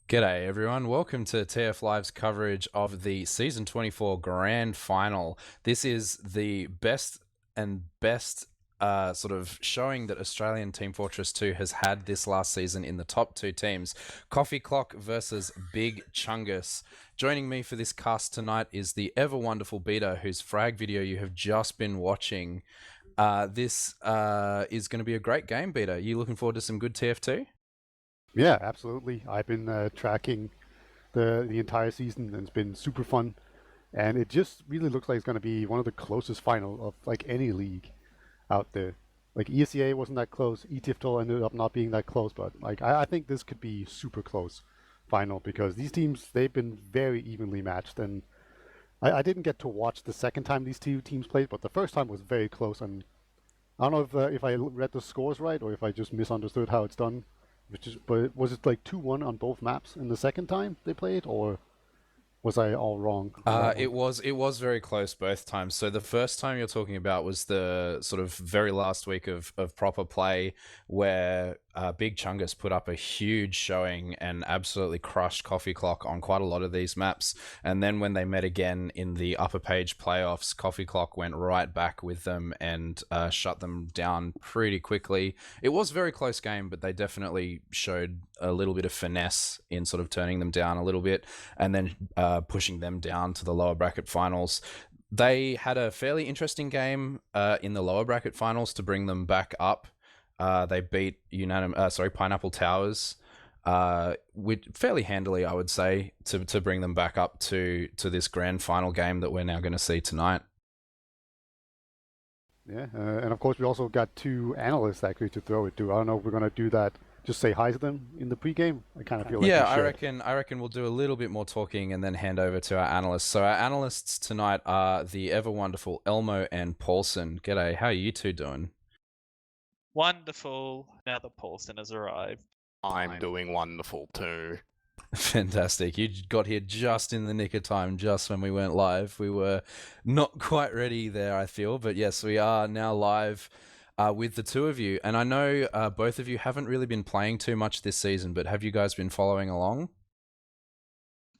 G'day everyone, welcome to TF Live's coverage of the Season 24 Grand Final. This is the best sort of showing that Australian Team Fortress 2 has had this last season in the top two teams. Coffee Clock versus Big Chungus. Joining me for this cast tonight is the ever wonderful Beta, whose frag video you have just been watching. This is going to be a great game, Beta. You looking forward to some good TF2? Yeah, absolutely. I've been tracking the entire season, and it's been super fun. And it just really looks like it's going to be one of the closest final of like any league out there. Like ESEA wasn't that close. ETFTL ended up not being that close, but like I think this could be super close final because these teams they've been very evenly matched. And I didn't get to watch the second time these two teams played, but the first time was very close. And I don't know if I read the scores right or if I just misunderstood how it's done. But was it like 2-1 on both maps in the second time they played, or was I all wrong on that one? It was very close both times. So the first time you're talking about was the sort of very last week of proper play where Big Chungus put up a huge showing and absolutely crushed Coffee Clock on quite a lot of these maps. And then when they met again in the upper page playoffs, Coffee Clock went right back with them and shut them down pretty quickly. It was a very close game, but they definitely showed a little bit of finesse in sort of turning them down a little bit and then pushing them down to the lower bracket finals. They had a fairly interesting game in the lower bracket finals to bring them back up. They beat Pineapple Towers fairly handily, I would say, to bring them back up to this grand final game that we're now going to see tonight. Yeah, and of course we also got two analysts actually to throw it to. I don't know if we're gonna do that. Just say hi to them in the pregame. I kind of feel like Yeah, we should. I reckon we'll do a little bit more talking and then hand over to our analysts. So our analysts tonight are the ever wonderful Elmo and Paulsen. G'day, how are you two doing? Wonderful. Now that Paulsen has arrived. I'm doing wonderful too. Fantastic. You got here just in the nick of time, just when we went live. We were not quite ready there, I feel, but yes, we are now live with the two of you. And I know both of you haven't really been playing too much this season, but have you guys been following along?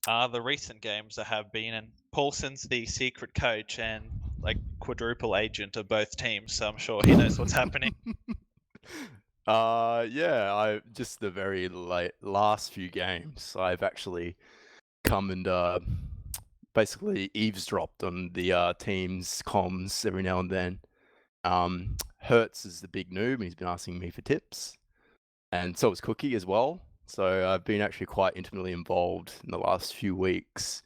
The recent games that have been, and Paulsen's the secret coach and like quadruple agent of both teams, so I'm sure he knows what's happening. Yeah, I just the very last few games, I've actually come and basically eavesdropped on the team's comms every now and then. Hertz is the big noob, and he's been asking me for tips, and so is Cookie as well. So I've been actually quite intimately involved in the last few weeks,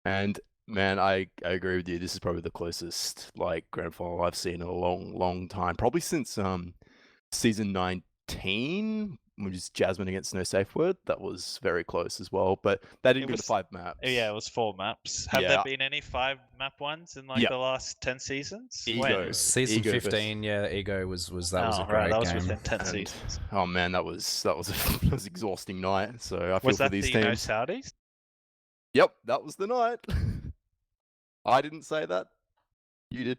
and man, I agree with you. This is probably the closest like grand final I've seen in a long time, probably since season 19, which is Jasmine against No Safe Word. That was very close as well, but they didn't It go to was- 5 maps. Yeah, it was 4 maps. Have Yeah. there been any 5 map ones in like Yeah. the last 10 seasons? Ego. When? Season Ego 15, yeah, Ego was a great right, that was game. within 10 And- seasons. Oh man, that was that was an exhausting night. So I feel Was for that these the no teams. Saudis? Yep, that was the night. I didn't say that. You did.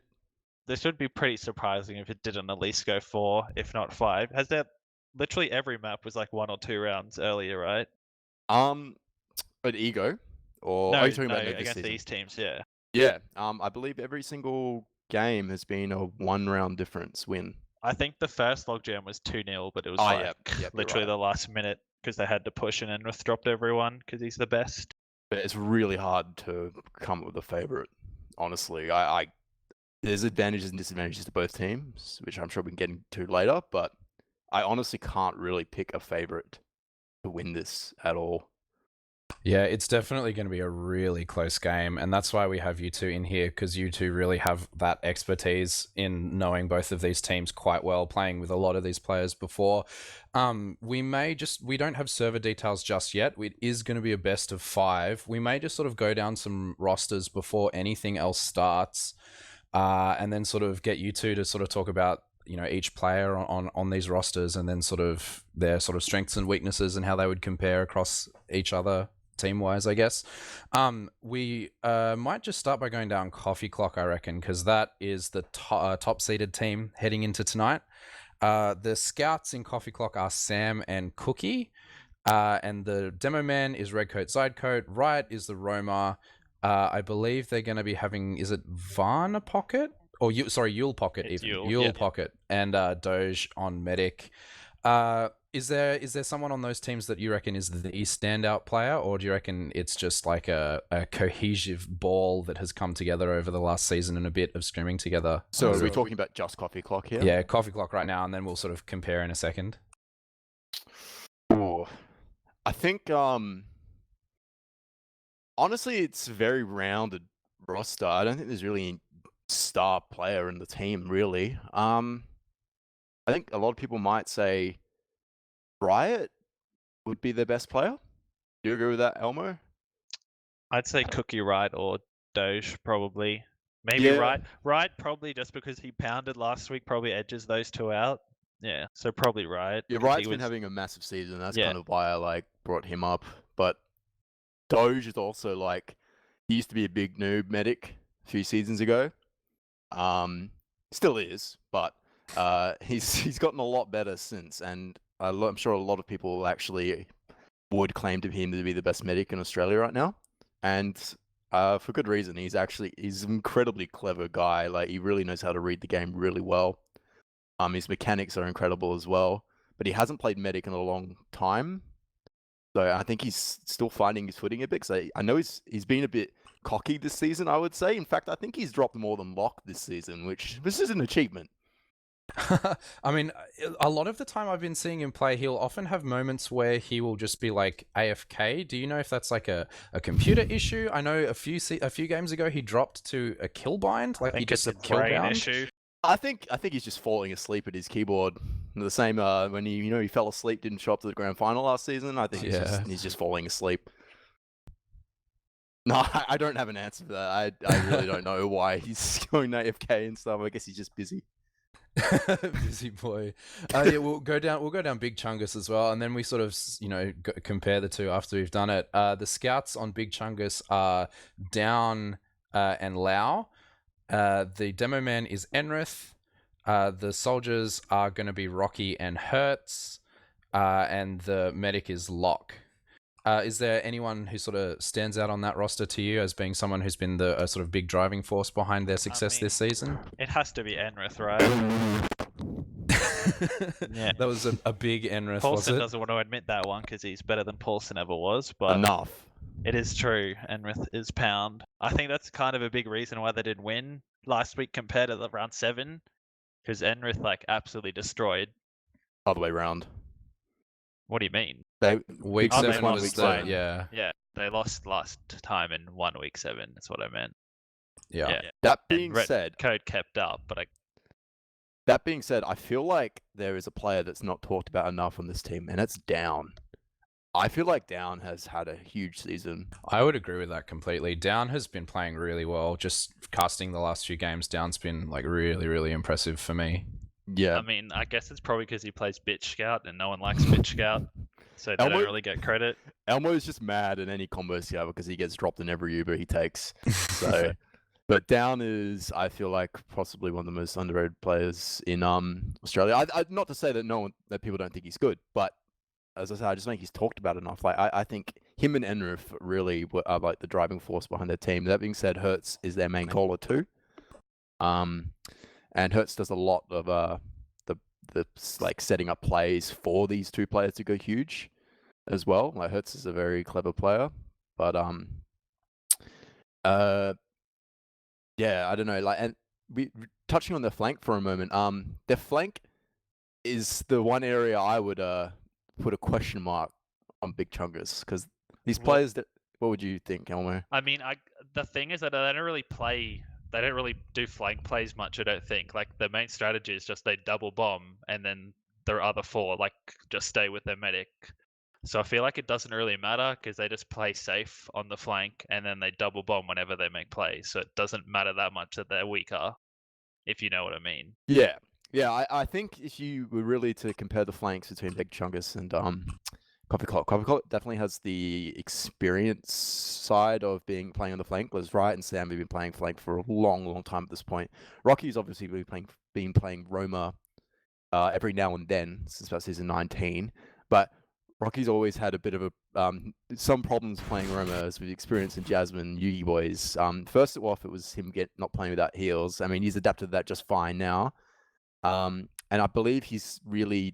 This would be pretty surprising if it didn't at least go 4, if not 5. Has there literally every map was like 1 or 2 rounds earlier, right? At Ego, or No, are you talking no, about this against season? these teams, yeah. Yeah. I believe every single game has been a 1-round difference win. I think the first logjam was 2-0, but it was Oh, like yep, you're literally right. the last minute because they had to push and Enrith dropped everyone because he's the best. But it's really hard to come up with a favorite. Honestly, there's advantages and disadvantages to both teams, which I'm sure we can get into later. But I honestly can't really pick a favorite to win this at all. Yeah, it's definitely going to be a really close game, and that's why we have you two in here, because you two really have that expertise in knowing both of these teams quite well, playing with a lot of these players before. We don't have server details just yet. It is going to be a best of 5. We may just sort of go down some rosters before anything else starts, and then sort of get you two to sort of talk about each player on these rosters, and then sort of their sort of strengths and weaknesses and how they would compare across each other team-wise, I guess. We might just start by going down Coffee Clock, I reckon, because that is the top-seeded team heading into tonight. The scouts in Coffee Clock are Sam and Cookie. And the demo man is red coat, side coat. Riot is the Roma. I believe they're going to be having, is it Varna Pocket? Or Yule Pocket It's even. Yule, Yule yeah. Pocket. And Doge on Medic. Is there someone on those teams that you reckon is the standout player, or do you reckon it's just like a cohesive ball that has come together over the last season and a bit of scrimming together? So are we talking about just Coffee Clock here? Yeah, Coffee Clock right now, and then we'll sort of compare in a second. Ooh. I think honestly it's a very rounded roster. I don't think there's really a star player in the team really. I think a lot of people might say Riot would be their best player. Do you agree with that, Elmo? I'd say Cookie Right or Doge probably. Maybe Yeah. Right probably just because he pounded last week probably edges those two out. Yeah, so probably Right. Yeah, 'cause he Riot's been was- having a massive season. That's Yeah. kind of why I brought him up. But Doge is also he used to be a big noob medic a few seasons ago. Still is, but he's gotten a lot better since, and I'm sure a lot of people actually would claim to him to be the best medic in Australia right now, and for good reason. He's an incredibly clever guy. Like, he really knows how to read the game really well. His mechanics are incredible as well, but he hasn't played medic in a long time, so I think he's still finding his footing a bit. So I know he's been a bit cocky this season, I would say. In fact, I think he's dropped more than Lock this season, which this is an achievement. I mean, a lot of the time I've been seeing him play, he'll often have moments where he will just be like AFK. Do you know if that's like a computer issue? I know a few games ago he dropped to a kill bind, I like he think just it's a kill brain bound. issue. I think he's just falling asleep at his keyboard. The same when he fell asleep, didn't show up to the grand final last season. I think he's just falling asleep. No, I don't have an answer for that. I really don't know why he's going AFK and stuff. I guess he's just busy. Busy boy. Yeah, we'll go down Big Chungus as well, and then we sort of compare the two after we've done it. The scouts on Big Chungus are Down and Lau. The demo man is Enrith. The soldiers are going to be Rocky and Hertz, and the medic is Locke. Is there anyone who sort of stands out on that roster to you as being someone who's been the sort of big driving force behind their success this season? It has to be Enrith, right? Yeah. That was a big Enrith, was Paulsen it? doesn't want to admit that one because he's better than Paulsen ever was, but Enough. it is true. Enrith is pound. I think that's kind of a big reason why they didn't win last week compared to the round 7, because Enrith absolutely destroyed. Other way around. What do you mean? Week Oh, they 7 lost was week 7. yeah. Yeah, they lost last time in 1 week 7. That's what I meant. Yeah. That And being Red said, Code kept up, but I feel like there is a player that's not talked about enough on this team, and it's Down. I feel like Down has had a huge season. I would agree with that completely. Down has been playing really well. Just casting the last few games, Down's been really, really impressive for me. Yeah. I mean, I guess it's probably because he plays Bitch Scout and no one likes Bitch Scout, so they Elmo- don't really get credit. Elmo's just mad at any combo scout because he gets dropped in every Uber he takes. So, but Down is, I feel like, possibly one of the most underrated players in Australia. Not to say that people don't think he's good, but as I said, I just think he's talked about enough. I think him and Enrith really are the driving force behind their team. That being said, Hertz is their main caller too. And Hertz does a lot of the setting up plays for these two players to go huge as well. Hertz is a very clever player, but yeah, I don't know. And we touching on their flank for a moment. Their flank is the one area I would put a question mark on Big Chungus, because these players. What would you think, Elmo? I mean, the thing is that they don't really do flank plays much, I don't think. The main strategy is just they double bomb, and then their other 4 just stay with their medic. So I feel like it doesn't really matter because they just play safe on the flank, and then they double bomb whenever they make plays. So it doesn't matter that much that they're weaker, if you know what I mean. Yeah. I think if you were really to compare the flanks between Big Chungus and Coffee Clock definitely has the experience side of playing on the flank. Whereas Riot and Sam have been playing flank for a long, long time at this point. Rocky's obviously been playing Roma every now and then since about season 19, but Rocky's always had a bit of a some problems playing Roma, as we've experienced in Jasmine, Yugi boys. First off, it was him not playing without heals. I mean, he's adapted to that just fine now. And I believe he's really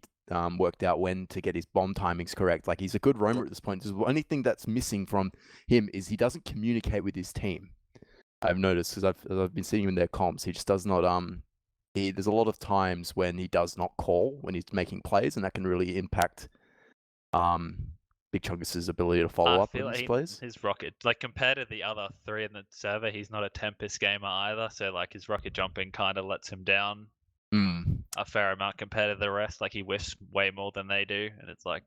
worked out when to get his bomb timings correct. Like, he's a good roamer at this point. The only thing that's missing from him is he doesn't communicate with his team. I've noticed, because I've been seeing him in their comps. He just does not. There's a lot of times when he does not call when he's making plays, and that can really impact Big Chungus' ability to follow up on his plays. His rocket, like, compared to the other three in the server, he's not a Tempest gamer either. So like his rocket jumping kind of lets him down a fair amount compared to the rest. Like, he whiffs way more than they do, and it's like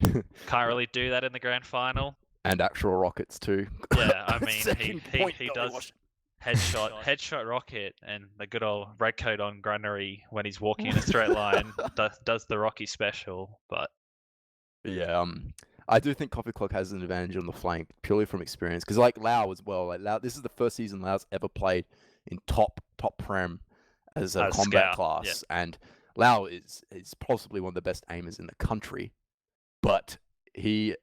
can't really do that in the grand final. And actual rockets too. Yeah, I mean he does headshot rocket, and the good old red coat on Granary when he's walking in a straight line does the Rocky special. But yeah, I do think Coffee Clock has an advantage on the flank purely from experience, because like Lau as well. Like Lau, this is the first season Lau's ever played in top prem as a combat scout, class, and Lau is possibly one of the best aimers in the country, but he,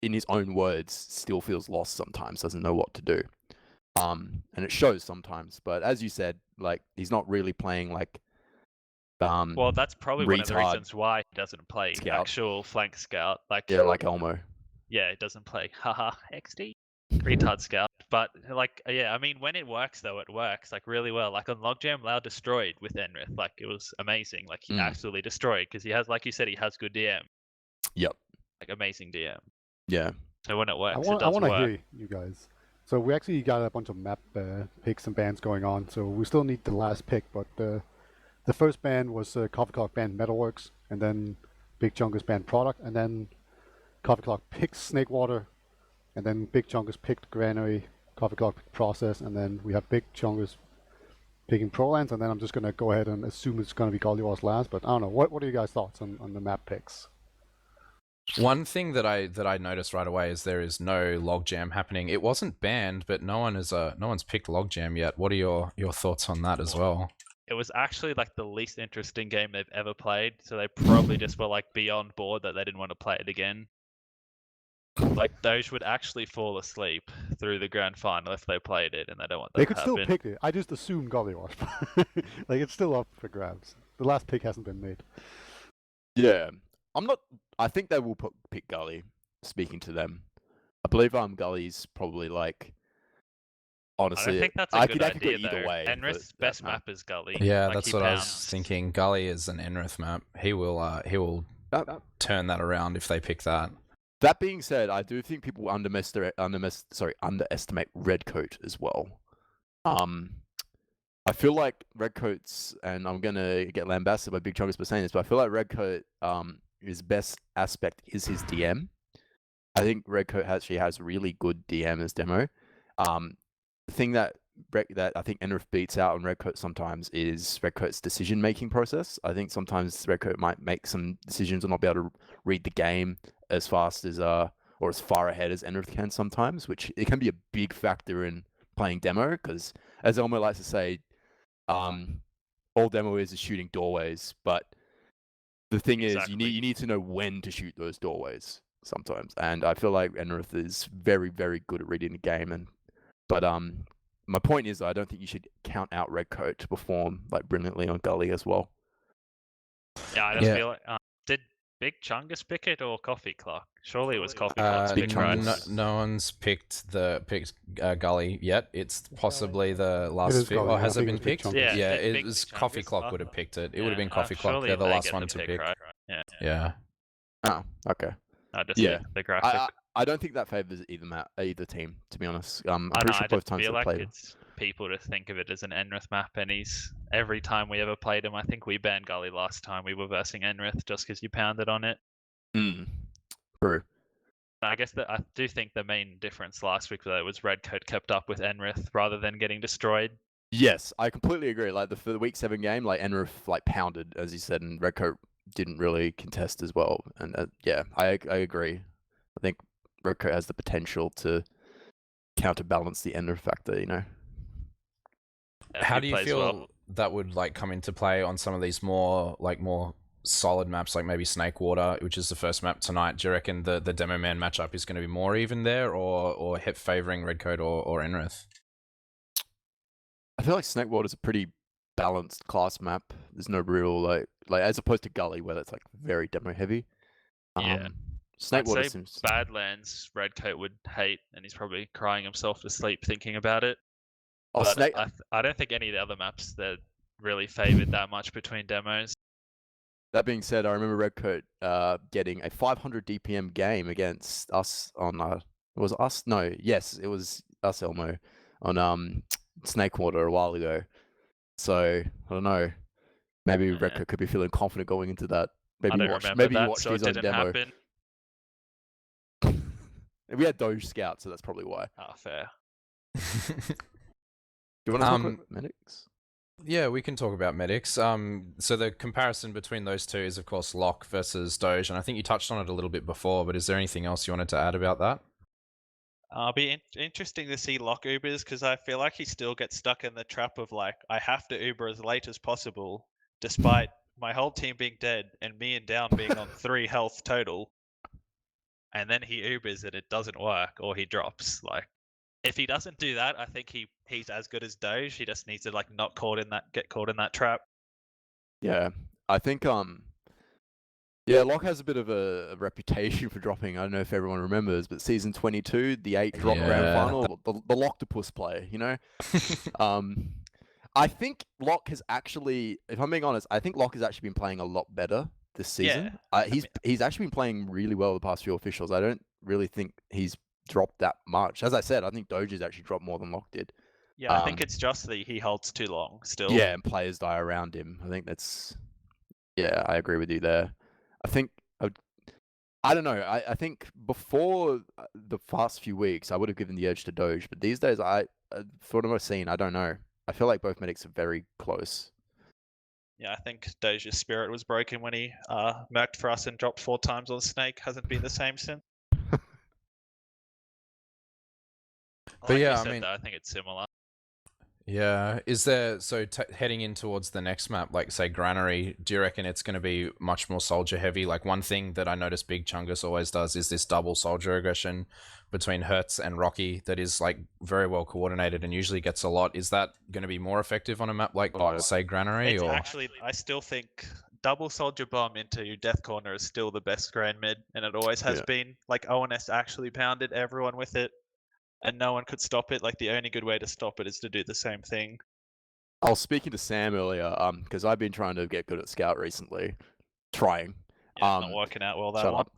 in his own words, still feels lost sometimes, doesn't know what to do. And it shows sometimes, but as you said, like, he's not really playing like well, that's probably one of the reasons why he doesn't play scout. Actual flank scout. Like, yeah, like Elmo. Yeah, it doesn't play haha XD retard scout. But like, yeah, I mean, when it works though, it works like really well. Like on Logjam, Lau destroyed with Enrith. Like, it was amazing. Like, he absolutely destroyed, because he has, like you said, he has good DM. Yep. Like, amazing DM. Yeah. So when it works, I want to to hear you guys. So we actually got a bunch of map picks and bans going on. So we still need the last pick, but the first ban was Coffee Clock banned Metalworks, and then Big Chungus banned Product, and then Coffee Clock picked Snakewater, and then Big Chungus picked Granary, Coffee Clock picked Process, and then we have Big Chungus picking Prolans, and then I'm just going to go ahead and assume it's going to be Golliwos last, but I don't know. What are you guys' thoughts on the map picks? One thing that I noticed right away is there is no logjam happening. It wasn't banned, but no one's picked logjam yet. What are your thoughts on that as well? It was actually like the least interesting game they've ever played, so they probably just were like beyond bored that they didn't want to play it again. Like, those would actually fall asleep through the grand final if they played it, and they don't want that They to could happen. still pick it. I just assumed Golliwos. Like, it's still up for grabs. The last pick hasn't been made. Yeah. I think they will pick Gully, speaking to them. I believe Gully's probably like, honestly, I think that's a good I could go idea, either though. way. Enrith's best map is Gully. Yeah, like, that's what I was thinking. Gully is an Enrith map. He will turn that around if they pick that. That being said, I do think people underestimate Redcoat as well. I feel like Redcoat's, and I'm gonna get lambasted by Big Chungus for saying this, but I feel like Redcoat, his best aspect is his DM. I think Redcoat actually has really good DM as demo. The thing that I think Enrith beats out on Redcoat sometimes is Redcoat's decision-making process. I think sometimes Redcoat might make some decisions or not be able to read the game as fast as or as far ahead as Enrith can sometimes, which it can be a big factor in playing demo, because as Elmo likes to say, all demo is shooting doorways, but the thing is, you need to know when to shoot those doorways sometimes, and I feel like Enrith is very, very good at reading the game. But my point is, I don't think you should count out Redcoat to perform like brilliantly on Gully as well. Yeah, I just feel like did Big Chungus pick it or Coffee Clock? Surely it was Coffee Clock's pick, right? No one's picked Gully yet. It's possibly the last pick. Or has it been picked? Yeah, it was Coffee Clock would have picked it. It would have been Coffee Clock. They're the last one to pick. Right? Yeah. Oh, okay. The graphic. I don't think that favors either team, to be honest. I'm I pretty sure both times feel they like played. it's people to think of it as an Enrith map, and every time we ever played him, I think we banned Gully last time we were versing Enrith just because you pounded on it. True. I guess that I do think the main difference last week though was Redcoat kept up with Enrith rather than getting destroyed. Yes, I completely agree. Like for the week 7 game, like Enrith like pounded, as you said, and Redcoat didn't really contest as well. And yeah, I agree. I think Redcoat has the potential to counterbalance the Enrith factor, you know. How do you feel that would like come into play on some of these more solid maps like maybe Snakewater, which is the first map tonight, do you reckon the Demo Man matchup is going to be more even there, or favouring Redcoat or Enrith? I feel like Snakewater is a pretty balanced class map. There's no real like as opposed to Gully where it's like very demo heavy. Yeah. Snakewater I'd say seems Badlands Redcoat would hate, and he's probably crying himself to sleep thinking about it. Oh, But I don't think any of the other maps they're really favoured that much between demos. That being said, I remember Redcoat getting a 500 DPM game against us on it was us? No, yes, it was us Elmo on Snakewater a while ago. So I don't know. Maybe Redcoat could be feeling confident going into that. Maybe I don't remember he that, watched so his it own didn't demo. happen. We had Doge Scout, so that's probably why. Ah, fair. Do you want to talk about medics? Yeah, we can talk about medics. So the comparison between those two is, of course, Locke versus Doge, and I think you touched on it a little bit before, but is there anything else you wanted to add about that? It'll be interesting to see Locke Ubers, because I feel like he still gets stuck in the trap of like, I have to Uber as late as possible, despite my whole team being dead and me and Down being on 3 health total. And then he Ubers and it doesn't work, or he drops. Like, if he doesn't do that, I think he's as good as Doge. He just needs to like get caught in that trap. Yeah, I think yeah, Locke has a bit of a reputation for dropping. I don't know if everyone remembers, but season 22, the 8 drop grand final, the Locktopus play, you know. I think Locke has actually, if I'm being honest, I think Locke has actually been playing a lot better this season. Yeah, he's actually been playing really well the past few officials. I don't really think he's dropped that much. As I said, I think Doge has actually dropped more than Locke did. Yeah, I think it's just that he holds too long still. Yeah, and players die around him. I think that's, yeah, I agree with you there. I think, I don't know, I think before the past few weeks, I would have given the edge to Doge, but these days, for what I've seen, I don't know. I feel like both medics are very close. Yeah, I think Doge's spirit was broken when he murked for us and dropped 4 times on Snake. Hasn't been the same since. But yeah, I mean, I think it's similar. Yeah, is there, so heading in towards the next map, like say Granary, do you reckon it's going to be much more soldier heavy? Like one thing that I notice Big Chungus always does is this double soldier aggression between Hertz and Rocky that is like very well coordinated and usually gets a lot. Is that going to be more effective on a map like say Granary? It's or actually, I still think double soldier bomb into Death Corner is still the best grand mid, and it always has been. Like ONS actually pounded everyone with it, and no one could stop it. Like the only good way to stop it is to do the same thing. I was speaking to Sam earlier, because I've been trying to get good at Scout recently. Trying. Yeah, not working out well that Shut one. up.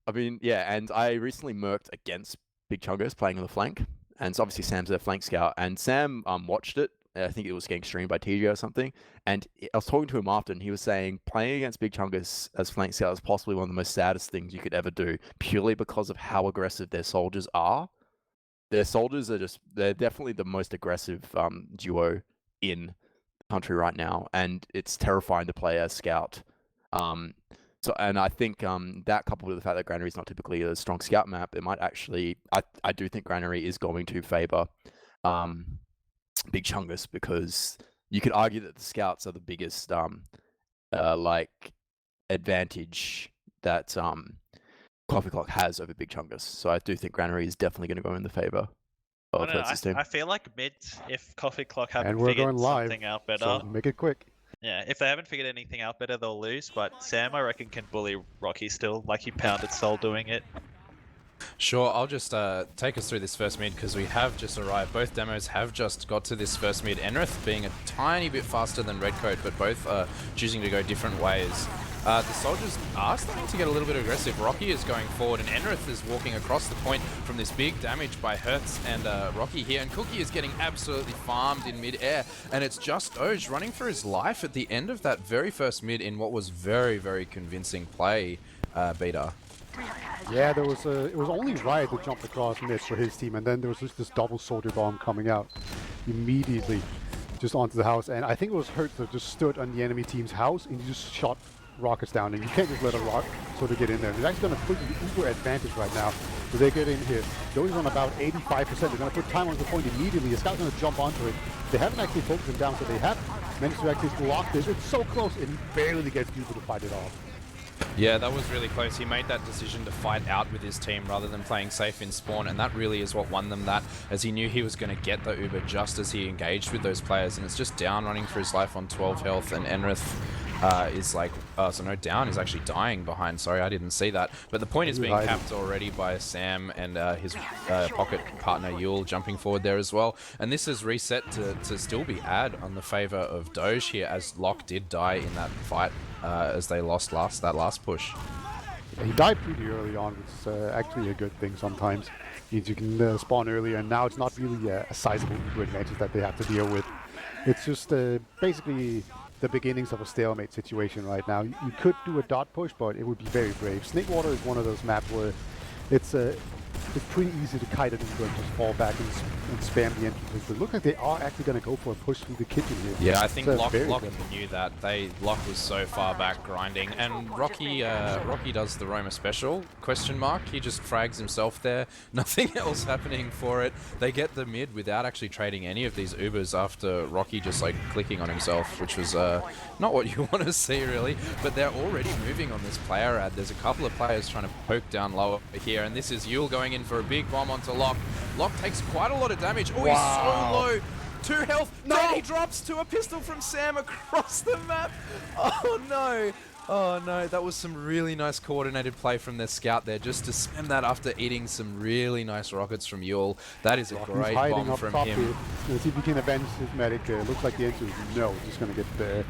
I mean, yeah, and I recently merked against Big Chungus playing on the flank, and so obviously Sam's their flank scout, and Sam watched it. I think it was getting streamed by TJ or something, and I was talking to him after, and he was saying playing against Big Chungus as flank scout is possibly one of the most saddest things you could ever do, purely because of how aggressive their soldiers are. Their soldiers are they're definitely the most aggressive duo in the country right now, and it's terrifying to play as scout. And I think that coupled with the fact that Granary is not typically a strong scout map, it might actually, I do think Granary is going to favor Big Chungus, because you could argue that the scouts are the biggest like advantage that Coffee Clock has over Big Chungus. So I do think Granary is definitely going to go in the favor of Hertz's team. I feel like mid, if Coffee Clock haven't And we're figured going live, something out better, so make it quick. yeah, if they haven't figured anything out better, they'll lose. But Sam, I reckon, can bully Rocky still. Like he pounded Soul doing it. Sure, I'll just take us through this first mid because we have just arrived. Both demos have just got to this first mid. Enrith being a tiny bit faster than Redcoat, but both are choosing to go different ways. The soldiers are starting to get a little bit aggressive. Rocky is going forward and Enrith is walking across the point from this big damage by Hertz and Rocky here. And Cookie is getting absolutely farmed in mid-air. And it's just Doge running for his life at the end of that very first mid in what was very, very convincing play, Beta. Yeah, it was only Riot that jumped across mid for his team, and then there was just this double soldier bomb coming out immediately just onto the house, and I think it was Hertz that just stood on the enemy team's house and he just shot rockets down, and you can't just let a rock soldier get in there. They're actually going to put the uber advantage right now. So they get in here. Doge is on about 85%. They're going to put time on the point immediately. The scout's going to jump onto it. They haven't actually focused him down, so they have managed to actually block this. It's so close, and he barely gets Uber to fight it off. Yeah, that was really close. He made that decision to fight out with his team rather than playing safe in spawn, and that really is what won them that, as he knew he was going to get the Uber just as he engaged with those players, and it's just down running for his life on 12 health, and Enrith is like, so no, down is actually dying behind. Sorry, I didn't see that. But the point is being capped already by Sam and his pocket partner Yule jumping forward there as well. And this is reset to still be ad on the favor of Doge here, as Locke did die in that fight as they lost that last push. He died pretty early on, which is actually a good thing sometimes. Means you can spawn earlier, and now it's not really a sizable Uber advantage that they have to deal with. It's just basically the beginnings of a stalemate situation right now. You could do a dot push, but it would be very brave. Snakewater is one of those maps where it's pretty easy to kite it and just fall back and spam the entrances. But it looks like they are actually going to go for a push through the kitchen here. Yeah, I think Locke good. knew that. Locke was so far back grinding, and Rocky does the Roma special, question mark. He just frags himself there. Nothing else happening for it. They get the mid without actually trading any of these Ubers after Rocky just like clicking on himself, which was not what you want to see really. But they're already moving on this player ad. There's a couple of players trying to poke down lower here, and this is Yule going in for a big bomb onto Locke. Locke takes quite a lot of damage. Oh, Wow. he's so low. 2 health. No! Then he drops to a pistol from Sam across the map. Oh no. Oh no, that was some really nice coordinated play from their scout there, just to spam that after eating some really nice rockets from Yule. That is a great bomb from him. Here. Let's see if he can avenge his medic. Looks like the answer is no. He's just going to get the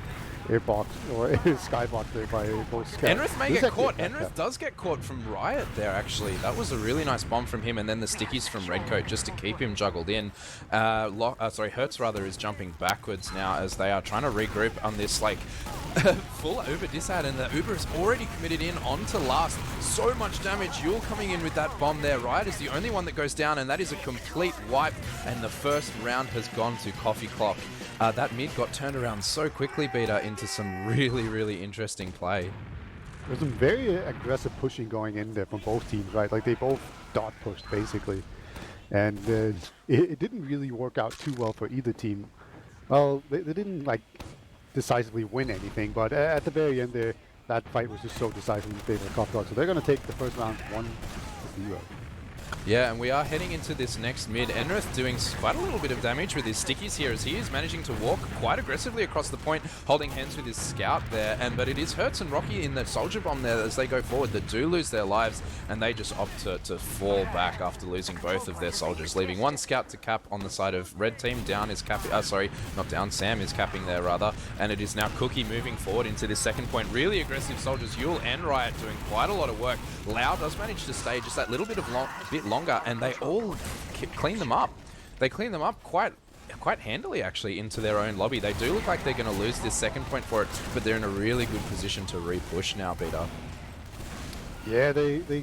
airbox or skybox there by both scouts. Enrith may get caught. Enrith does get caught from Riot there, actually. That was a really nice bomb from him, and then the stickies from Redcoat just to keep him juggled in. Hertz rather is jumping backwards now as they are trying to regroup on this like full Uber disad, and the Uber is already committed in onto last. So much damage. Yule coming in with that bomb there. Riot is the only one that goes down, and that is a complete wipe, and the first round has gone to Coffee Clock. That mid got turned around so quickly, Beta, into some really, really interesting play. There's some very aggressive pushing going in there from both teams, right? Like they both dot pushed basically, and it didn't really work out too well for either team. Well, they didn't like decisively win anything, but at the very end there, that fight was just so decisively in favor of Coffee Clock. So they're going to take the first round 1-0. Yeah, and we are heading into this next mid. Enrith doing quite a little bit of damage with his stickies here, as he is managing to walk quite aggressively across the point, holding hands with his scout there. But it is Hertz and Rocky in the soldier bomb there as they go forward that do lose their lives, and they just opt to fall back after losing both of their soldiers, leaving one scout to cap on the side of red team. Down is capping, not down, Sam is capping there rather, and it is now Cookie moving forward into this second point. Really aggressive soldiers, Yule and Riot doing quite a lot of work. Lau does manage to stay just that little bit longer, and they all clean them up. They clean them up quite handily actually into their own lobby. They do look like they're going to lose this second point for it, but they're in a really good position to re-push now, Peter. Yeah, they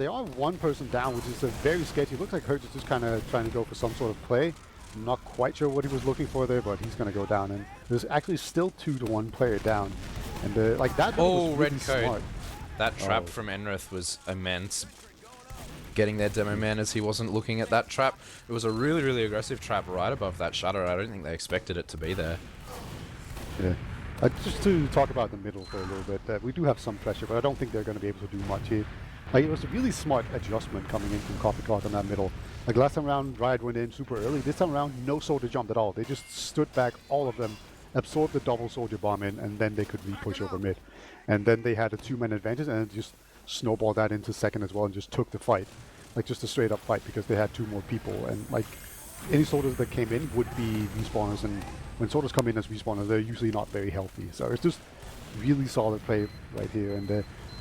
are one person down, which is very sketchy. It looks like Hertz is just kind of trying to go for some sort of play. I'm not quite sure what he was looking for there, but he's going to go down, and there's actually still 2-1 player down, and like that was really smart. That trap from Enrith was immense. Getting their demo man as he wasn't looking at that trap. It was a really, really aggressive trap right above that shutter. I don't think they expected it to be there. Yeah. Just to talk about the middle for a little bit, we do have some pressure, but I don't think they're going to be able to do much here. Like, it was a really smart adjustment coming in from Coffee Clock on that middle. Like last time around, Riot went in super early. This time around, no soldier jumped at all. They just stood back, all of them, absorbed the double soldier bomb in, and then they could re-push over mid. And then they had a 2-man advantage, and just snowballed that into second as well, and just took the fight. Like just a straight up fight, because they had 2 more people, and like any soldiers that came in would be respawners, and when soldiers come in as respawners, they're usually not very healthy. So it's just really solid play right here, and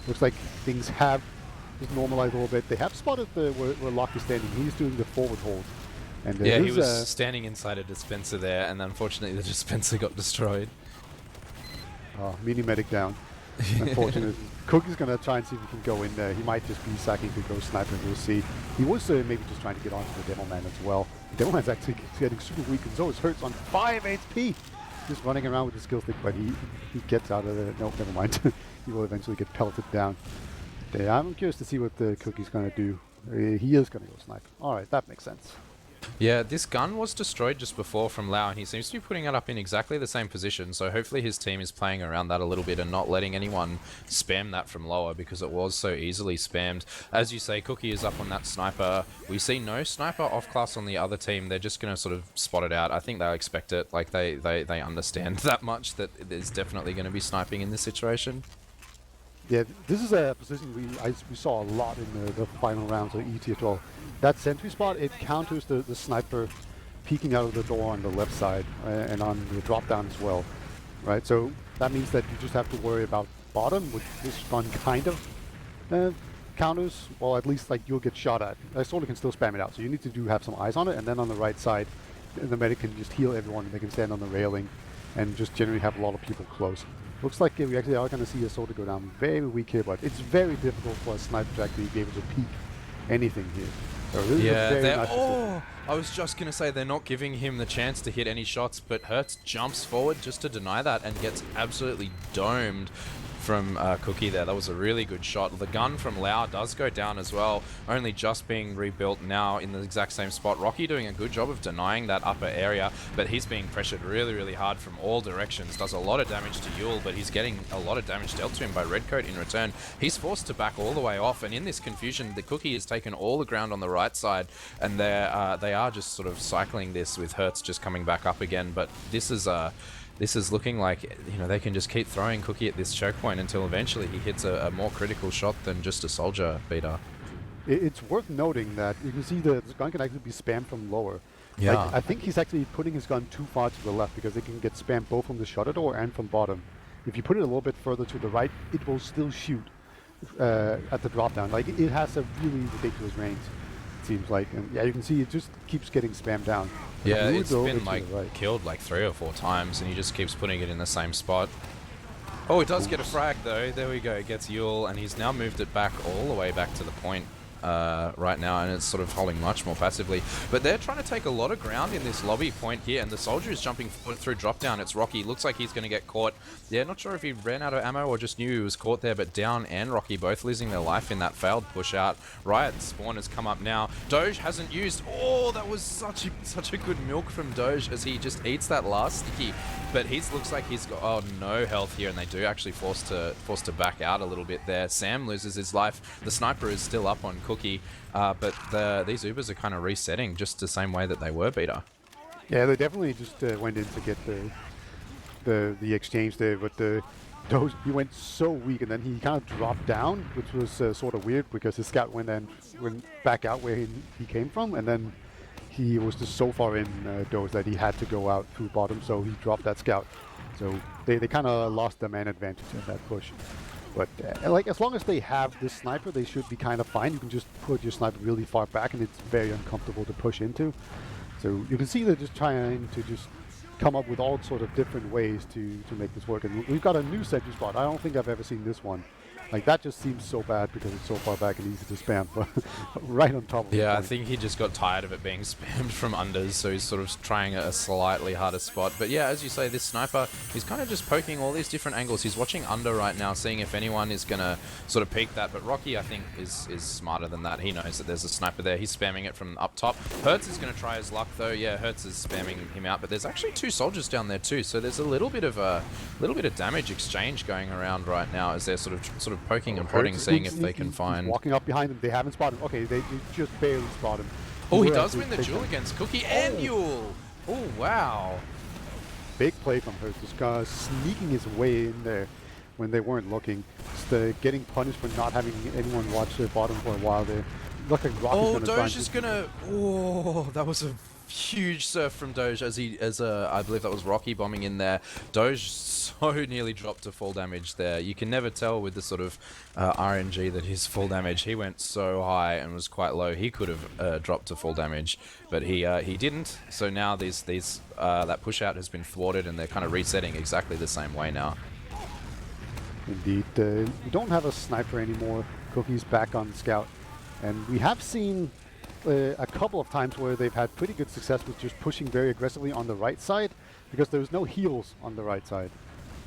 looks like things have just normalized a little bit. They have spotted where Locke is standing. He's doing the forward hold. And yeah, he was standing inside a dispenser there, and unfortunately the dispenser got destroyed. Mini medic down. Unfortunately. Cookie's going to try and see if he can go in there. He might just be sacking to go sniper, we'll see. He was maybe just trying to get onto the demo man as well. The demo man's actually getting super weak, and so is Hertz on 5 HP. Just running around with the skill stick, but he gets out of there. No, never mind. He will eventually get pelted down. Yeah, I'm curious to see what the Cookie's going to do. He is going to go snipe. Alright, that makes sense. Yeah, this gun was destroyed just before from Lau, and he seems to be putting it up in exactly the same position, so hopefully his team is playing around that a little bit and not letting anyone spam that from lower, because it was so easily spammed. As you say, Cookie is up on that sniper. We see no sniper off-class on the other team. They're just going to sort of spot it out. I think they'll expect it. Like, they understand that much, that there's definitely going to be sniping in this situation. Yeah, this is a position we saw a lot in the final rounds of ET12. That sentry spot, it counters the sniper peeking out of the door on the left side and on the drop down as well, right? So that means that you just have to worry about bottom, which this gun kind of counters. Well, at least like you'll get shot at. I sort of can still spam it out, so you need to have some eyes on it, and then on the right side, the medic can just heal everyone, and they can stand on the railing and just generally have a lot of people close. Looks like we actually are going to see a soldier go down very weak here, but it's very difficult for a sniper to actually be able to peek anything here. So this is a very nice position. I was just going to say they're not giving him the chance to hit any shots, but Hertz jumps forward just to deny that and gets absolutely domed from Cookie there. That was a really good shot. The gun from Lau does go down as well, only just being rebuilt now in the exact same spot. Rocky doing a good job of denying that upper area, but he's being pressured really, really hard from all directions. Does a lot of damage to Yule, but he's getting a lot of damage dealt to him by Redcoat in return. He's forced to back all the way off, and in this confusion, the Cookie has taken all the ground on the right side, and they are just sort of cycling this with Hertz just coming back up again. But this is looking like, you know, they can just keep throwing Cookie at this choke point until eventually he hits a more critical shot than just a soldier beater. It's worth noting that you can see the gun can actually be spammed from lower. Yeah. Like, I think he's actually putting his gun too far to the left because it can get spammed both from the shutter door and from bottom. If you put it a little bit further to the right, it will still shoot at the drop down. Like, it has a really ridiculous range, it seems like. And yeah, you can see it just keeps getting spammed down. Yeah, it's been like killed like 3 or 4 times, and he just keeps putting it in the same spot. Oh, he does get a frag though. There we go. He gets Yule, and he's now moved it back all the way back to the point right now, and it's sort of holding much more passively. But they're trying to take a lot of ground in this lobby point here, and the soldier is jumping through drop down. It's Rocky. Looks like he's going to get caught. Yeah, not sure if he ran out of ammo or just knew he was caught there, but Down and Rocky both losing their life in that failed push out. Riot spawn has come up now. Doge hasn't used. Oh, that was such a good milk from Doge as he just eats that last sticky. But looks like he's got no health here, and they do actually forced to back out a little bit there. Sam loses his life. The sniper is still up on Cookie, but these Ubers are kind of resetting just the same way that they were beater. Yeah, they definitely just went in to get the exchange there, but Doge, he went so weak, and then he kind of dropped down, which was sort of weird because his scout went back out where he came from, and then he was just so far in Doge that he had to go out through bottom, so he dropped that scout. So they kind of lost the man advantage in that push. But like, as long as they have this sniper, they should be kind of fine. You can just put your sniper really far back, and it's very uncomfortable to push into. So you can see they're just trying to just come up with all sort of different ways to make this work. And we've got a new sentry spot. I don't think I've ever seen this one. Like, that just seems so bad because it's so far back and easy to spam, but right on top of it. Yeah, I think he just got tired of it being spammed from unders, so he's sort of trying a slightly harder spot. But yeah, as you say, this sniper, he's kind of just poking all these different angles. He's watching under right now, seeing if anyone is going to sort of peek that. But Rocky, I think, is smarter than that. He knows that there's a sniper there. He's spamming it from up top. Hertz is going to try his luck, though. Yeah, Hertz is spamming him out, but there's actually 2 soldiers down there too, so there's a little bit of damage exchange going around right now as they're sort of poking and prodding, seeing if they can find. Walking up behind them, they haven't spotted him. Okay, they just barely spot him. Oh, he does win the duel against Cookie and Yule. Oh, wow. Big play from her, just sneaking his way in there when they weren't looking. Just getting punished for not having anyone watch the bottom for a while there. Look like Rocky's gonna Doge is gonna. Oh, that was a huge surf from Doge as I believe that was Rocky bombing in there. Doge so nearly dropped to full damage there. You can never tell with the sort of RNG that his full damage. He went so high and was quite low. He could have dropped to full damage, but he didn't. So now that push out has been thwarted, and they're kind of resetting exactly the same way now. Indeed, we don't have a sniper anymore. Cookie's back on scout, and we have seen a couple of times where they've had pretty good success with just pushing very aggressively on the right side because there's no heals on the right side,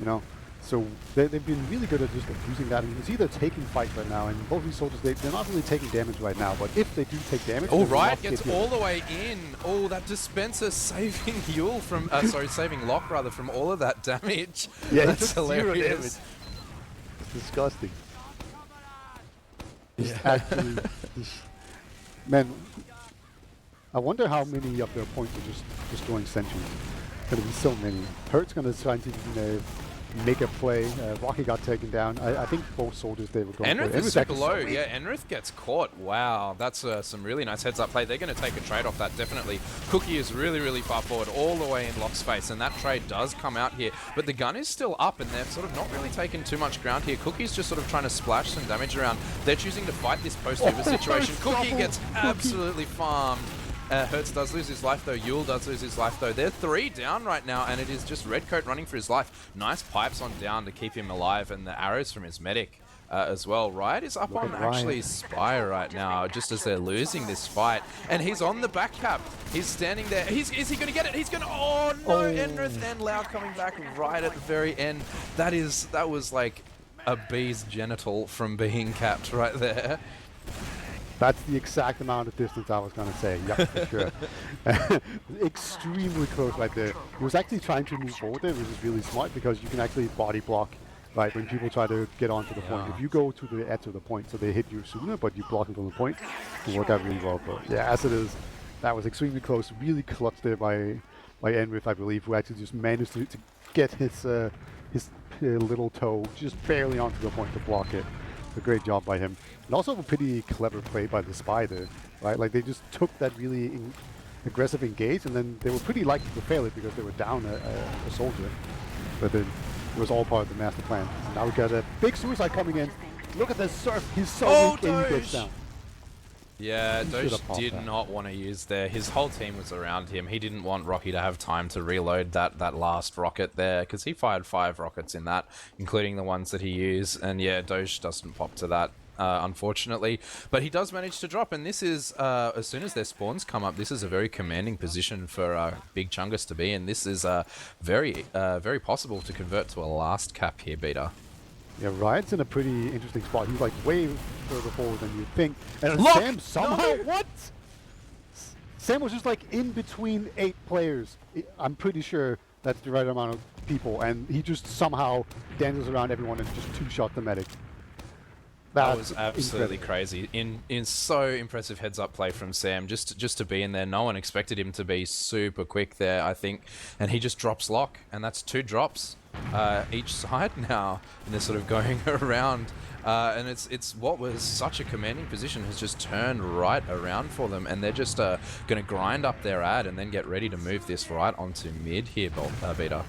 you know. So they've been really good at just abusing that. And you can see they're taking fights right now, and both these soldiers, they're not really taking damage right now, but if they do take damage... Oh, they will Riot not gets get hit. all the way in. Oh, that dispenser saving Yule from... saving Locke, rather, from all of that damage. Yeah, That's it's zero damage. hilarious. It's disgusting. Yeah. Actually, man, I wonder how many of their points are just destroying sentries. Gonna be so many. Hurt's gonna try to make a play. Rocky got taken down. I think both soldiers they were going Enrith for it. is super actually low. so weak. Yeah, Enrith gets caught. Wow, that's some really nice heads-up play. They're going to take a trade off that, definitely. Cookie is really, really far forward, all the way in Locke's face, and that trade does come out here. But the gun is still up, and they're sort of not really taking too much ground here. Cookie's just sort of trying to splash some damage around. They're choosing to fight this post-Uber situation. Cookie gets absolutely farmed. Hertz does lose his life though. Yule does lose his life though. They're 3 down right now, and it is just Redcoat running for his life. Nice pipes on down to keep him alive, and the arrows from his medic as well. Riot is up on actually Spire right now, just as they're losing this fight, and he's on the back cap. He's standing there. Is he going to get it? He's going to. Oh no! Enrith and Lau coming back right at the very end. That was like a bee's genital from being capped right there. That's the exact amount of distance I was going to say. Yeah, for sure. Extremely close right there. He was actually trying to move forward there, which is really smart because you can actually body block right when people try to get onto the point. If you go to the edge of the point so they hit you sooner, but you block them from the point, it will work out really well. But yeah, as it is, that was extremely close. Really clutched there by Enrith, I believe, who actually just managed to get his little toe just barely onto the point to block it. A great job by him. And also a pretty clever play by the Spider, right? Like they just took that really aggressive engage, and then they were pretty likely to fail it because they were down a soldier. But then it was all part of the master plan. And now we got a big suicide coming in. Look at this surf. He's so weak and he gets down. Yeah, He Doge should've popped did that. not want to use there. His whole team was around him. He didn't want Rocky to have time to reload that last rocket there, because he fired 5 rockets in that, including the ones that he used. And yeah, Doge doesn't pop to that, unfortunately. But he does manage to drop, and this is, as soon as their spawns come up, this is a very commanding position for Big Chungus to be in. This is very possible to convert to a last cap here, Beta. Yeah, Riot's in a pretty interesting spot. He's like way further forward than you'd think. And Look! Sam somehow, No! what? Sam was just like in between 8 players. I'm pretty sure that's the right amount of people. And he just somehow dances around everyone and just 2-shot the medic. That was That's absolutely incredible. crazy. In so impressive heads up play from Sam, just to be in there. No one expected him to be super quick there, I think, and he just drops Lock, and that's 2 drops each side now, and they're sort of going around. And it's what was such a commanding position has just turned right around for them, and they're just going to grind up their ad and then get ready to move this right onto mid here, Beta.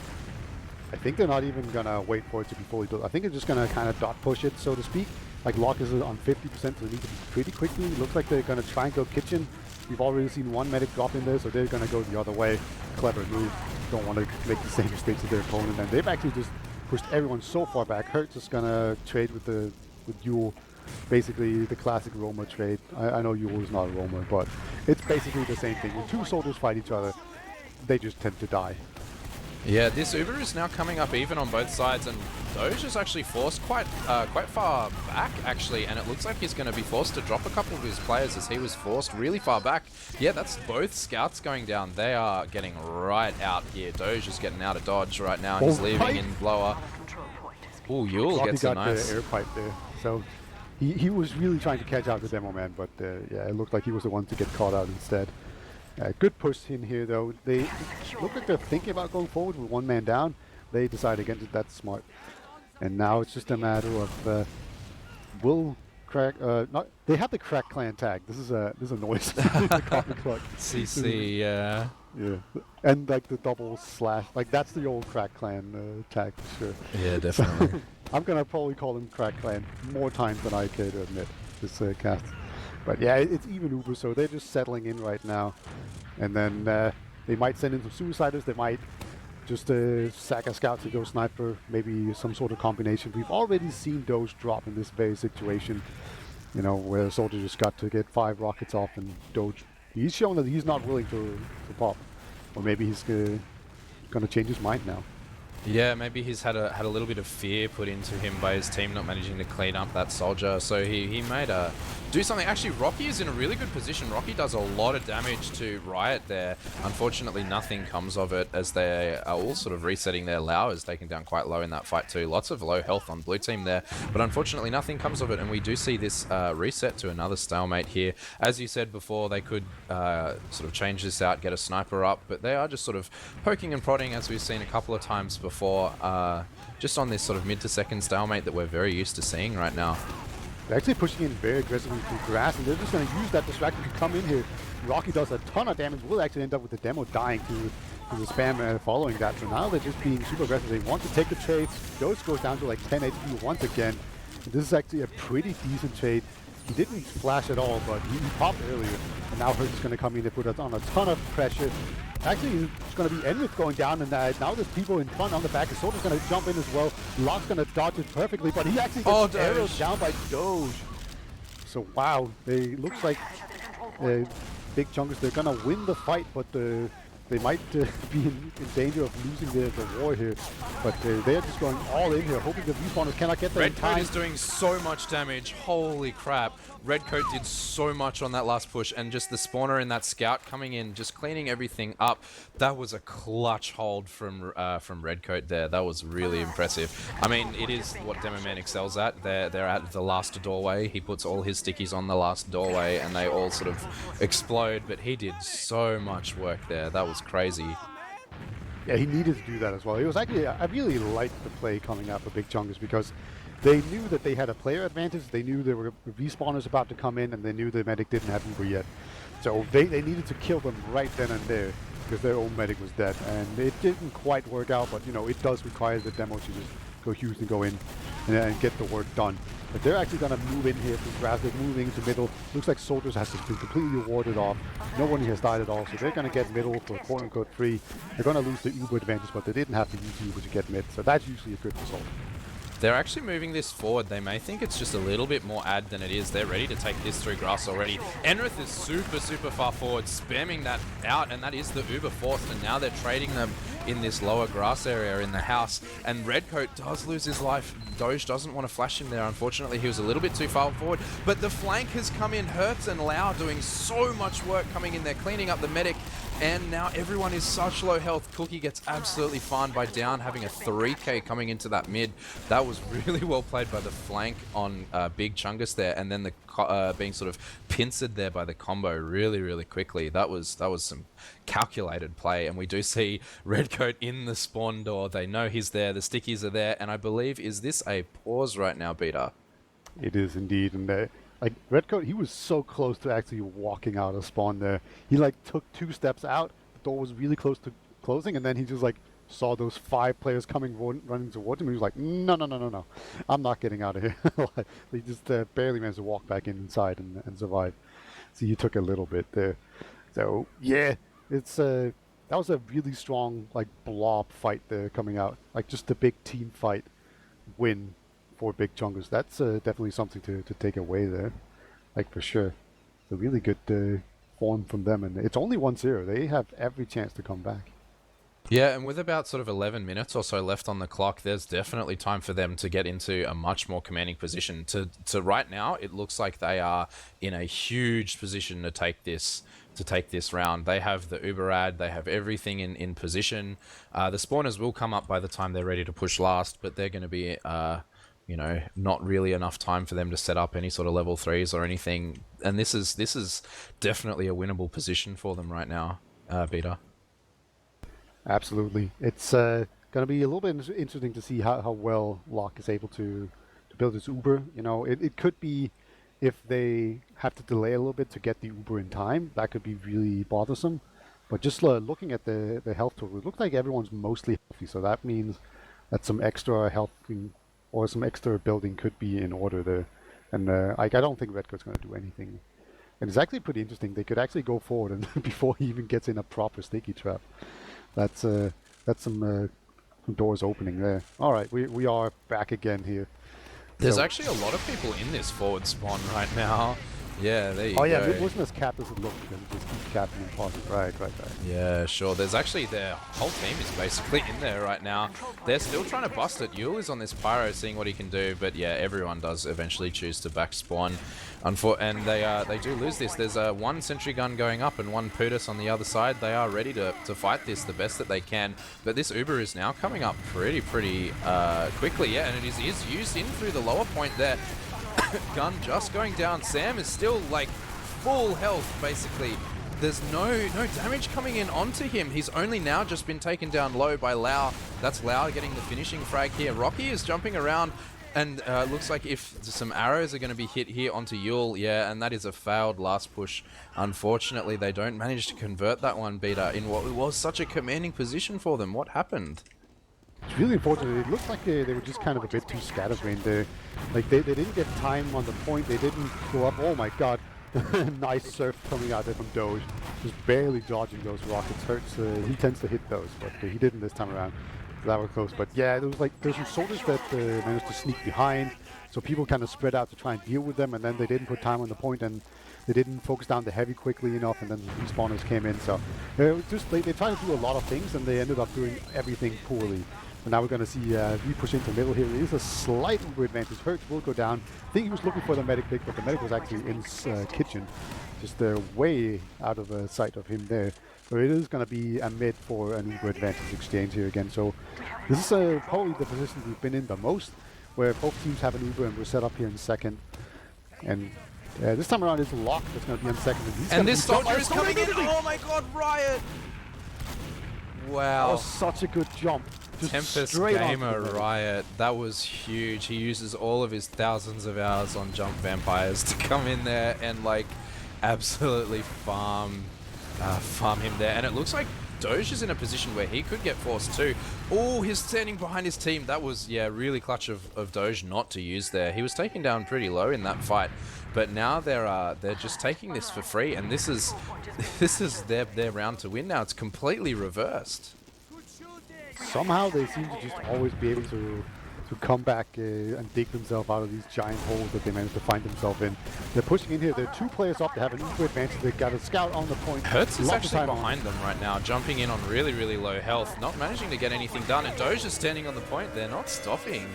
I think they're not even going to wait for it to be fully built. I think they're just going to kind of dot push it, so to speak. Like Lock is on 50%, so they need to be pretty quickly. It looks like they're going to try and go kitchen. We've already seen 1 medic drop in there, so they're going to go the other way. Clever move. Don't want to make the same mistakes as their opponent. And they've actually just pushed everyone so far back. Hertz is going to trade with Yule. Basically the classic roamer trade. I know Yule is not a roamer, but it's basically the same thing. When 2 soldiers fight each other, they just tend to die. Yeah, this Uber is now coming up even on both sides, and Doge is actually forced quite far back, actually, and it looks like he's going to be forced to drop a couple of his players as he was forced really far back. Yeah, that's both scouts going down. They are getting right out here. Doge is getting out of dodge right now. He's leaving in blower. Ooh, Yule Rocky gets a got nice... the air pipe there. So he was really trying to catch out the demo man, but yeah, it looked like he was the one to get caught out instead. Good push in here though. They look like they're thinking about going forward with 1 man down. They decide against it. That's smart. And now it's just a matter of will Crack not they have the Crack Clan tag. This is a noise. The coffee clock. CC, yeah. Yeah. And like the double slash, like that's the old Crack Clan tag for sure. Yeah, definitely. I'm gonna probably call him Crack Clan more times than I care to admit this cast. But yeah, it's even Uber, so they're just settling in right now. And then they might send in some Suiciders, they might just sack a scout to go sniper, maybe some sort of combination. We've already seen Doge drop in this very situation, you know, where a soldier just got to get 5 rockets off, and Doge, he's shown that he's not willing to pop. Or maybe he's gonna change his mind now. Yeah, maybe he's had a little bit of fear put into him by his team not managing to clean up that soldier, so he made do something. Actually, Rocky is in a really good position. Rocky does a lot of damage to Riot there. Unfortunately, nothing comes of it as they are all sort of resetting their Lao is taken down quite low in that fight too. Lots of low health on blue team there, but unfortunately nothing comes of it, and we do see this reset to another stalemate here. As you said before, they could sort of change this out, get a sniper up, but they are just sort of poking and prodding as we've seen a couple of times before, just on this sort of mid to second stalemate that we're very used to seeing right now. They're actually pushing in very aggressively through grass, and they're just going to use that distraction to come in here. Rocky does a ton of damage, will actually end up with the demo dying to the spam following that. So now they're just being super aggressive. They want to take the trade. Ghost goes down to like 10 HP once again. And this is actually a pretty decent trade. He didn't flash at all, but he popped earlier. And now Hurts is going to come in and put us on a ton of pressure. Actually, it's going to be Enrith going down, and now there's people in front on the back. Soldier's going to jump in as well. Locke's going to dodge it perfectly, but he actually gets arrowed down by Doge. So wow, they looks like Big Chungus, they're going to win the fight, but they might be in danger of losing the war here. But they're just going all in here, hoping the respawners cannot get there in time. Redcoat is doing so much damage. Holy crap. Redcoat did so much on that last push, and just the spawner and that scout coming in, just cleaning everything up. That was a clutch hold from Redcoat there. That was really impressive. I mean, it is what Demoman excels at. They're at the last doorway. He puts all his stickies on the last doorway, and they all sort of explode, but he did so much work there. That was crazy. Yeah, he needed to do that as well. It was actually, I really liked the play coming out for Big Chungus because they knew that they had a player advantage. They knew there were respawners about to come in, and they knew the medic didn't have Uber yet. So they needed to kill them right then and there because their own medic was dead. And it didn't quite work out, but you know, it does require the demo to just go huge and go in and get the work done. But they're actually going to move in here through grass. They're moving into middle. Looks like Soldiers has to be completely warded off. No one has died at all, so they're going to get middle for quote-unquote free. They're going to lose the Uber advantage, but they didn't have to use Uber to get mid, so that's usually a good result. They're actually moving this forward. They may think it's just a little bit more ad than it is. They're ready to take this through grass already. Enrith is super far forward, spamming that out, and that is the Uber force, and now they're trading them in this lower grass area in the house, and Redcoat does lose his life. Doge doesn't want to flash him there. Unfortunately, he was a little bit too far forward, but the flank has come in. Hertz and Lau doing so much work coming in there, cleaning up the medic, and now everyone is such low health. Cookie gets absolutely farmed by down, having a 3k coming into that mid. That was really well played by the flank on Big Chungus there, and then the being sort of pincered there by the combo really quickly. That was some calculated play, and we do see Redcoat in the spawn door. They know he's there, the stickies are there, and I believe, is this a pause right now, Beta? It is indeed, and like Redcoat, he was so close to actually walking out of spawn there. He like took 2 steps out, the door was really close to closing, and then he just like saw those 5 players coming running towards him. He was like, no, I'm not getting out of here. He just barely managed to walk back inside and survive. So he took a little bit there. So yeah, it's that was a really strong like blob fight there coming out, like just a big team fight win for Big Chungus. That's definitely something to take away there, like for sure. It's a really good form from them, and it's only 1-0. They have every chance to come back. Yeah, and with about sort of 11 minutes or so left on the clock, there's definitely time for them to get into a much more commanding position. To right now, it looks like they are in a huge position to take this round. They have the Uber ad, they have everything in position. The spawners will come up by the time they're ready to push last, but they're going to be not really enough time for them to set up any sort of level 3s or anything. And this is definitely a winnable position for them right now, Beta. Absolutely. It's going to be a little bit interesting to see how well Locke is able to build his Uber. You know, it could be if they have to delay a little bit to get the Uber in time, that could be really bothersome. But just looking at the health total, it looks like everyone's mostly healthy, so that means that some extra health or some extra building could be in order there. And I don't think Redcoat's going to do anything. And it's actually pretty interesting. They could actually go forward and before he even gets in a proper sticky trap. That's some doors opening there. All right, we are back again here. There's actually a lot of people in this forward spawn right now. Yeah, there you Oh go. yeah, it wasn't as capped as it looked. Because it just keeps capping and pausing. Right. Yeah, sure. There's actually their whole team is basically in there right now. They're still trying to bust it. Yule is on this pyro, seeing what he can do, but yeah, everyone does eventually choose to back spawn. And they do lose this. There's one sentry gun going up and one Putus on the other side. They are ready to fight this the best that they can. But this Uber is now coming up pretty quickly. Yeah, and it is used in through the lower point there. Gun just going down. Sam is still like full health basically. There's no damage coming in onto him. He's only now just been taken down low by Lau. That's Lau getting the finishing frag here. Rocky is jumping around and looks like if some arrows are going to be hit here onto Yule, yeah, and that is a failed last push. Unfortunately, they don't manage to convert that one, Beta, in what was such a commanding position for them. What happened? It's really unfortunate. It looked like they were just kind of a bit too scatterbrained there. Like they didn't get time on the point. They didn't go up. Oh my god. Nice surf coming out there from Doge. Just barely dodging those rockets. Hurts. He tends to hit those, but he didn't this time around. So that was close. But yeah, there was like there's some soldiers that managed to sneak behind. So people kind of spread out to try and deal with them, and then they didn't put time on the point, and they didn't focus down the heavy quickly enough, and then the respawners came in. So just they tried to do a lot of things, and they ended up doing everything poorly. And now we're going to see we push into middle here. There is a slight Uber advantage. Hurts will go down. I think he was looking for the medic pick, but the medic was actually in kitchen. Just way out of sight of him there. So it is going to be a mid for an Uber advantage exchange here again. So this is probably the position we've been in the most, where both teams have an Uber and we're set up here in second. And this time around it's Locke that's going to be on second. And this soldier is coming in. Oh my god, Riot! Wow. That was such a good jump. Just Tempest straight Gamer onto the Riot, that was huge. He uses all of his thousands of hours on jump vampires to come in there and like absolutely farm him there. And it looks like Doge is in a position where he could get forced too. Oh, he's standing behind his team. That was, yeah, really clutch of Doge not to use there. He was taken down pretty low in that fight. But now they're just taking this for free, and this is their round to win now. It's completely reversed. Somehow they seem to just always be able to come back and dig themselves out of these giant holes that they managed to find themselves in. They're pushing in here. There are two players up. They have an Uber advantage. They've got a scout on the point. Hertz is actually behind them right now, jumping in on really low health, not managing to get anything done. And Doge is standing on the point. They're not stopping.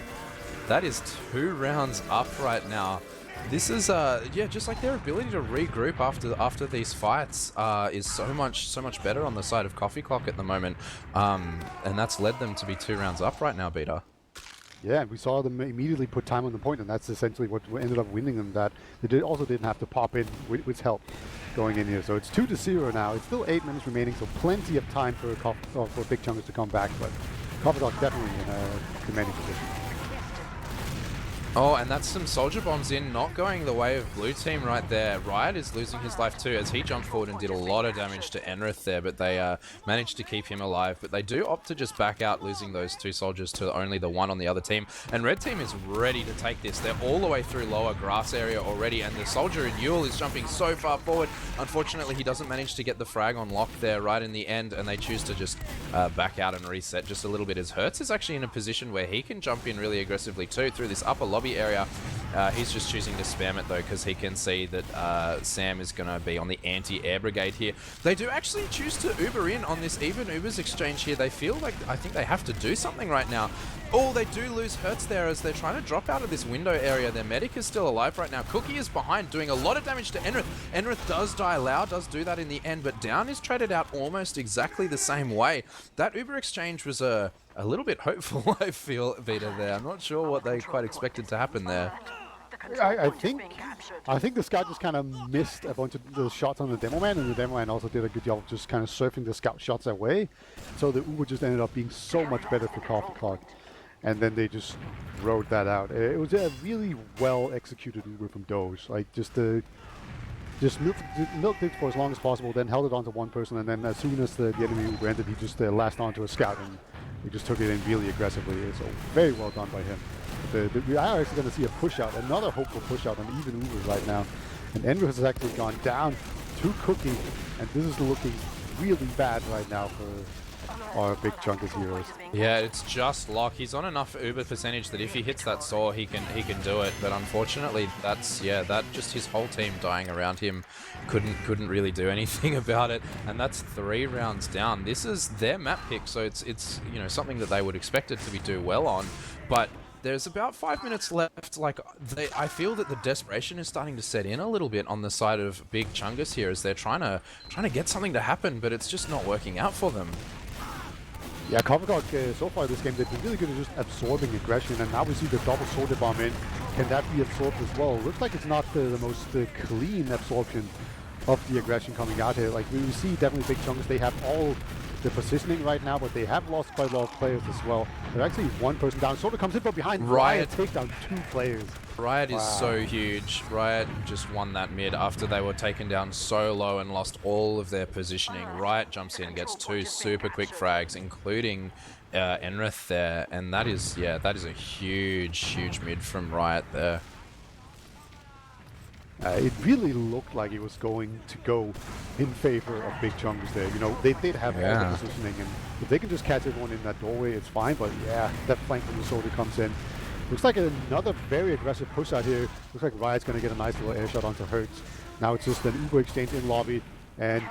That is 2 rounds up right now. This is yeah, just like their ability to regroup after these fights is so much better on the side of Coffee Clock at the moment, and that's led them to be 2 rounds up right now, Beta. Yeah, we saw them immediately put time on the point, and that's essentially what ended up winning them. That they also didn't have to pop in with help going in here. So it's 2-0 now. It's still 8 minutes remaining, so plenty of time for Big Chungus to come back. But Coffee Clock definitely in a commanding position. Oh, and that's some soldier bombs in, not going the way of blue team right there. Riot is losing his life too, as he jumped forward and did a lot of damage to Enrith there, but they managed to keep him alive. But they do opt to just back out, losing those 2 soldiers to only the 1 on the other team. And red team is ready to take this. They're all the way through lower grass area already, and the soldier in Yule is jumping so far forward. Unfortunately, he doesn't manage to get the frag on lock there right in the end, and they choose to just back out and reset just a little bit, as Hertz is actually in a position where he can jump in really aggressively too through this upper lobby area. He's just choosing to spam it though, because he can see that Sam is going to be on the anti-air brigade here. They do actually choose to Uber in on this even Ubers exchange here. They feel like, I think they have to do something right now. Oh, they do lose Hertz there as they're trying to drop out of this window area. Their medic is still alive right now. Cookie is behind, doing a lot of damage to Enrith. Enrith does die. Lau does do that in the end, but Down is traded out almost exactly the same way. That Uber exchange was a little bit hopeful, I feel, Vita, there. I'm not sure what they quite expected to happen there. I think the scout just kind of missed a bunch of the shots on the demo man, and the demo man also did a good job of just kind of surfing the scout shots away. So the Uber just ended up being so much better for Coffee Clock. And then they just rode that out. It was a really well executed Uber from Doge. Like just milked it for as long as possible, then held it onto one person, and then as soon as the enemy Uber ended, he just lashed onto a scout, and he just took it in really aggressively. So very well done by him. We are actually going to see a push out, another hopeful push out on even Uber right now. And Enver has actually gone down to Cookie, and this is looking really bad right now are big chungus heroes. Yeah, it's just Lock. He's on enough Uber percentage that if he hits that saw, he can do it. But unfortunately, that just his whole team dying around him couldn't really do anything about it. And that's 3 rounds down. This is their map pick, so it's something that they would expect it to do well on. But there's about 5 minutes left. I feel that the desperation is starting to set in a little bit on the side of Big Chungus here, as they're trying to get something to happen, but it's just not working out for them. Yeah, Covercock, so far this game, they've been really good at just absorbing aggression, and now we see the double sorted bomb in. Can that be absorbed as well? Looks like it's not the most clean absorption of the aggression coming out here. Like, we see definitely Big Chungus, they have all the positioning right now, but they have lost quite a lot of players as well. They're actually 1 person down. Sorta comes in from behind. Riot takes down 2 players. Riot is so huge. Riot just won that mid after they were taken down so low and lost all of their positioning. Riot jumps in, gets 2 super quick frags, including Enrith there, and that is a huge mid from Riot there. It really looked like it was going to go in favor of Big Chungus there. They did have all the positioning, and if they can just catch everyone in that doorway, it's fine. But yeah, that flank from the soldier comes in. Looks like another very aggressive push out here. Looks like Riot's going to get a nice little air shot onto Hertz. Now it's just an Uber exchange in lobby, and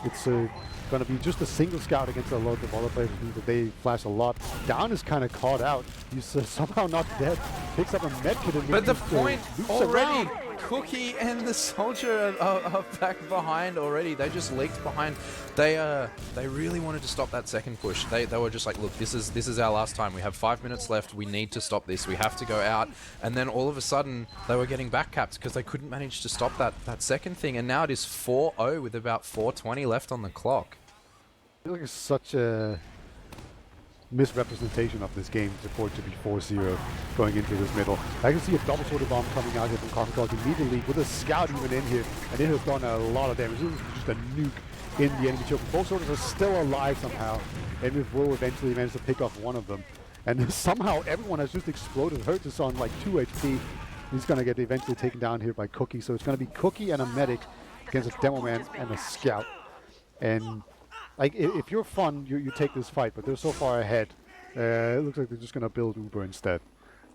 it's going to be just a single scout against a lot of other players. Means that they flash a lot. Down is kind of caught out. He's somehow not dead. Picks up a medkit and but the point already. Around. Cookie and the soldier are back behind already. They just leaked behind. They really wanted to stop that second push. They were just like, look, this is our last time. We have 5 minutes left. We need to stop this. We have to go out. And then all of a sudden they were getting back capped because they couldn't manage to stop that second thing. And now it is 4-0 with about 4:20 left on the clock. I feel like it's such a misrepresentation of this game for it to be 4-0 going into this middle. I can see a double sorted bomb coming out here from Coffee immediately with a scout even in here, and it has done a lot of damage. This is just a nuke in the enemy choke. Both sorters are still alive somehow, and we will eventually manage to pick off one of them. And somehow everyone has just exploded. Hertz is on like 2 HP. He's going to get eventually taken down here by Cookie. So it's going to be Cookie and a medic against a demo man and a scout. And like, if you're fun, you take this fight, but they're so far ahead. It looks like they're just going to build Uber instead.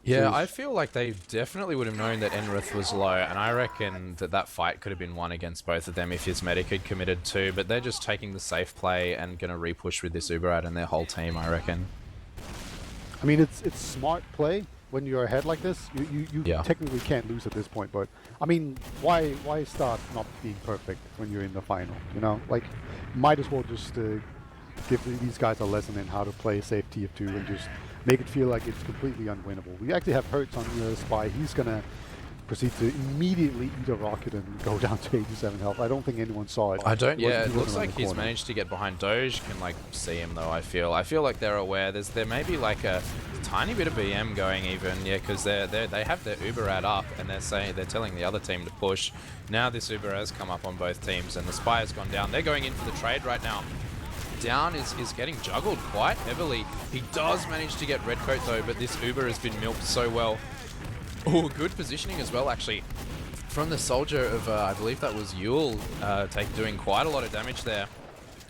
Yeah, I feel like they definitely would have known that Enrith was low, and I reckon that fight could have been won against both of them if his medic had committed too, but they're just taking the safe play and going to repush with this Uber out and their whole team, I reckon. I mean, it's smart play when you're ahead like this. You technically can't lose at this point, but I mean, why start not being perfect when you're in the final? Like, might as well just give these guys a lesson in how to play a safe TF2 and just make it feel like it's completely unwinnable. We actually have Hertz on the spy. He's gonna proceed to immediately eat a rocket and go down to 87 health. I don't think anyone saw it. It looks like he's managed to get behind. Doge can like see him though. I feel like they're aware. There may be like a tiny bit of BM going even, because they have their Uber ad up and they're telling the other team to push. Now this Uber has come up on both teams and the spy has gone down. They're going in for the trade right now. Down is getting juggled quite heavily. He does manage to get Redcoat though, but this Uber has been milked so well. Oh, good positioning as well, actually, from the soldier of, I believe that was Yule, doing quite a lot of damage there.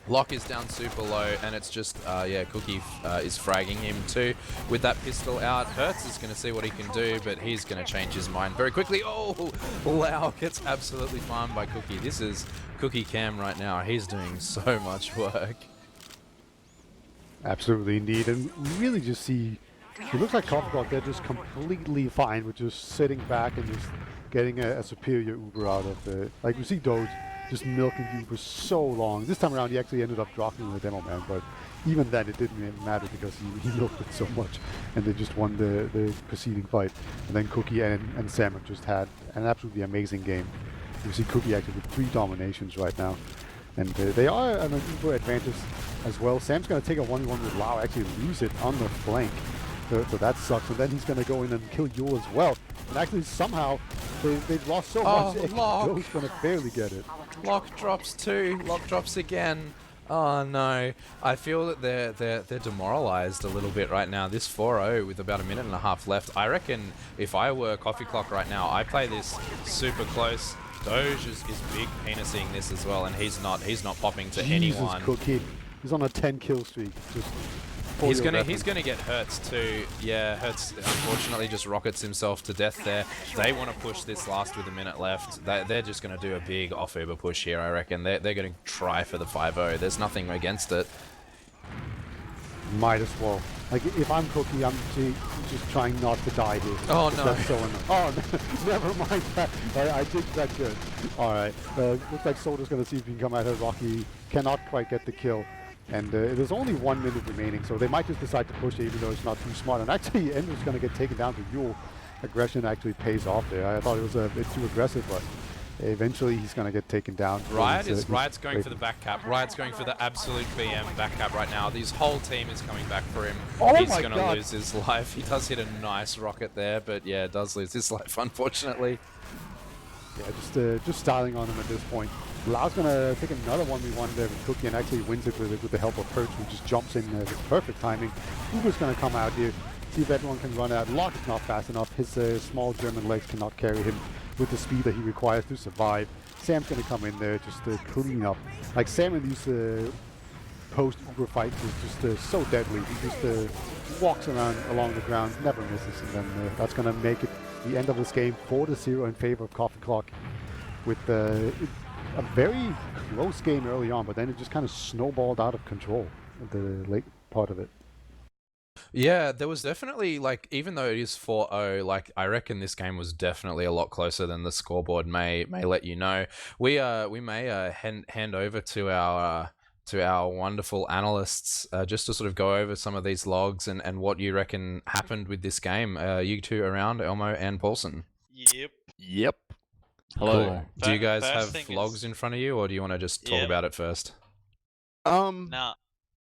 Lock is down super low, and it's just, Cookie is fragging him too with that pistol out. Hertz is going to see what he can do, but he's going to change his mind very quickly. Oh, Lau gets absolutely farmed by Cookie. This is Cookie Cam right now. He's doing so much work. Absolutely, indeed. And we really just see, it looks like Coffee they're just completely fine with just sitting back and just getting a superior Uber out of the, like we see Doge just milking the Uber so long. This time around he actually ended up dropping the demo man, but even then it didn't even matter because he milked it so much and they just won the preceding fight. And then Cookie and Sam have just had an absolutely amazing game. You see Cookie actually with 3 dominations right now. And they are an Uber advantage as well. Sam's going to take a 1v1 with Lau, actually lose it on the flank. So that sucks. And then he's going to go in and kill Yule as well. And actually somehow they've lost so much. Joe's going to barely get it. Lock drops too. Lock drops again. Oh no. I feel that they're demoralized a little bit right now. This 4-0 with about a minute and a half left. I reckon if I were Coffee Clock right now, I play this super close. Doge is big penising this as well, and he's not popping to anyone. Cookie. He's on a 10 kill streak. Just for He's your gonna reference. get Hertz too. Yeah, Hertz unfortunately just rockets himself to death there. They want to push this last with a minute left. They're just gonna do a big off Uber push here, I reckon. They're gonna try for the 5-0. There's nothing against it. Might as well. Like, if I'm Cookie, I'm just trying not to die here. Oh, no. That's so annoying. Oh, never mind that. I think that good. Alright. Looks like Soda's going to see if he can come at her. Rocky cannot quite get the kill. And there's only 1 minute remaining, so they might just decide to push it even though it's not too smart. And actually, Ender's going to get taken down to Yule. Aggression actually pays off there. I thought it was a bit too aggressive, but eventually he's going to get taken down. Riot's going for the back cap. Riot's going for the absolute BM back cap right now. His whole team is coming back for him. Oh He's my going to God. lose his life. He does hit a nice rocket there, but yeah, does lose his life, unfortunately. Yeah, just styling on him at this point. Lau's gonna take another 1v1 there with Cookie and actually wins it with the help of Perch, who just jumps in with perfect timing. Uber's gonna come out here, see if everyone can run out. Locke is not fast enough. His small German legs cannot carry him with the speed that he requires to survive. Sam's gonna come in there just to clean up. Like, Sam in these post-Uber fights is just so deadly. He just walks around along the ground, never misses, and then that's gonna make it the end of this game 4-0 in favor of Coffee Clock, with a very close game early on, but then it just kind of snowballed out of control at the late part of it. Yeah, there was definitely, like, even though it is 4-0, like, I reckon this game was definitely a lot closer than the scoreboard may let you know. We may hand over to our wonderful analysts just to sort of go over some of these logs and what you reckon happened with this game. You two around, Elmo and Paulsen. Yep. Hello. Cool. Do you guys First have thing logs is- in front of you, or do you want to just talk Yep. about it first? Nah.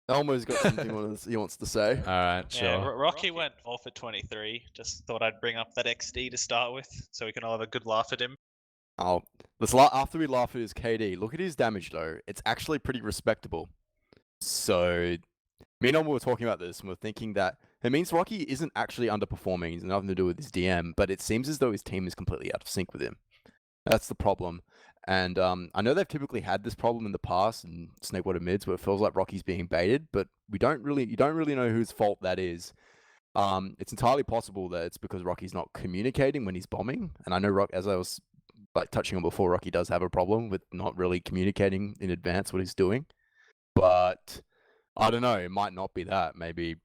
Elmo's got something he wants to say. All right, sure. Yeah, Rocky went 4 for 23. Just thought I'd bring up that XD to start with, so we can all have a good laugh at him. Oh, after we laugh at his KD, look at his damage though. It's actually pretty respectable. So, me and Elmo were talking about this, and we're thinking that it means Rocky isn't actually underperforming. It's nothing to do with his DM, but it seems as though his team is completely out of sync with him. That's the problem. And I know they've typically had this problem in the past in Snakewater mids, where it feels like Rocky's being baited, but you don't really know whose fault that is. It's entirely possible that it's because Rocky's not communicating when he's bombing, and I know as I was touching on before, Rocky does have a problem with not really communicating in advance what he's doing. But I don't know, it might not be that. Maybe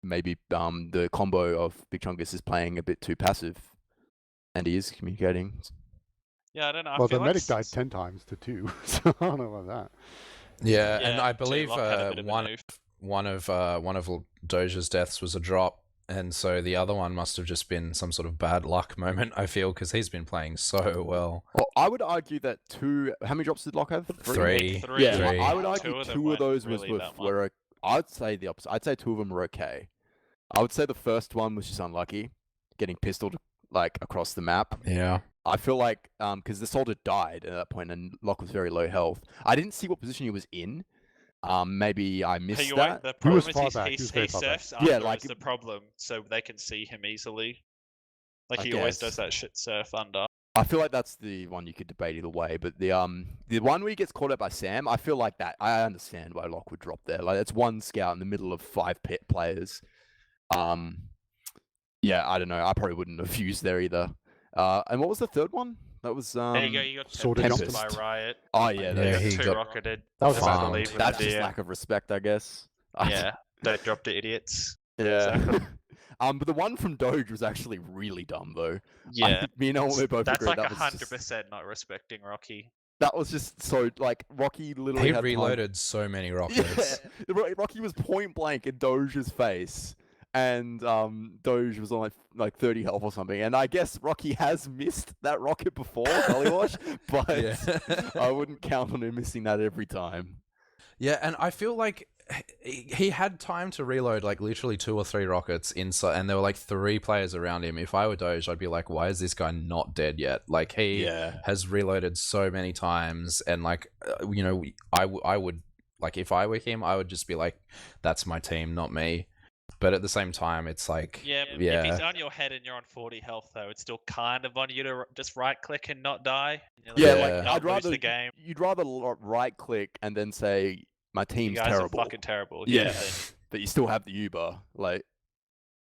the combo of Big Chungus is playing a bit too passive, and he is communicating. Yeah, I don't know. I Well, feel the like medic died 10 times to 2, so I don't know about that. Yeah, and Yeah, I believe J-Lock had a bit of a one of Doja's deaths was a drop, and so the other one must have just been some sort of bad luck moment, I feel, because he's been playing so well. Well, I would argue that how many drops did Locke have? Three. Yeah, Three. I would argue two of those really were I'd say the opposite. I'd say 2 of them were okay. I would say the first one was just unlucky, getting pistoled across the map. Yeah. I feel like because the soldier died at that point and Locke was very low health. I didn't see what position he was in. Maybe I missed that. The He was problem far is back. He he was very far back. surfs Yeah, under like- is the problem, so they can see him easily. Like I he always guess. does that shit surf under. I feel like that's the one you could debate either way, but the one where he gets caught out by Sam, I feel like that. I understand why Locke would drop there. Like, it's one scout in the middle of 5 players. Yeah, I don't know. I probably wouldn't have used there either. And what was the third one? That was There you go. You got Sword of tempted by Tempest. Riot. Oh yeah, Yeah, They he got got 2 rocketed. That was as I farmed. believe with that's the just DM. lack of respect, I guess. Yeah, don't drop the idiots. Yeah. Exactly. But the one from Doge was actually really dumb though. I Yeah, think me and Elmo both that's agreed like that was 100% not respecting Rocky. that was just so Rocky literally He had time- reloaded so many Yeah, rockets. Rocky was point blank in Doge's face, and Doge was on like 30 health or something. And I guess Rocky has missed that rocket before, Gully Wash, but Yeah. I wouldn't count on him missing that every time. Yeah, and I feel like he had time to reload like literally 2 or 3 rockets inside, and there were like 3 players around him. If I were Doge, I'd be like, why is this guy not dead yet? Like, he has reloaded so many times, and like, you know, I would, like, if I were him, I would just be like, that's my team, not me. But at the same time, it's like, Yeah, if he's on your head and you're on 40 health, though, it's still kind of on you to just right click and not die. And you're Yeah, Yeah. like not I'd lose rather the game. you'd rather right click and then say my You team's guys terrible. are fucking terrible. Yeah, but you still have the Uber, like,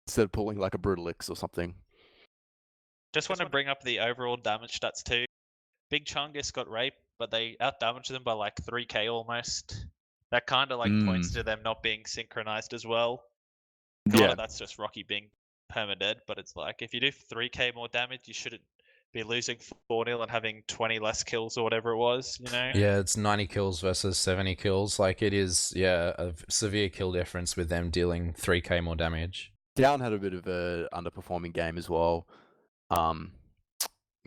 instead of pulling like a Brutalix or something. Just want to bring up the overall damage stats too. Big Chungus got raped, but they outdamaged them by like 3k almost. That kind of like points to them not being synchronized as well. A lot Yeah, of that's just Rocky being permadead, but it's like if you do 3k more damage, you shouldn't be losing 4-0 and having 20 less kills or whatever it was, you know? Yeah, it's 90 kills versus 70 kills. Like, it is, yeah, a severe kill difference with them dealing 3k more damage. Down had a bit of a underperforming game as well.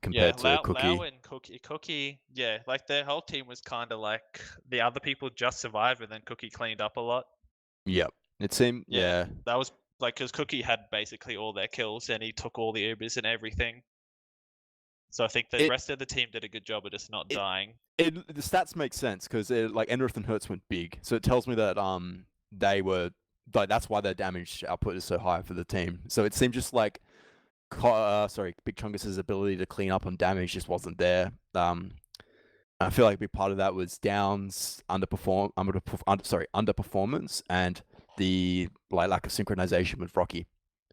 Compared to Cookie. Lau and Cookie, yeah, like their whole team was kind of like the other people just survived, and then Cookie cleaned up a lot. Yep. It seemed, yeah. That was like because Cookie had basically all their kills, and he took all the Ubers and everything. So I think the rest of the team did a good job of just not dying. The stats make sense because like Enrith and Hertz went big, so it tells me that they were like that's why their damage output is so high for the team. So it seemed just like Big Chungus's ability to clean up on damage just wasn't there. I feel like a big part of that was Down's underperformance and the lack of synchronization with Rocky.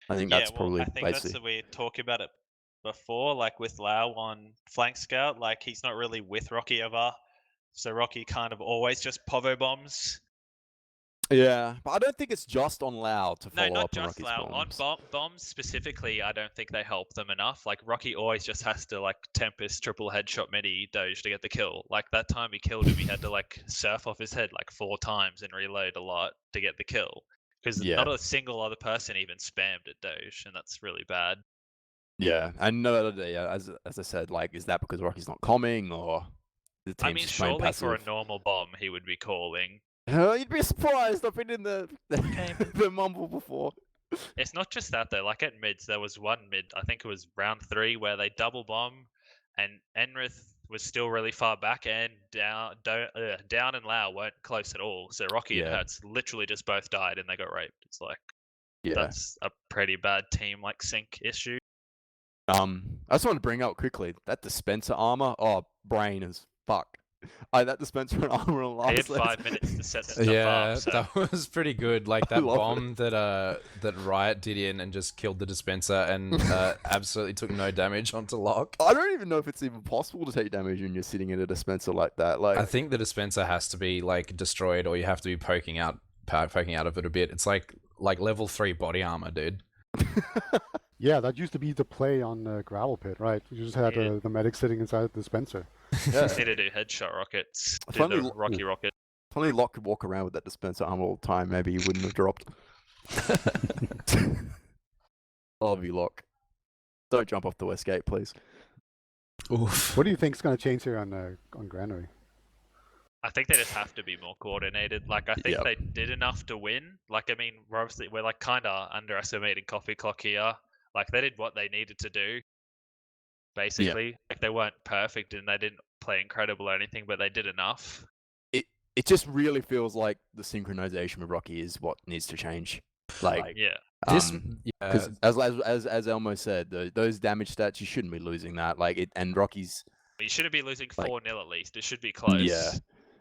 I think that's probably basically. That's the way talking about it before, like with Lau on flank scout, like he's not really with Rocky ever, so Rocky kind of always just povo bombs. Yeah, but I don't think it's just on Lau to follow not up on just Rocky's Lau. bombs. On bombs specifically, I don't think they help them enough. Like Rocky always just has to like Tempest triple headshot midi Doge to get the kill. Like that time he killed him, he had to like surf off his head like 4 times and reload a lot to get the kill. Because not a single other person even spammed at Doge, and that's really bad. Yeah, and as I said, like, is that because Rocky's not calming or the team's just playing surely passive? for a normal bomb he would be calling. You'd be surprised. I've been in the mumble before. It's not just that though. Like at mids, there was one mid, I think it was round 3, where they double bomb, and Enrith was still really far back, and Down and Lau weren't close at all. So Rocky and Hertz literally just both died, and they got raped. It's like that's a pretty bad team like sync issue. I just want to bring up quickly that dispenser armor. Oh, brain as fuck. That dispenser and armor on last. He had 5 minutes to set stuff up. So. That was pretty good. Like that bomb that Riot did in and just killed the dispenser and absolutely took no damage onto Lock. I don't even know if it's even possible to take damage when you're sitting in a dispenser like that. Like, I think the dispenser has to be like destroyed, or you have to be poking out of it a bit. It's like level 3 body armor, dude. Yeah, that used to be the play on Gravel Pit, right? You just had the medic sitting inside the dispenser. Yeah. Just need to do headshot rockets. Do the Rocky rocket. If only Locke could walk around with that dispenser armor all the time, maybe he wouldn't have dropped. Love you, Locke. Don't jump off the west gate, please. Oof. What do you think is going to change here on Granary? I think they just have to be more coordinated. Like, I think they did enough to win. Like, I mean, we're like kind of underestimating Coffee Clock here. Like, they did what they needed to do. Basically, like they weren't perfect and they didn't play incredible or anything, but they did enough. It just really feels like the synchronization with Rocky is what needs to change. Like because as Elmo said, those damage stats, you shouldn't be losing that. Like it, and Rocky's. You shouldn't be losing 4-0 at least. It should be close. Yeah,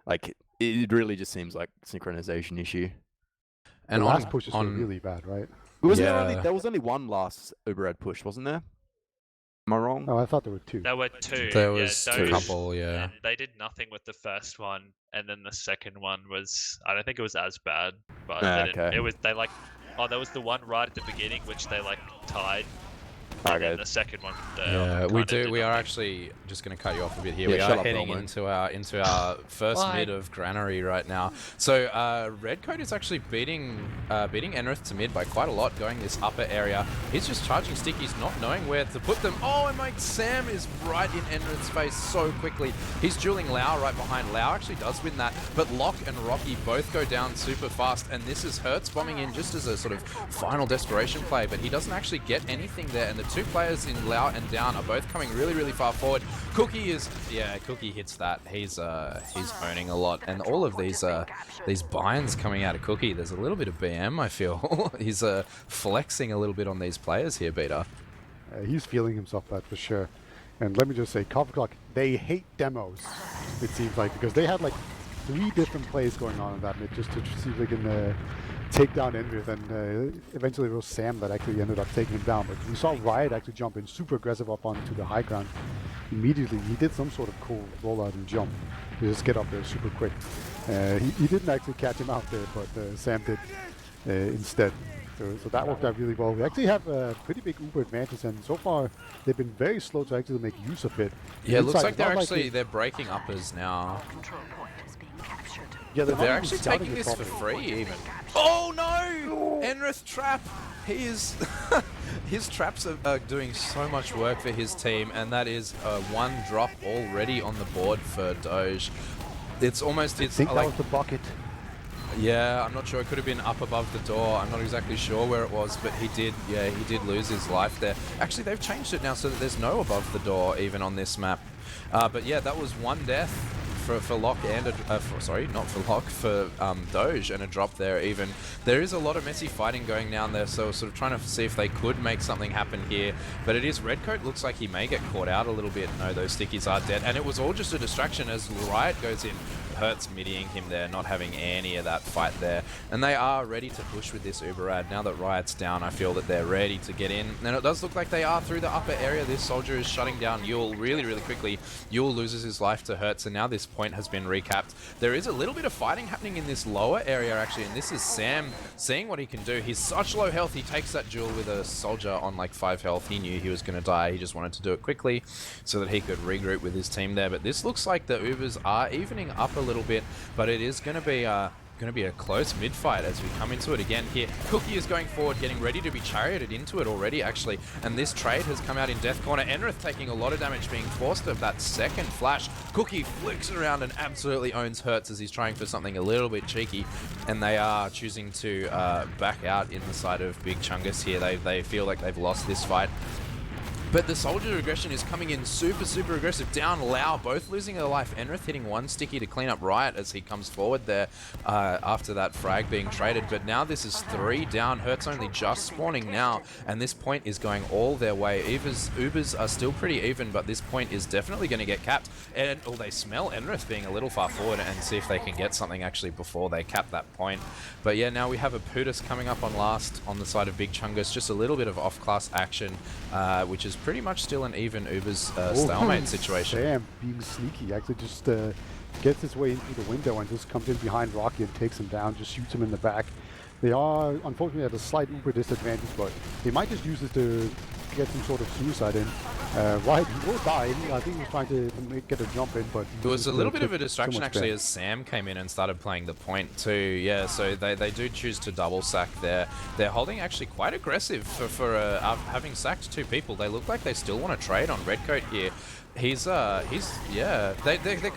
like it really just seems like a synchronization issue. And the last pushes were really bad, right? There was only one last Uberad push, wasn't there? Am I wrong? Oh, I thought there were 2. There were 2. There was a couple, And they did nothing with the first one, and then the second one was, I don't think it was as bad, but there was the one right at the beginning which they like tied. And then the second one. We are actually just going to cut you off a bit here. We are heading into our first mid of Granary right now. So Redcoat is actually beating Enrith to mid by quite a lot, going this upper area. He's just charging stickies, not knowing where to put them. Oh, and Mike Sam is right in Enrith's face so quickly. He's dueling Lau right behind. Lau actually does win that, but Locke and Rocky both go down super fast, and this is Hertz bombing in just as a sort of final desperation play, but he doesn't actually get anything there, and the 2 players in Lau and Down are both coming really, really far forward. Cookie hits that. He's owning a lot, and all of these binds coming out of Cookie. There's a little bit of BM, I feel. He's flexing a little bit on these players here, Beta. He's feeling himself that for sure. And let me just say, Coffee Clock, they hate demos. It seems like, because they had like 3 different plays going on in that mid just to see if they can take down Envith, and eventually it was Sam that actually ended up taking him down. But we saw Riot actually jump in super aggressive up onto the high ground. Immediately, he did some sort of cool rollout and jump to just get up there super quick. He didn't actually catch him out there, but Sam did instead. So that worked out really well. We actually have a pretty big Uber advantage, and so far they've been very slow to actually make use of it. Yeah, it looks like Inside, they're not actually they're breaking uppers now. Control point is being captured. Yeah, They're actually taking this for free even. Oh no! Enrith trap! He is... his traps are doing so much work for his team, and that is 1 drop already on the board for Doge. It's almost... I think that was the bucket. Yeah, I'm not sure. It could have been up above the door. I'm not exactly sure where it was, but he did lose his life there. Actually, they've changed it now so that there's no above the door even on this map. But yeah, that was 1 death for Locke and for Doge, and a drop there even. There is a lot of messy fighting going down there, so sort of trying to see if they could make something happen here. But it is Redcoat. Looks like he may get caught out a little bit. No, those stickies are dead, and it was all just a distraction as Riot goes in. Hurts middying him there, not having any of that fight there. And they are ready to push with this Uberad. Now that Riot's down, I feel that they're ready to get in. And it does look like they are through the upper area. This soldier is shutting down Yule really, really quickly. Yule loses his life to Hertz, and now this point has been recapped. There is a little bit of fighting happening in this lower area, actually, and this is Sam seeing what he can do. He's such low health. He takes that duel with a soldier on like 5 health. He knew he was going to die. He just wanted to do it quickly so that he could regroup with his team there. But this looks like the Ubers are evening up a little bit, but it is going to be a close mid fight as we come into it again here. Cookie is going forward, getting ready to be charioted into it already, actually. And this trade has come out in Death Corner. Enrith taking a lot of damage, being forced of that second flash. Cookie flicks around and absolutely owns Hertz as he's trying for something a little bit cheeky. And they are choosing to back out in the side of Big Chungus here. They feel like they've lost this fight. But the soldier aggression is coming in super, super aggressive. Down Lau, both losing their life. Enrith hitting 1 sticky to clean up Riot as he comes forward there after that frag being traded. But now this is 3 down. Hertz only just spawning now, and this point is going all their way. Ubers are still pretty even, but this point is definitely going to get capped. And they smell Enrith being a little far forward and see if they can get something actually before they cap that point. But yeah, now we have a Putus coming up on last on the side of Big Chungus. Just a little bit of off-class action, which is pretty much still an even Uber's stalemate situation. Sam being sneaky, actually just gets his way into the window and just comes in behind Rocky and takes him down, just shoots him in the back. They are unfortunately at a slight Uber disadvantage, but they might just use it to get some sort of suicide in. Right, he will die. I think he was trying to get a jump in, but... There was a little bit of a distraction actually as Sam came in and started playing the point too. Yeah, so they do choose to double sack there. They're holding actually quite aggressive for having sacked 2 people. They look like they still want to trade on Redcoat here. They're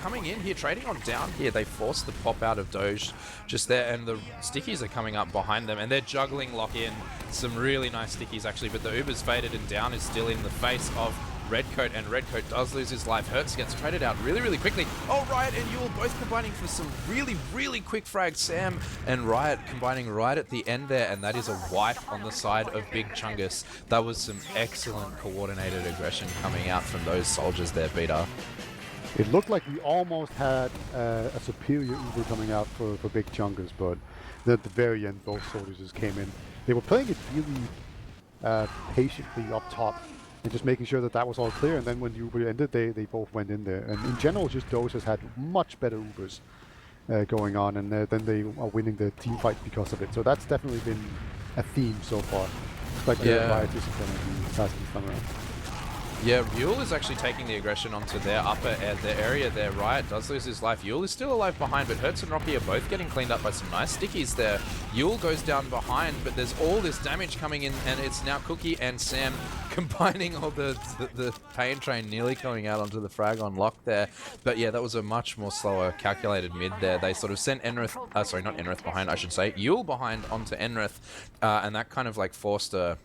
coming in here, trading on down here. They force the pop out of Doge just there, and the stickies are coming up behind them, and they're juggling lock in. Some really nice stickies actually, but the Uber's faded and down is still in the face of Redcoat, and Redcoat does lose his life. Hertz gets traded out really, really quickly. Oh, Riot and Yule both combining for some really, really quick frags. Sam and Riot combining right at the end there, and that is a wipe on the side of Big Chungus. That was some excellent coordinated aggression coming out from those soldiers there, Peter. It looked like we almost had a superior Uber coming out for Big Chungus, but at the very end, both soldiers just came in. They were playing it really patiently up top, and just making sure that that was all clear, and then when the Uber ended, they both went in there. And in general, just Doge has had much better Ubers going on, and then they are winning the team fight because of it. So that's definitely been a theme so far. It's like the Riot discipline in the past time around. Yeah, Yule is actually taking the aggression onto their upper the area there. Riot does lose his life. Yule is still alive behind, but Hertz and Rocky are both getting cleaned up by some nice stickies there. Yule goes down behind, but there's all this damage coming in, and it's now Cookie and Sam combining all the pain train nearly going out onto the frag on lock there. But yeah, that was a much more slower calculated mid there. They sort of sent Enrith, sorry, not Enrith behind, I should say, Yule behind onto Enrith, and that kind of like forced a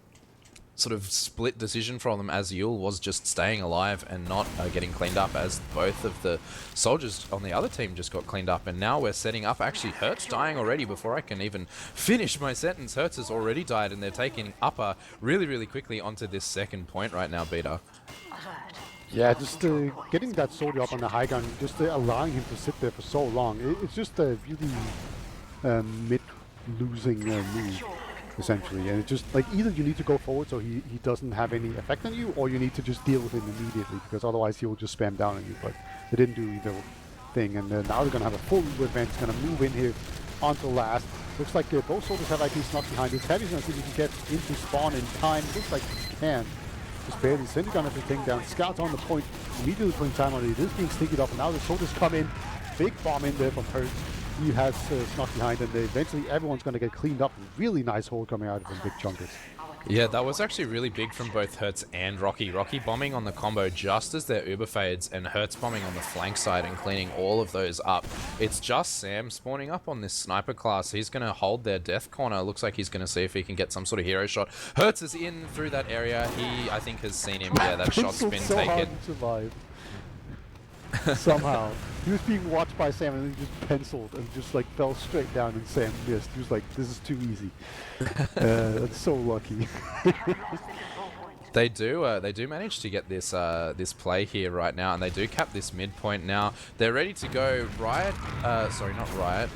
sort of split decision from them, as Yule was just staying alive and not getting cleaned up, as both of the soldiers on the other team just got cleaned up. And now we're setting up, actually Hertz dying already before I can even finish my sentence. Hertz has already died, and they're taking upper really, really quickly onto this second point right now, Beta. Alert. Yeah, just getting that soldier up on the high ground, just allowing him to sit there for so long. It's just a really mid-losing move, essentially. And it's just like either you need to go forward so he doesn't have any effect on you, or you need to just deal with him immediately, because otherwise he will just spam down on you. But they didn't do either thing, and now they're going to have a full Uber advance. Going to move in here onto last. Looks like both soldiers have IP snuck behind. It's Heavy's going to see if he can get into spawn in time. Looks like he can. Just barely. Cindy gonna have to take down. Scouts on the point, immediately putting time on it. It is being sneaked up, and now the soldiers come in. Big bomb in there from Hertz. He has snuck behind, and eventually everyone's gonna get cleaned up. Really nice hold coming out of him, Big Chungus. Yeah, that was actually really big from both Hertz and Rocky. Rocky bombing on the combo just as their Uber fades, and Hertz bombing on the flank side and cleaning all of those up. It's just Sam spawning up on this sniper class. He's going to hold their death corner. Looks like he's going to see if he can get some sort of hero shot. Hertz is in through that area. He, I think, has seen him. Yeah, that shot's been so taken. hard to survive. Somehow. He was being watched by Sam, and then he just penciled and just like fell straight down, and Sam missed. He was like, this is too easy. That's so lucky. They do manage to get this this play here right now, and they do cap this midpoint now. They're ready to go. Riot, sorry, not Riot.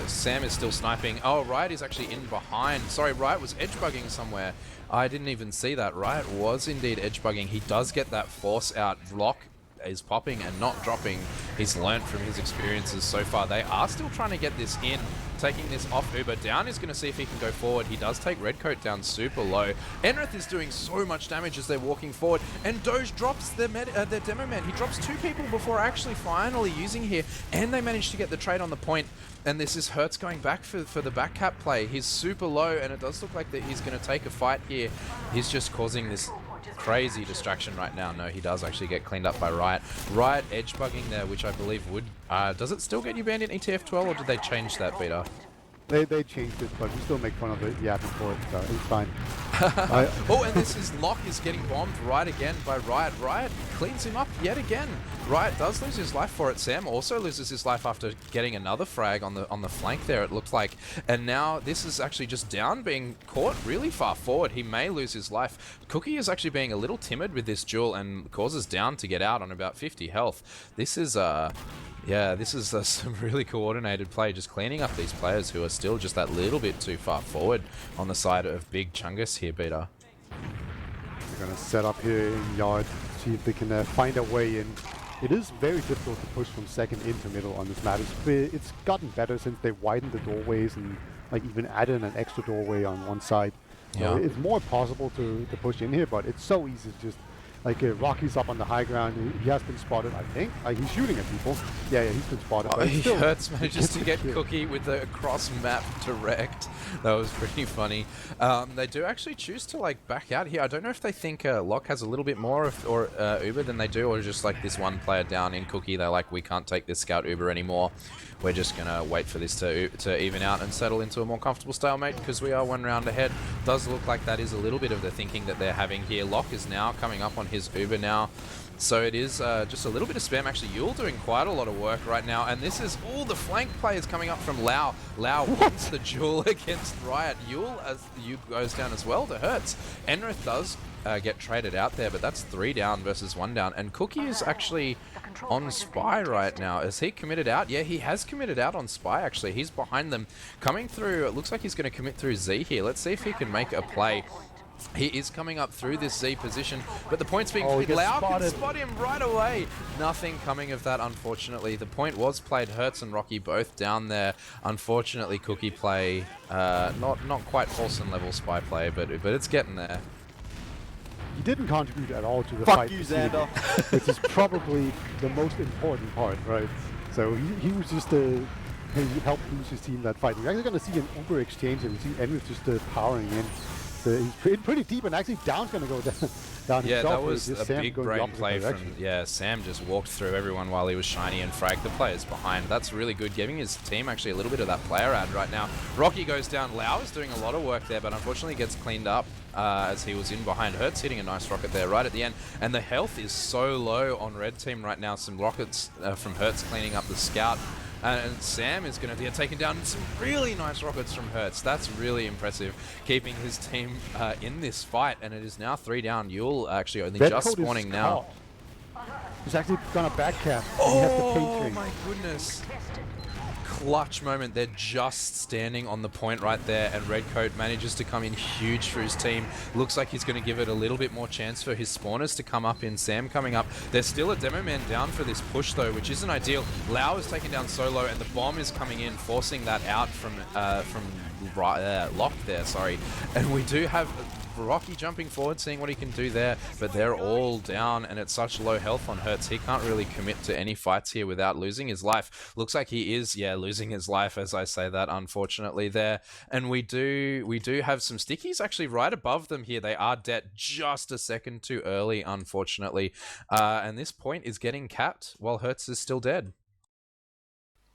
Sam is still sniping. Oh, Riot is actually in behind. Sorry, Riot was edge bugging somewhere. I didn't even see that. Riot was indeed edge bugging. He does get that force out. Lock is popping and not dropping. He's learnt from his experiences so far. They are still trying to get this in. Taking this off Uber. Down is going to see if he can go forward. He does take Redcoat down super low. Enrith is doing so much damage as they're walking forward. And Doge drops their demo man. He drops 2 people before actually finally using here. And they manage to get the trade on the point. And this is Hertz going back for the back cap play. He's super low, and it does look like that he's going to take a fight here. He's just causing this crazy distraction right now. No, he does actually get cleaned up by Riot. Riot edge bugging there, which I believe would... does it still get you banned in ETF12, or did they change that, Peter? They changed it, but we still make fun of it. Yeah, before it, so it's fine. Oh, and this is Locke is getting bombed right again by Riot. Riot cleans him up yet again. Riot does lose his life for it. Sam also loses his life after getting another frag on the flank there, it looked like. And now this is actually just Down being caught really far forward. He may lose his life. Cookie is actually being a little timid with this duel and causes Down to get out on about 50 health. This is yeah, this is some really coordinated play, just cleaning up these players who are still just that little bit too far forward on the side of Big Chungus here, Peter. They're going to set up here in yard, see if they can find a way in. It is very difficult to push from second into middle on this map. It's gotten better since they widened the doorways and like even added an extra doorway on one side. So Yeah. it's more possible to push in here, but it's so easy to just... Like Rocky's up on the high ground. He has been spotted, I think. He's shooting at people. Yeah, he's been spotted. But He still, Hertz manages to get kill. Cookie with a cross map direct. That was pretty funny. They do actually choose to like back out here. I don't know if they think Locke has a little bit more or Uber than they do, or just like this one player down in Cookie. They're like, we can't take this scout Uber anymore. We're just gonna wait for this to even out and settle into a more comfortable stalemate because we are 1 round ahead. Does look like that is a little bit of the thinking that they're having here. Locke is now coming up on his Uber now. So it is just a little bit of spam. Actually, Yule doing quite a lot of work right now. And this is all the flank players coming up from Lau. Lau wins the duel against Riot. Yule goes down as well to Hertz. Enrith does get traded out there, but that's 3 down versus 1 down. And Cookie is actually on Spy right now. Is he committed out? Yeah, he has committed out on Spy, actually. He's behind them. Coming through, it looks like he's going to commit through Z here. Let's see if he can make a play. He is coming up through this Z position, but the point's being played. Lau can spot him right away. Nothing coming of that, unfortunately. The point was played. Hertz and Rocky both down there. Unfortunately, Cookie play, not quite Paulsen level Spy play, but it's getting there. He didn't contribute at all to the Fuck fight. you, Xander. Which is probably the most important part, right? So he was just he helped lose his team that fight. We're actually going to see an Uber exchange, and we see Enrith just powering in. So he's pretty deep, and actually Down's going to go down Yeah, himself. that was a Sam big going the brain opposite play direction. from... Yeah, Sam just walked through everyone while he was shiny and fragged the players behind. That's really good, giving his team actually a little bit of that player ad right now. Rocky goes down. Lau is doing a lot of work there, but unfortunately gets cleaned up as he was in behind. Hertz hitting a nice rocket there right at the end. And the health is so low on red team right now. Some rockets from Hertz cleaning up the scout. And Sam is going to be taking down some really nice rockets from Hertz. That's really impressive, keeping his team in this fight. And it is now 3 down. Yule actually only Red just coat is spawning now. caught. He's actually gonna backcast. And he has the paint Oh train. my goodness. Clutch moment. They're just standing on the point right there, and Redcoat manages to come in huge for his team. Looks like he's going to give it a little bit more chance for his spawners to come up in. Sam coming up. There's still a demo man down for this push though, which isn't ideal. Lau is taken down solo, and the bomb is coming in, forcing that out from locked there. Sorry, and we do have Rocky jumping forward, seeing what he can do there, but they're all down, and it's such low health on Hertz. He can't really commit to any fights here without losing his life. Looks like he is, losing his life as I say that, unfortunately there. And we do have some stickies actually right above them here. They are dead just a second too early, unfortunately. And this point is getting capped while Hertz is still dead.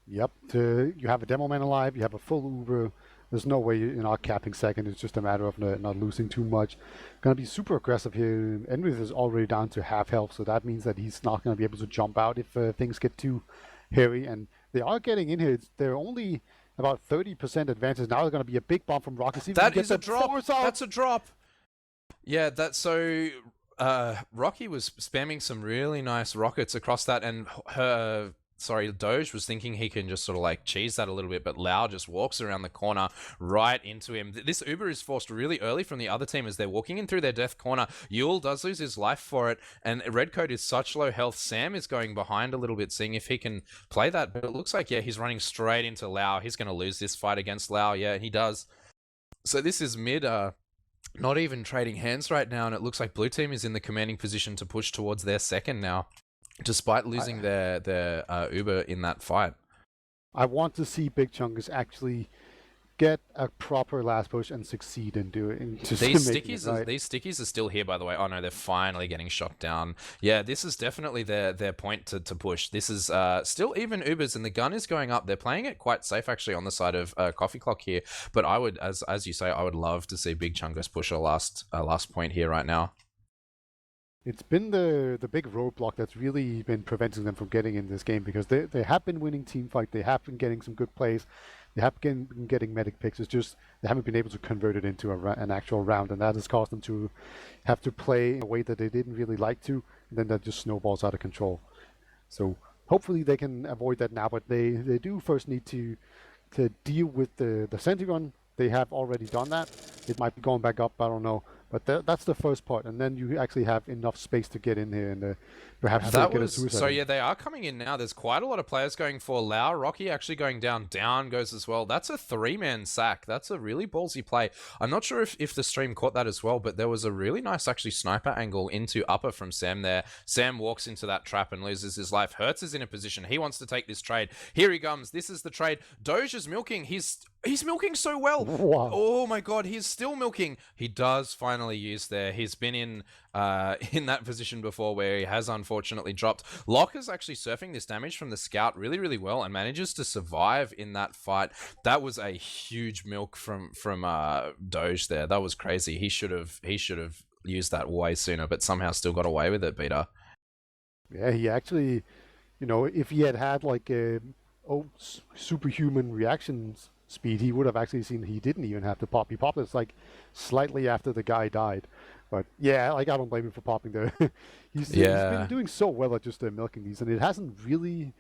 Yep. You have a demo man alive. You have a full Uber. There's no way you're not capping second. It's just a matter of not losing too much. Gonna be super aggressive here. Enrith is already down to half health, so that means that he's not gonna be able to jump out if things get too hairy. And they are getting in here. They're only about 30% advantage. Now there's gonna be a big bomb from Rocket. That is a drop. That's a drop. Yeah, that's so. Rocky was spamming some really nice rockets across that, and Doge was thinking he can just sort of like cheese that a little bit, but Lau just walks around the corner right into him. This Uber is forced really early from the other team as they're walking in through their death corner. Yule does lose his life for it, and Redcoat is such low health. Sam is going behind a little bit, seeing if he can play that, but it looks like, he's running straight into Lau. He's going to lose this fight against Lau. Yeah, he does. So this is mid, not even trading hands right now, and it looks like blue team is in the commanding position to push towards their second now, despite losing their Uber in that fight. I want to see Big Chungus actually get a proper last push and succeed in doing. These stickies are still here, by the way. Oh no, they're finally getting shot down. Yeah, this is definitely their point to push. This is still even Ubers, and the gun is going up. They're playing it quite safe actually on the side of Coffee Clock here. But I would, as you say, I would love to see Big Chungus push a last point here right now. It's been the big roadblock that's really been preventing them from getting in this game, because they have been winning team fight, they have been getting some good plays, they have been getting medic picks. It's just they haven't been able to convert it into an actual round, and that has caused them to have to play in a way that they didn't really like to, and then that just snowballs out of control. So hopefully they can avoid that now, but they do first need to deal with the sentry gun. They have already done that. It might be going back up, I don't know. But that's the first part, and then you actually have enough space to get in here and perhaps get a suicide. So yeah, they are coming in now. There's quite a lot of players going for Lau. Rocky actually going down. Down goes as well. That's a 3-man sack. That's a really ballsy play. I'm not sure if the stream caught that as well, but there was a really nice actually sniper angle into upper from Sam there. Sam walks into that trap and loses his life. Hertz is in a position. He wants to take this trade. Here he comes. This is the trade. Doge is milking. He's milking so well. Wow. Oh my god, he's still milking. He does finally use there. He's been in that position before where he has unfortunately dropped. Locke is actually surfing this damage from the scout really, really well and manages to survive in that fight. That was a huge milk from Doge there. That was crazy. He should have used that way sooner, but somehow still got away with it, Peter. Yeah, he actually, if he had like superhuman reactions speed, he would have actually seen he didn't even have to pop. He popped this like slightly after the guy died. But yeah, like I don't blame him for popping there. He's been doing so well at just milking these, and it hasn't really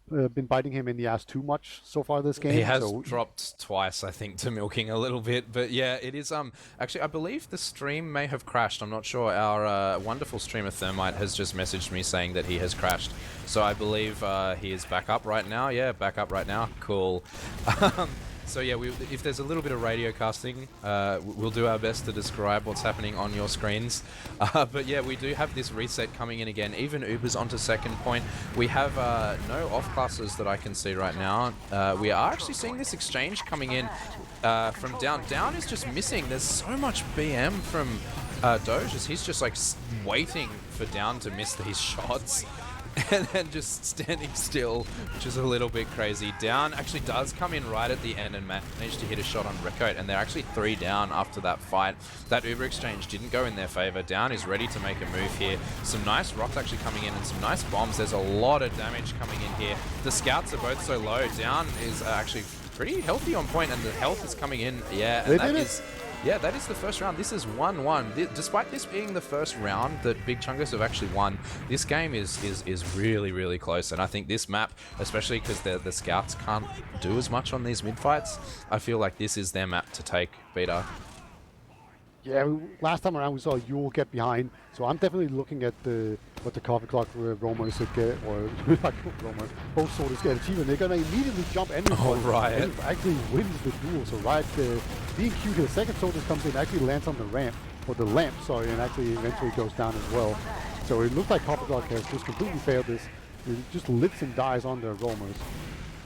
been biting him in the ass too much so far this game. He has dropped twice, I think, to milking a little bit. But yeah, it is actually I believe the stream may have crashed. I'm not sure. Our wonderful streamer Thermite has just messaged me saying that he has crashed. So I believe he is back up right now. Yeah, back up right now. Cool. So yeah, if there's a little bit of radio casting, we'll do our best to describe what's happening on your screens. But yeah, we do have this reset coming in again. Even Uber's onto second point. We have no off classes that I can see right now. We are actually seeing this exchange coming in from Down. Down is just missing. There's so much BM from Doge as he's just like waiting for Down to miss these shots. And then just standing still, which is a little bit crazy. Down actually does come in right at the end and manage to hit a shot on Redcoat, and they're actually 3 down after that fight. That Uber exchange didn't go in their favor. Down is ready to make a move here. Some nice rocks actually coming in and some nice bombs. There's a lot of damage coming in here. The scouts are both so low. Down is actually pretty healthy on point, and the health is coming in. Yeah, and that is... Yeah, that is the first round. This is 1-1. Despite this being the first round that Big Chungus have actually won, this game is really, really close. And I think this map, especially because the scouts can't do as much on these mid-fights, I feel like this is their map to take, Beta. Yeah, last time around we saw Yule get behind, so I'm definitely looking at what the coffee clock roamers get, or like roamers, both soldiers get achievement. They're gonna immediately jump Envy. Oh, Riot. Envy actually wins the duel, so Riot being cute, the second soldier comes in, actually lands on the ramp, or the lamp, sorry, and actually eventually goes down as well. So it looks like coffee clock has just completely failed this. It just lives and dies on the roamers.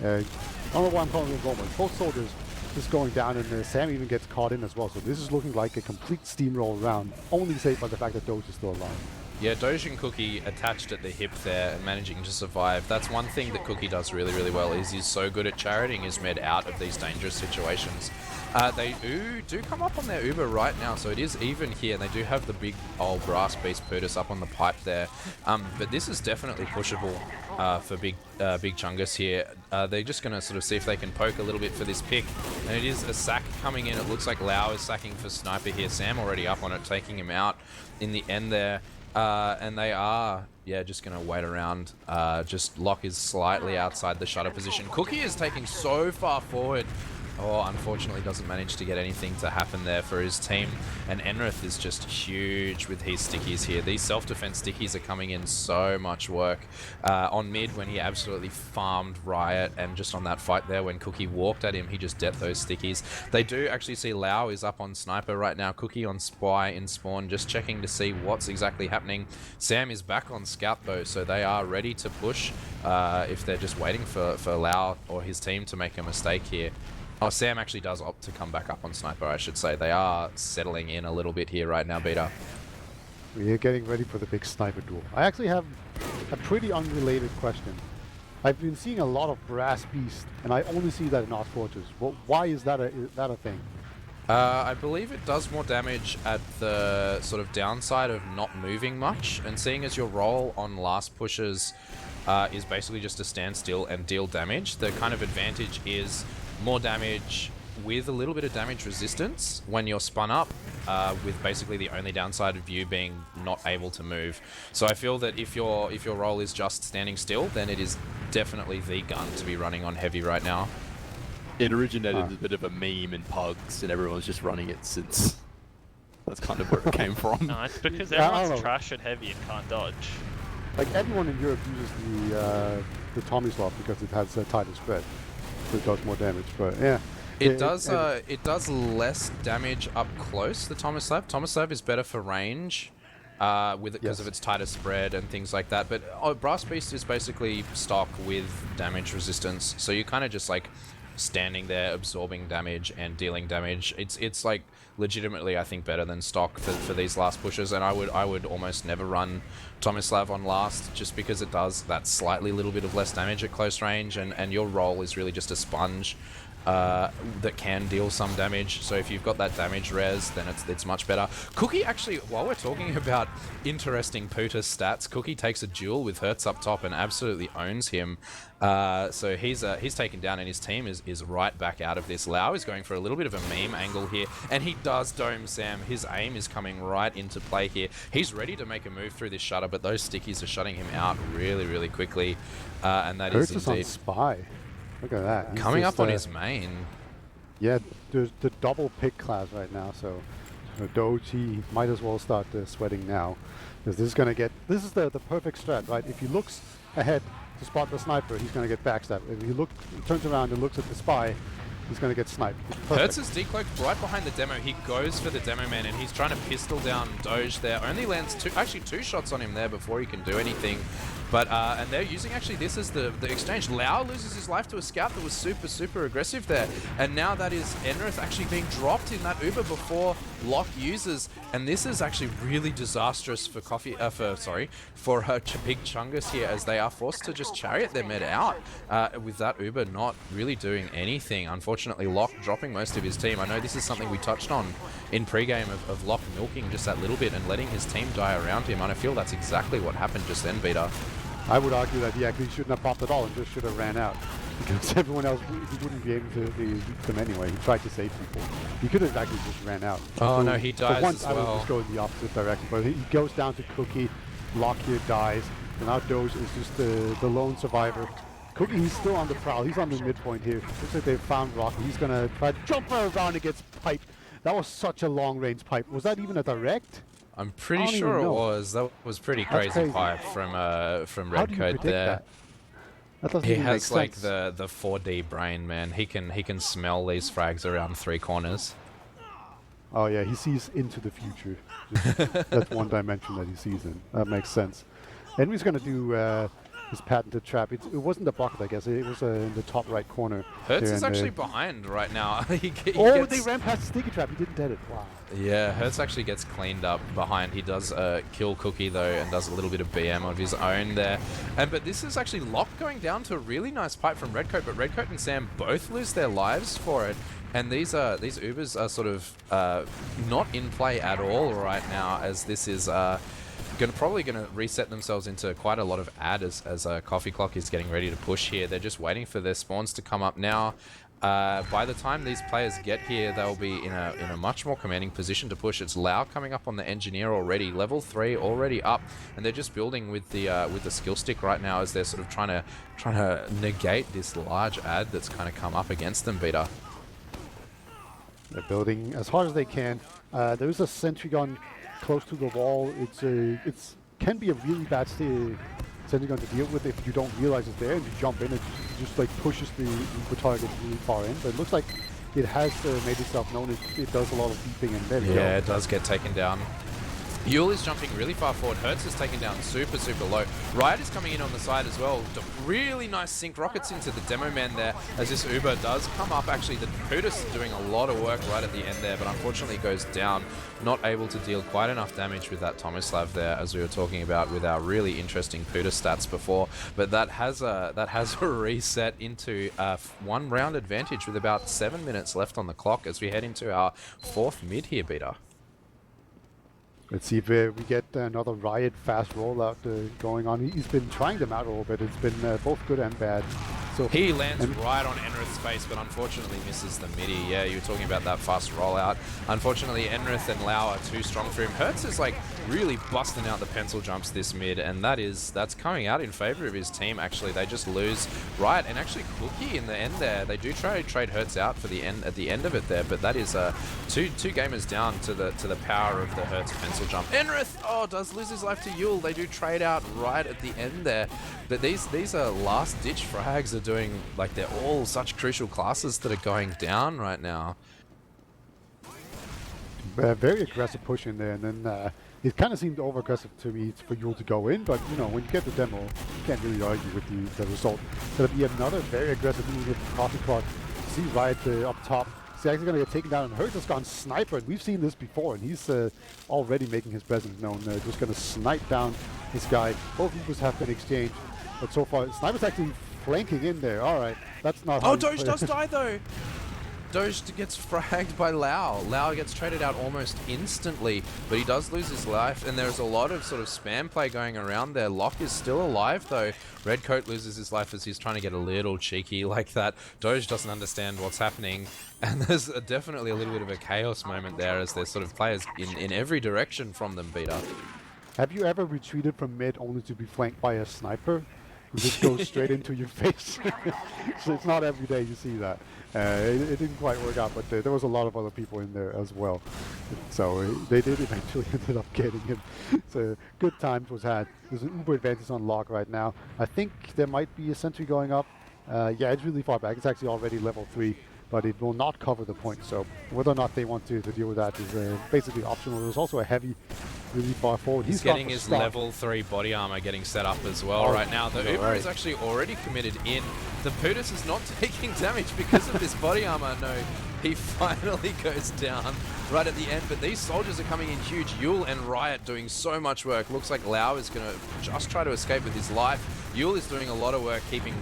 I don't know why I'm calling them roamers. Both soldiers just going down, and Sam even gets caught in as well. So this is looking like a complete steamroll round, only saved by the fact that Doge is still alive. Yeah, Doge and Cookie attached at the hip there and managing to survive. That's one thing that Cookie does really, really well, is he's so good at charioting his med out of these dangerous situations. They do come up on their Uber right now, so it is even here, and they do have the big old brass beast Putus up on the pipe there. But this is definitely pushable for Big Chungus here. They're just going to sort of see if they can poke a little bit for this pick, and it is a sack coming in. It looks like Lau is sacking for Sniper here. Sam already up on it, taking him out in the end there. And they are, yeah, just going to wait around. Just Locke is slightly outside the shutter position. Cookie is taking so far forward. Oh, unfortunately doesn't manage to get anything to happen there for his team. And Enrith is just huge with his stickies here. These self-defense stickies are coming in so much work. On mid, when he absolutely farmed Riot, and just on that fight there, when Cookie walked at him, he just dealt those stickies. They do actually see Lau is up on Sniper right now. Cookie on Spy in Spawn, just checking to see what's exactly happening. Sam is back on Scout though, so they are ready to push if they're just waiting for Lau or his team to make a mistake here. Oh, Sam actually does opt to come back up on Sniper, I should say. They are settling in a little bit here right now, Beta. We're getting ready for the big Sniper duel. I actually have a pretty unrelated question. I've been seeing a lot of Brass Beast, and I only see that in ozfortress. Well, why is that a thing? I believe it does more damage at the sort of downside of not moving much, and seeing as your role on last pushes is basically just to stand still and deal damage, the kind of advantage is more damage with a little bit of damage resistance when you're spun up, with basically the only downside of you being not able to move. So I feel that if your role is just standing still, then it is definitely the gun to be running on heavy right now. It originated as a bit of a meme in Pugs, and everyone's just running it since. That's kind of where it came from. No, it's because Yeah, I don't everyone's know. trash at heavy and can't dodge. Like everyone in Europe uses the Tommy slot because it has a tighter spread, so it does more damage. But yeah, It does less damage up close, the Tomislav. Tomislav is better for range with it because of its tighter spread and things like that. But Brass Beast is basically stock with damage resistance, so you're kind of just like standing there absorbing damage and dealing damage. It's like legitimately, I think, better than stock for these last pushes, and I would almost never run Tomislav on last, just because it does that slightly little bit of less damage at close range, and your role is really just a sponge that can deal some damage. So if you've got that damage res, then it's much better. Cookie actually, while we're talking about interesting Putus stats, Cookie takes a duel with Hertz up top and absolutely owns him. So he's taken down, and his team is right back out of this. Lau is going for a little bit of a meme angle here, and he does dome Sam. His aim is coming right into play here. He's ready to make a move through this shutter, but those stickies are shutting him out really, really quickly. And that Hertz is is on indeed Spy. Look at that. He's coming just, up on his main. Yeah, there's the double pick class right now, so Doge, he might as well start sweating now, because this is the perfect strat, right? If he looks ahead to spot the sniper, he's going to get backstabbed. If he turns around and looks at the spy, he's going to get sniped. Hertz is decloaked right behind the demo. He goes for the demo man, and he's trying to pistol down Doge there. Only lands two shots on him there before he can do anything. But, and they're using actually this as the exchange. Lau loses his life to a scout that was super aggressive there. And now that is Enrith actually being dropped in that Uber before Locke uses. And this is actually really disastrous for Big Chungus here, as they are forced to just chariot their med out with that Uber not really doing anything. Unfortunately, Locke dropping most of his team. I know this is something we touched on in pregame of Locke milking just that little bit and letting his team die around him. And I feel that's exactly what happened just then, Beta. I would argue that he actually shouldn't have popped at all and just should have ran out. because everyone else he wouldn't be able to reach them anyway. He tried to save people. He could have actually just ran out. Oh So no, he for dies once as I would well. just go in the opposite direction, but he goes down to Cookie. Lock here dies, and now Doge is just the lone survivor. Cookie, he's still on the prowl. He's on the midpoint here. Looks like they've found Rocky. He's gonna try to jump around and gets piped. That was such a long-range pipe. Was that even a direct? I'm I pretty don't even sure it know. was. That was pretty That's crazy crazy. pipe from How Red do you Coat predict there. that? That doesn't He even has make like sense. the 4D brain, man. He can smell these frags around 3 corners. Oh yeah, he sees into the future. That's one dimension that he sees in. That makes sense. Henry's gonna do his patented trap. It wasn't a bucket, I guess. It was in the top right corner. Hertz there, is and, actually behind right now. he oh, gets, they ran past the sticky trap. He didn't dead it. Wow. Yeah, Hertz actually gets cleaned up behind. He does kill Cookie though, and does a little bit of BM of his own there. But this is actually Locke going down to a really nice pipe from Redcoat. But Redcoat and Sam both lose their lives for it. And these Ubers are sort of not in play at all right now, as this is probably gonna reset themselves into quite a lot of ad as Coffee Clock is getting ready to push here. They're just waiting for their spawns to come up now. By the time these players get here, they'll be in a much more commanding position to push. It's Lau coming up on the engineer already, level 3 already up, and they're just building with the skill stick right now as they're sort of trying to negate this large ad that's kind of come up against them, Beta. They're building as hard as they can. There is a sentry gun close to the wall. It's can be a really bad sentry gun to deal with if you don't realize it's there and you jump in. It just like pushes the target really far in. But it looks like it has made itself known. It does a lot of beeping, and there we go. Yeah, it does get taken down. Yule is jumping really far forward. Hertz is taken down super low. Riot is coming in on the side as well. Really nice sync rockets into the demo man there as this Uber does come up. Actually, the Putis is doing a lot of work right at the end there, but unfortunately goes down. Not able to deal quite enough damage with that Tomislav there, as we were talking about with our really interesting Putis stats before. But that has a reset into a 1 round advantage with about 7 minutes left on the clock as we head into our 4th mid here, Beta. Let's see if we get another Riot fast rollout going on. He's been trying them out a little bit. It's been both good and bad. So he lands right on Enrith's face, but unfortunately misses the midi. Yeah, you were talking about that fast rollout. Unfortunately, Enrith and Lau are too strong for him. Hertz is like really busting out the pencil jumps this mid, and that's coming out in favor of his team. Actually, they just lose Riot and actually Cookie in the end there. They do try to trade Hertz out for the end at the end of it there, but that is two gamers down to the power of the Hertz pencil jump. Enrith does lose his life to Yule. They do trade out right at the end there. But these are last ditch frags are doing, like, they're all such crucial classes that are going down right now. very aggressive push in there, and then it kind of seemed over aggressive to me for Yule to go in, but you know, when you get the demo, you can't really argue with the result. There'll be another very aggressive move with Coffee Clock. See Riot up top. He's actually going to get taken down, and Hertz has gone sniper, and we've seen this before, and he's already making his presence known. Just going to snipe down this guy. Both moves have been exchanged, but so far, Sniper's actually flanking in there. All right, that's not how Oh, you Doge play. does die though! Doge gets fragged by Lau. Lau gets traded out almost instantly, but he does lose his life, and there's a lot of sort of spam play going around there. Locke is still alive though. Redcoat loses his life as he's trying to get a little cheeky like that. Doge doesn't understand what's happening, and there's definitely a little bit of a chaos moment there as there's sort of players in every direction from them, Beta. Have you ever retreated from mid only to be flanked by a sniper who just goes straight into your face? So it's not every day you see that. It didn't quite work out, but there was a lot of other people in there as well. So they did eventually ended up getting him. So good times was had. There's an Uber advantage on Locke right now. I think there might be a sentry going up. Yeah, it's really far back. It's actually already level 3, but it will not cover the point. So whether or not they want to deal with that is basically optional. There's also a heavy really far forward. He's getting his level 3 body armor getting set up as well right now. The Uber is actually already committed in. The Putis is not taking damage because of this body armor. No, he finally goes down right at the end. But these soldiers are coming in huge. Yule and Riot doing so much work. Looks like Lau is going to just try to escape with his life. Yule is doing a lot of work keeping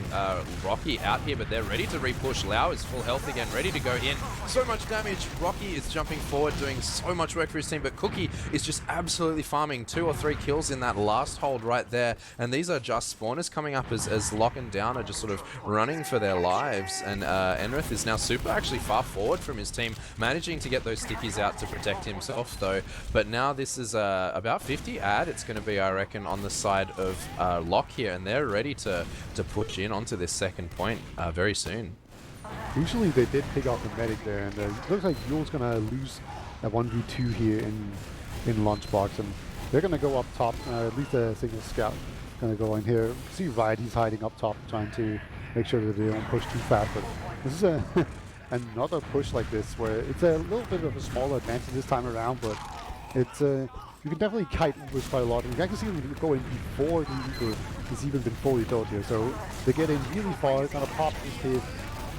Rocky out here, but they're ready to repush. Lao is full health again, ready to go in. So much damage. Rocky is jumping forward, doing so much work for his team, but Cookie is just absolutely farming 2 or 3 kills in that last hold right there. And these are just spawners coming up as Lock and Down are just sort of running for their lives. And Enrith is now super actually far forward from his team, managing to get those stickies out to protect himself though. But now this is about 50 ad. It's going to be, I reckon, on the side of Lock here, and they're ready to push in onto this second point very soon. Usually they did pick off the medic there, and it looks like Yule's going to lose a 1v2 here in Lunchbox, and they're going to go up top. At least a single scout going to go in here. See Riot, he's hiding up top, trying to make sure that they don't push too fast. But this is another push like this, where it's a little bit of a smaller advantage this time around, but it's you can definitely kite Ubers quite a lot. And you can actually see them go in before the Uber has even been fully built here. So they get in really far, going to pop this kid,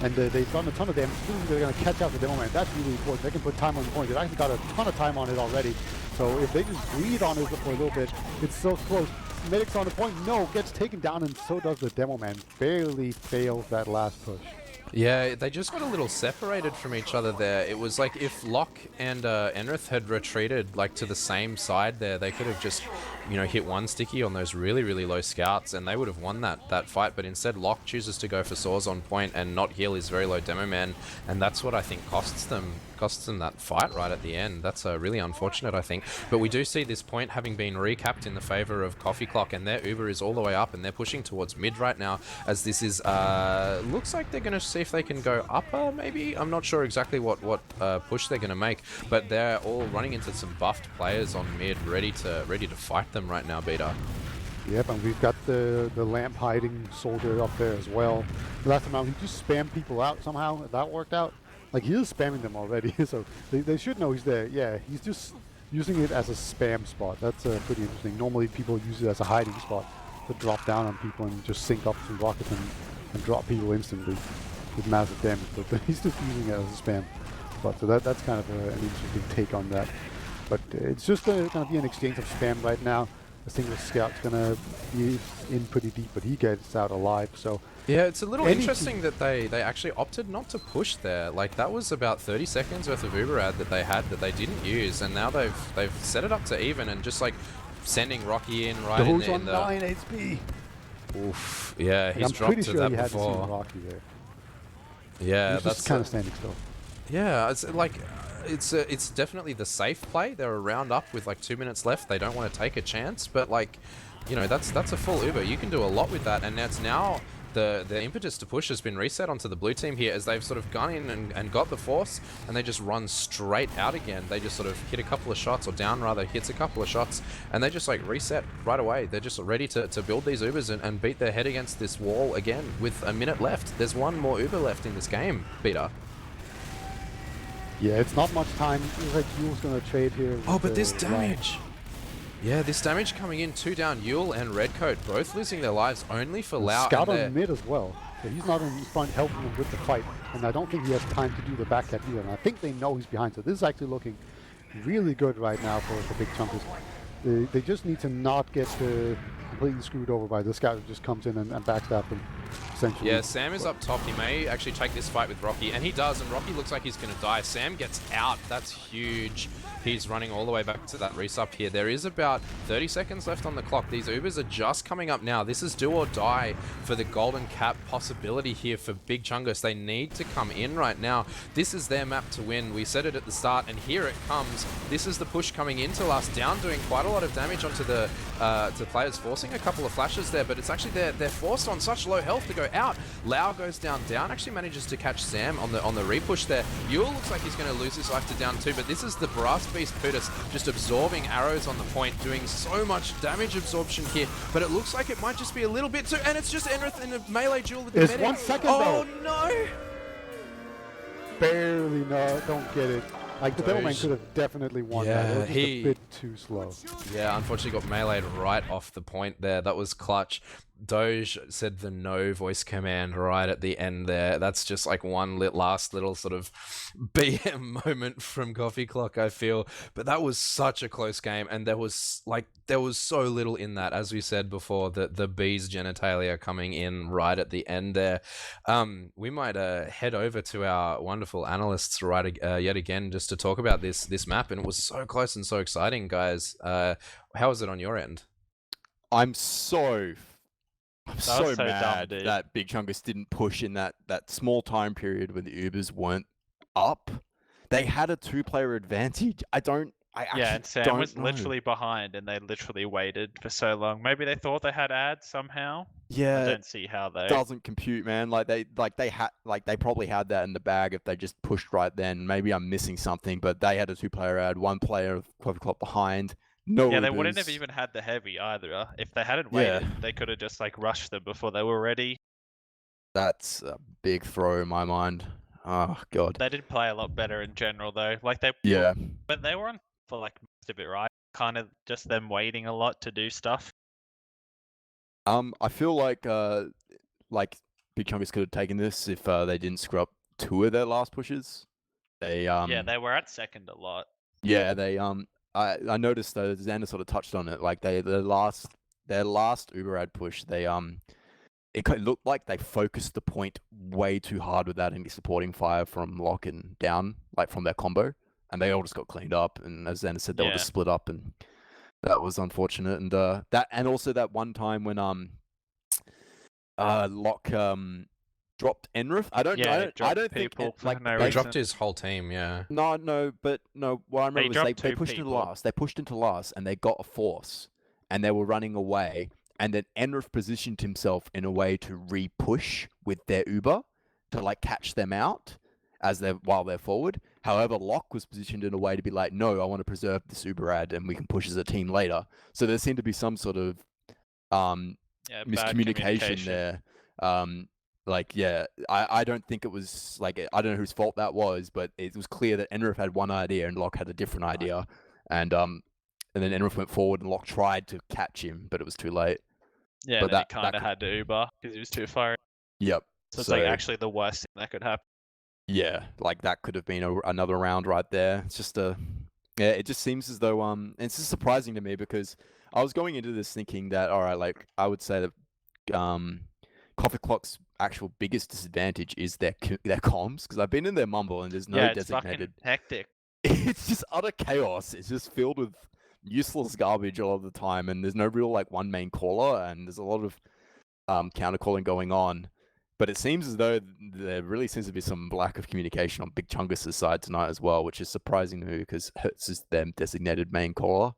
and they've done a ton of damage. They're going to catch out the demo man. That's really important. They can put time on the point. They've actually got a ton of time on it already. So if they just breathe on it for a little bit, it's so close. Medic's on the point. No, gets taken down, and so does the demo man. Barely fails that last push. Yeah, they just got a little separated from each other there. It was like if Locke and Enrith had retreated like to the same side there, they could have just, you know, hit one sticky on those really, really low scouts, and they would have won that fight. But instead, Locke chooses to go for Saws on point and not heal his very low demo man, and that's what I think costs them that fight right at the end. That's really unfortunate, I think. But we do see this point having been recapped in the favor of Coffee Clock, and their Uber is all the way up, and they're pushing towards mid right now, as this is looks like they're going to see if they can go upper, maybe. I'm not sure exactly what push they're going to make, but they're all running into some buffed players on mid, ready to fight them right now, Beta. Yep, and we've got the lamp hiding soldier up there as well. Last time out, he just spammed people out somehow. That worked out. Like, he is spamming them already, so they should know he's there. Yeah, he's just using it as a spam spot. That's pretty interesting. Normally people use it as a hiding spot to drop down on people and just sync up some rockets and drop people instantly with massive damage. But he's just using it as a spam spot. So that's kind of an interesting take on that. But it's just going to be an exchange of spam right now. The single scout's going to be in pretty deep, but he gets out alive. So yeah, it's a little interesting that they actually opted not to push there. Like, that was about 30 seconds worth of Uber ad that they had that they didn't use, and now they've set it up to even and just like sending Rocky in right in the... on 9 HP. Oof. Yeah, he's I'm dropped pretty to sure that he hadn't before. seen Rocky there. Yeah, He's just kind of standing still. Yeah, it's like it's definitely the safe play. They're a round up with like 2 minutes left. They don't want to take a chance, but like, you know, that's a full Uber. You can do a lot with that, and that's now the impetus to push has been reset onto the blue team here, as they've sort of gone in and got the force, and they just run straight out again. They just sort of hit a couple of shots, or Down rather hits a couple of shots, and they just like reset right away. They're just ready to build these Ubers and beat their head against this wall again with a minute left. There's one more Uber left in this game, Peter. Yeah, it's not much time. It looks like Yule's going to trade here. Oh, but this damage. Yeah, this damage coming in. 2 down. Yule and Redcoat both losing their lives, only for Lau. Scout on mid as well. So he's not in front helping them with the fight. And I don't think he has time to do the back cat either. And I think they know he's behind. So this is actually looking really good right now for Big Chunkers. They just need to not get completely screwed over by the scout who just comes in and backstabs them, essentially. Yeah, Sam is up top. He may actually take this fight with Rocky, and he does, and Rocky looks like he's going to die. Sam gets out. That's huge. He's running all the way back to that resup here. There is about 30 seconds left on the clock. These Ubers are just coming up now. This is do or die for the golden cap possibility here for Big Chungus. They need to come in right now. This is their map to win. We said it at the start, and here it comes. This is the push coming into last down, doing quite a lot of damage onto the to players, forcing a couple of flashes there, but it's actually they're forced on such low health to go out. Lau goes down. Down actually manages to catch Sam on the repush there. Yule looks like he's going to lose his life to down too, but this is the Brass Beast Putus just absorbing arrows on the point, doing so much damage absorption here, but it looks like it might just be a little bit too, and it's just Enrith in a melee duel with the medic. 1 second Oh though. no! Barely, no, don't get it. Like, the Devilman could have definitely won that. It was just a bit too slow. Yeah, unfortunately got meleeed right off the point there. That was clutch. Doge said the no voice command right at the end there. That's just like one last little sort of BM moment from Coffee Clock, I feel. But that was such a close game, and there was so little in that, as we said before, the bee's genitalia coming in right at the end there. We might head over to our wonderful analysts yet again just to talk about this map, and it was so close and so exciting, guys. How was it on your end? I'm so so dumb, mad dude. that Big Chungus didn't push in that small time period when the Ubers weren't up. They had a 2-player advantage. I actually Yeah, and Sam don't was know. literally behind, and they literally waited for so long. Maybe they thought they had ads somehow. Yeah, I don't see how they. doesn't compute, man. They probably had that in the bag if they just pushed right then. Maybe I'm missing something, but they had a 2-player ad, 1 player of Coffee Clock behind. No, Yeah, they wouldn't have Ubers. even had the heavy either. If they hadn't Yeah. waited, they could have just like rushed them before they were ready. That's a big throw in my mind. Oh god. They did play a lot better in general though. Like they Yeah. but they were on for like most of it, right? Kind of just them waiting a lot to do stuff. I feel like Big Chungus could have taken this if they didn't screw up 2 of their last pushes. They Yeah, they were at second a lot. Yeah, they I noticed though Xander sort of touched on it. Like their last Uber ad push, it looked like they focused the point way too hard without any supporting fire from Lock and down, like from their combo, and they all just got cleaned up. And as Xander said, they all just split up, and that was unfortunate. And also that one time when Lock dropped Enrith. I don't think people for like no He reason. dropped his whole team, yeah. No. What I remember was they dropped 2 pushed into people. last. They pushed into last, and they got a force, and they were running away. And then Enrith positioned himself in a way to re-push with their Uber to like catch them out while they're forward. However, Locke was positioned in a way to be like, no, I want to preserve this Uber ad, and we can push as a team later. So there seemed to be some sort of miscommunication there. I don't think it was like, I don't know whose fault that was, but it was clear that Enrith had one idea and Locke had a different idea. And then Enrith went forward and Locke tried to catch him, but it was too late. Yeah, But then that he kind could- of had to Uber because he was too far. Yep. So it's like actually the worst thing that could happen. Yeah, like that could have been another round right there. It's just it just seems as though it's just surprising to me because I was going into this thinking that all right, like I would say that Coffee Clock's actual biggest disadvantage is their comms, because I've been in their mumble and there's no Yeah, it's fucking designated. hectic. It's just utter chaos. It's just filled with useless garbage a lot of the time, and there's no real like one main caller, and there's a lot of counter calling going on. But it seems as though there really seems to be some lack of communication on Big Chungus' side tonight as well, which is surprising to me because Hertz is their designated main caller.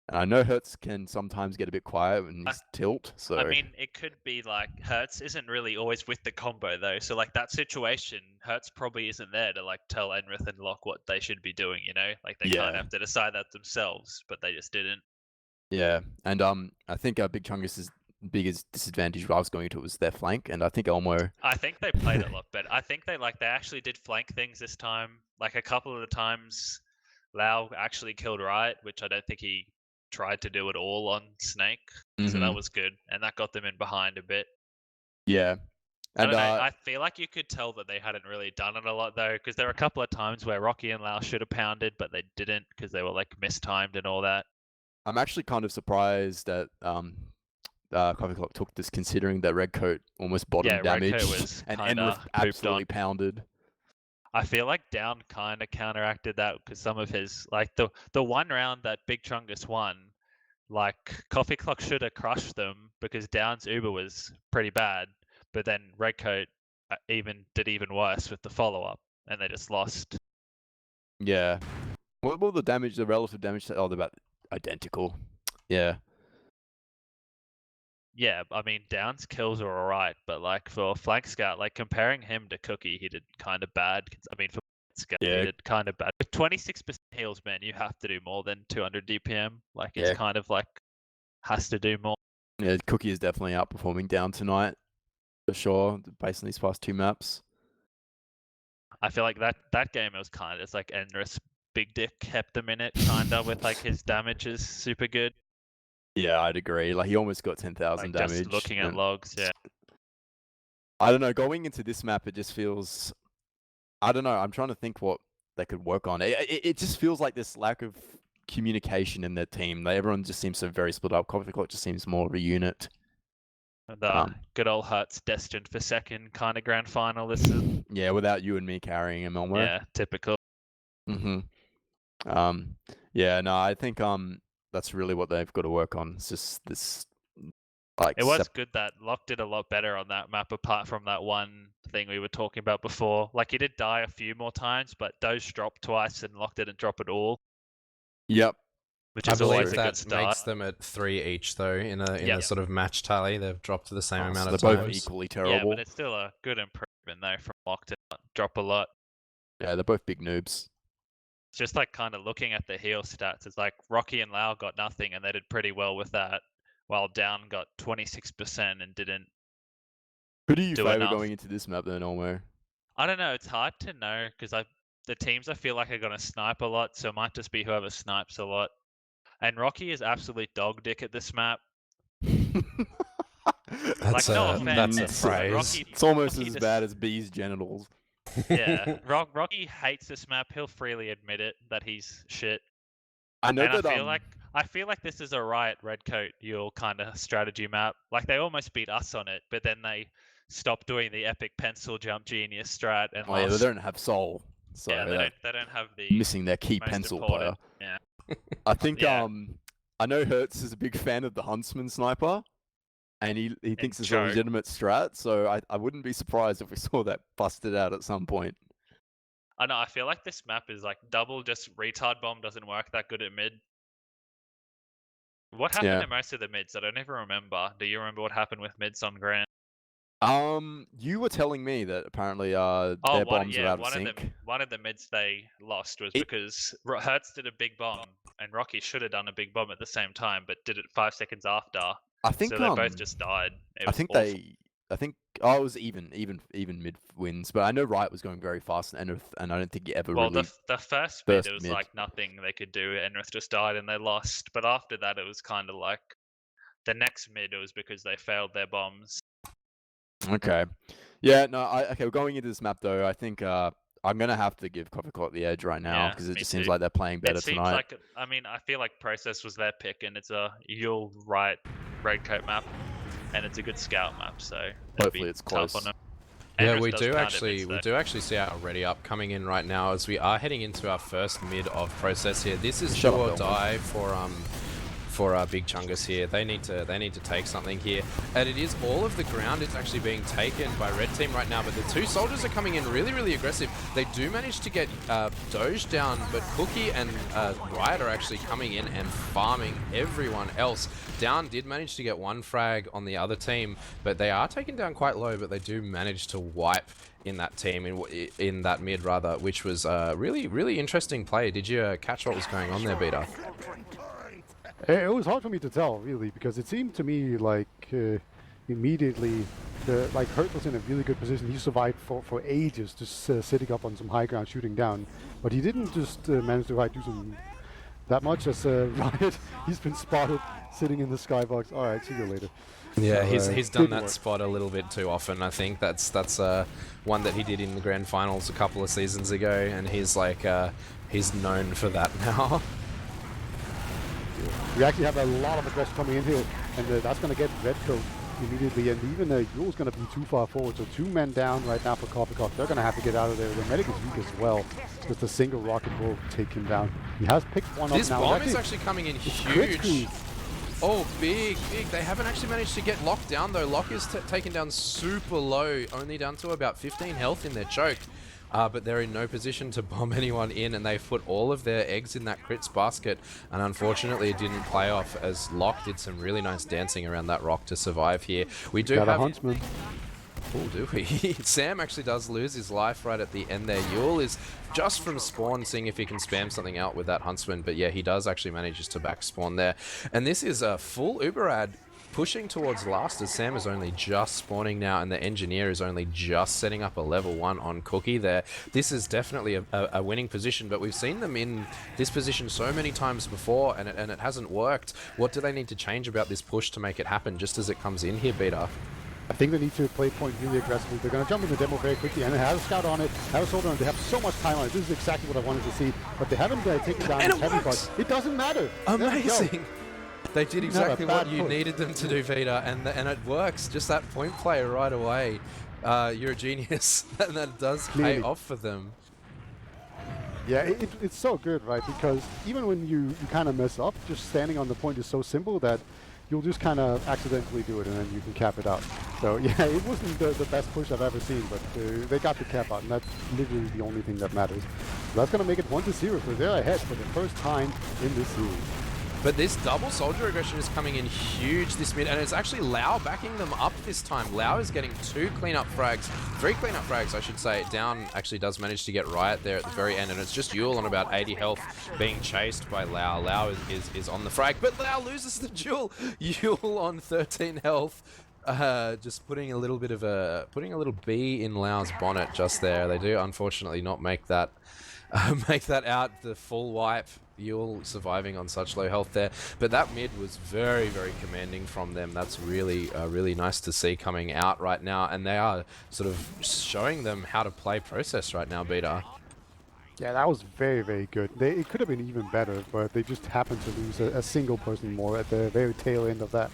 And I know Hertz can sometimes get a bit quiet when he's tilt, so... I mean, it could be like Hertz isn't really always with the combo though. So like that situation, Hertz probably isn't there to like tell Enrith and Locke what they should be doing, you know? Like they kind of have to decide that themselves, but they just didn't. Yeah, and I think Big Chungus' biggest disadvantage what I was going to was their flank, and I think Elmo... I think they played a lot better. I think they actually did flank things this time. Like a couple of the times, Lau actually killed right, which I don't think he tried to do it all on Snake. So that was good, and that got them in behind a bit. Yeah. I And don't know, I feel like you could tell that they hadn't really done it a lot though, because there were a couple of times where Rocky and Lau should have pounded, but they didn't because they were like mistimed and all that. I'm actually kind of surprised that Coffee Clock took this, considering that Redcoat almost bottom damage was and kinda Enrith pooped absolutely on. pounded. I feel like Down kind of counteracted that because some of his, like the one round that Big Chungus won, like Coffee Clock should have crushed them because Down's Uber was pretty bad, but then Redcoat did even worse with the follow-up and they just lost. Yeah. What were the damage, the relative damage? Oh, they're about identical. Yeah. Yeah, I mean, Down's kills are alright, but like for Flank Scout, like comparing him to Cookie, he did kind of bad. I mean, for Scout, he did kind of bad. With 26% heals, man, you have to do more than 200 DPM. Like, it's kind of like, has to do more. Yeah, Cookie is definitely outperforming Down tonight, for sure, based on these past 2 maps. I feel like that game, it was kind of, it's like Enris Big Dick kept them in it, kinda, with like his damage is super good. Yeah, I'd agree. Like he almost got 10,000 Like damage. just looking at and logs, yeah. I don't know. Going into this map, it just feels. I don't know. I'm trying to think what they could work on. It just feels like this lack of communication in their team. Everyone just seems so very split up. Coffee Clock just seems more of a unit. The good old Hertz destined for second kind of grand final. This is Yeah, without you and me carrying him, Elmo. yeah, typical. Yeah, no, I think that's really what they've got to work on. It's just this like It was good that Locke did a lot better on that map, apart from that one thing we were talking about before. Like he did die a few more times, but Doge dropped twice and Locke didn't drop at all, Yep. which I is always believe a good that start. makes them at 3 each, though, in a Yeah. sort of match tally. They've dropped to the same amount So of they're both times. equally Yeah, terrible. but it's still a good improvement though from Locke to not drop a lot. Yeah, they're both big noobs. It's just like kind of looking at the heal stats. It's like Rocky and Lau got nothing and they did pretty well with that, while Down got 26% and didn't. Who do you Do favor enough. going into this map then, Elmo? I don't know. It's hard to know because the teams I feel like are going to snipe a lot, so it might just be whoever snipes a lot. And Rocky is absolute dog dick at this map. That's no a, offense, that's a but phrase. Rocky- It's almost Rocky as just- bad as B's genitals. Yeah, Rocky hates this map. He'll freely admit it that he's shit. I know And that I feel like this is a Riot Redcoat Yule kind of strategy map. Like they almost beat us on it, but then they stopped doing the epic pencil jump genius strat and oh yeah, they lost. don't have soul. So Yeah, they're they don't have the missing their key most pencil important. player. Yeah. I think Yeah. I know Hertz is a big fan of the Huntsman sniper, and he thinks it's a Choke. legitimate strat. So I wouldn't be surprised if we saw that busted out at some point. I know. I feel like this map is like double. Just retard bomb doesn't work that good at mid. What happened Yeah. to most of the mids? I don't even remember. Do you remember what happened with mids on Grand? You were telling me that apparently their Oh, bombs are out of sync. one of the mids they lost was It- because Hertz did a big bomb and Rocky should have done a big bomb at the same time, but did it 5 seconds after. I think So they both just died. It I was think awful. it was even mid wins, but I know Riot was going very fast, and I don't think he ever Well, really. the first mid, burst it was mid. like nothing they could do. Enrith just died and they lost. But after that, it was kind of like the next mid, it was because they failed their bombs. Okay, yeah, no, okay. Going into this map though, I think I'm gonna have to give Coffee Clock the edge right now Yeah, because it me just seems too. like they're playing better It seems tonight. like, I mean, I feel like Process was their pick, and it's a Yule Riot Redcoat map, and it's a good scout map, so it'd Hopefully be it's tough close. on them. Yeah, Enrith we does do pound at actually mids, we though. do actually see our ready up coming in right now as we are heading into our first mid of Process here. This is Shut do up, or Elmo. die for our big chungus here. They need to take something here, and it is all of the ground is actually being taken by red team right now. But the two soldiers are coming in really aggressive. They do manage to get Doge down, but Cookie and Riot are actually coming in and farming everyone else. Down did manage to get one frag on the other team, but they are taken down quite low. But they do manage to wipe in that team in that mid rather, which was really interesting play. Did you catch what was going on there, Beta? It was hard for me to tell, really, because it seemed to me like immediately, Hurt was in a really good position. He survived for ages, just sitting up on some high ground, shooting down. But he didn't just manage to do some that much as Riot. He's been spotted sitting in the skybox. All right, see you later. Yeah, So, he's done didn't that work. spot a little bit too often. I think that's one that he did in the grand finals a couple of seasons ago, and he's he's known for that now. We actually have a lot of aggression coming in here, and that's going to get Redcoat immediately. And even Yule's going to be too far forward, so 2 men down right now for Coffee Cock. They're going to have to get out of there. The medic is weak as well. Just a single rocket will take him down. He has picked one This up now. bomb is actually coming in huge. Quickly. Oh, big. They haven't actually managed to get Locke down, though. Locke is taken down super low, only down to about 15 health in their choke. But they're in no position to bomb anyone in, and they've put all of their eggs in that crits basket. And unfortunately, it didn't play off as Locke did some really nice dancing around that rock to survive here. We do Got a have... huntsman. Oh, do we? Sam actually does lose his life right at the end there. Yule is just from spawn, seeing if he can spam something out with that huntsman. But yeah, he does actually manage to back spawn there. And this is a full Uber ad pushing towards last as Sam is only just spawning now, and the engineer is only just setting up a level 1 on Cookie there. This is definitely a winning position, but we've seen them in this position so many times before, and it hasn't worked. What do they need to change about this push to make it happen just as it comes in here, Beta? I think they need to play point really aggressively. They're going to jump in the demo very quickly, and they have a scout on it, have a soldier on it. They have so much time on it. This is exactly what I wanted to see, but they haven't taken down And the it heavy works! part. It doesn't matter. There we go. Amazing! They did exactly what you push. needed them to do, Vita, and it works. Just that point play right away. You're a genius, and that does pay Clearly. off for them. Yeah, it's so good, right? Because even when you kind of mess up, just standing on the point is so simple that you'll just kind of accidentally do it, and then you can cap it out. So yeah, it wasn't the best push I've ever seen, but they got the cap out, and that's literally the only thing that matters. So that's going to make it 1-0, so they're ahead for the first time in this series. But this double soldier aggression is coming in huge this mid, and it's actually Lau backing them up this time. Lau is getting 3 cleanup frags, I should say. Down actually does manage to get Riot there at the very end, and it's just Yule on about 80 health being chased by Lau. Lau is on the frag, but Lau loses the duel. Yule on 13 health. Just putting a little bee in Lau's bonnet just there. They do unfortunately not make that out, the full wipe. Yule surviving on such low health there, but that mid was very, very commanding from them. That's really nice to see coming out right now, and they are sort of showing them how to play process right now, Beta. Yeah, that was very, very good. It could have been even better, but they just happened to lose a single person more at the very tail end of that.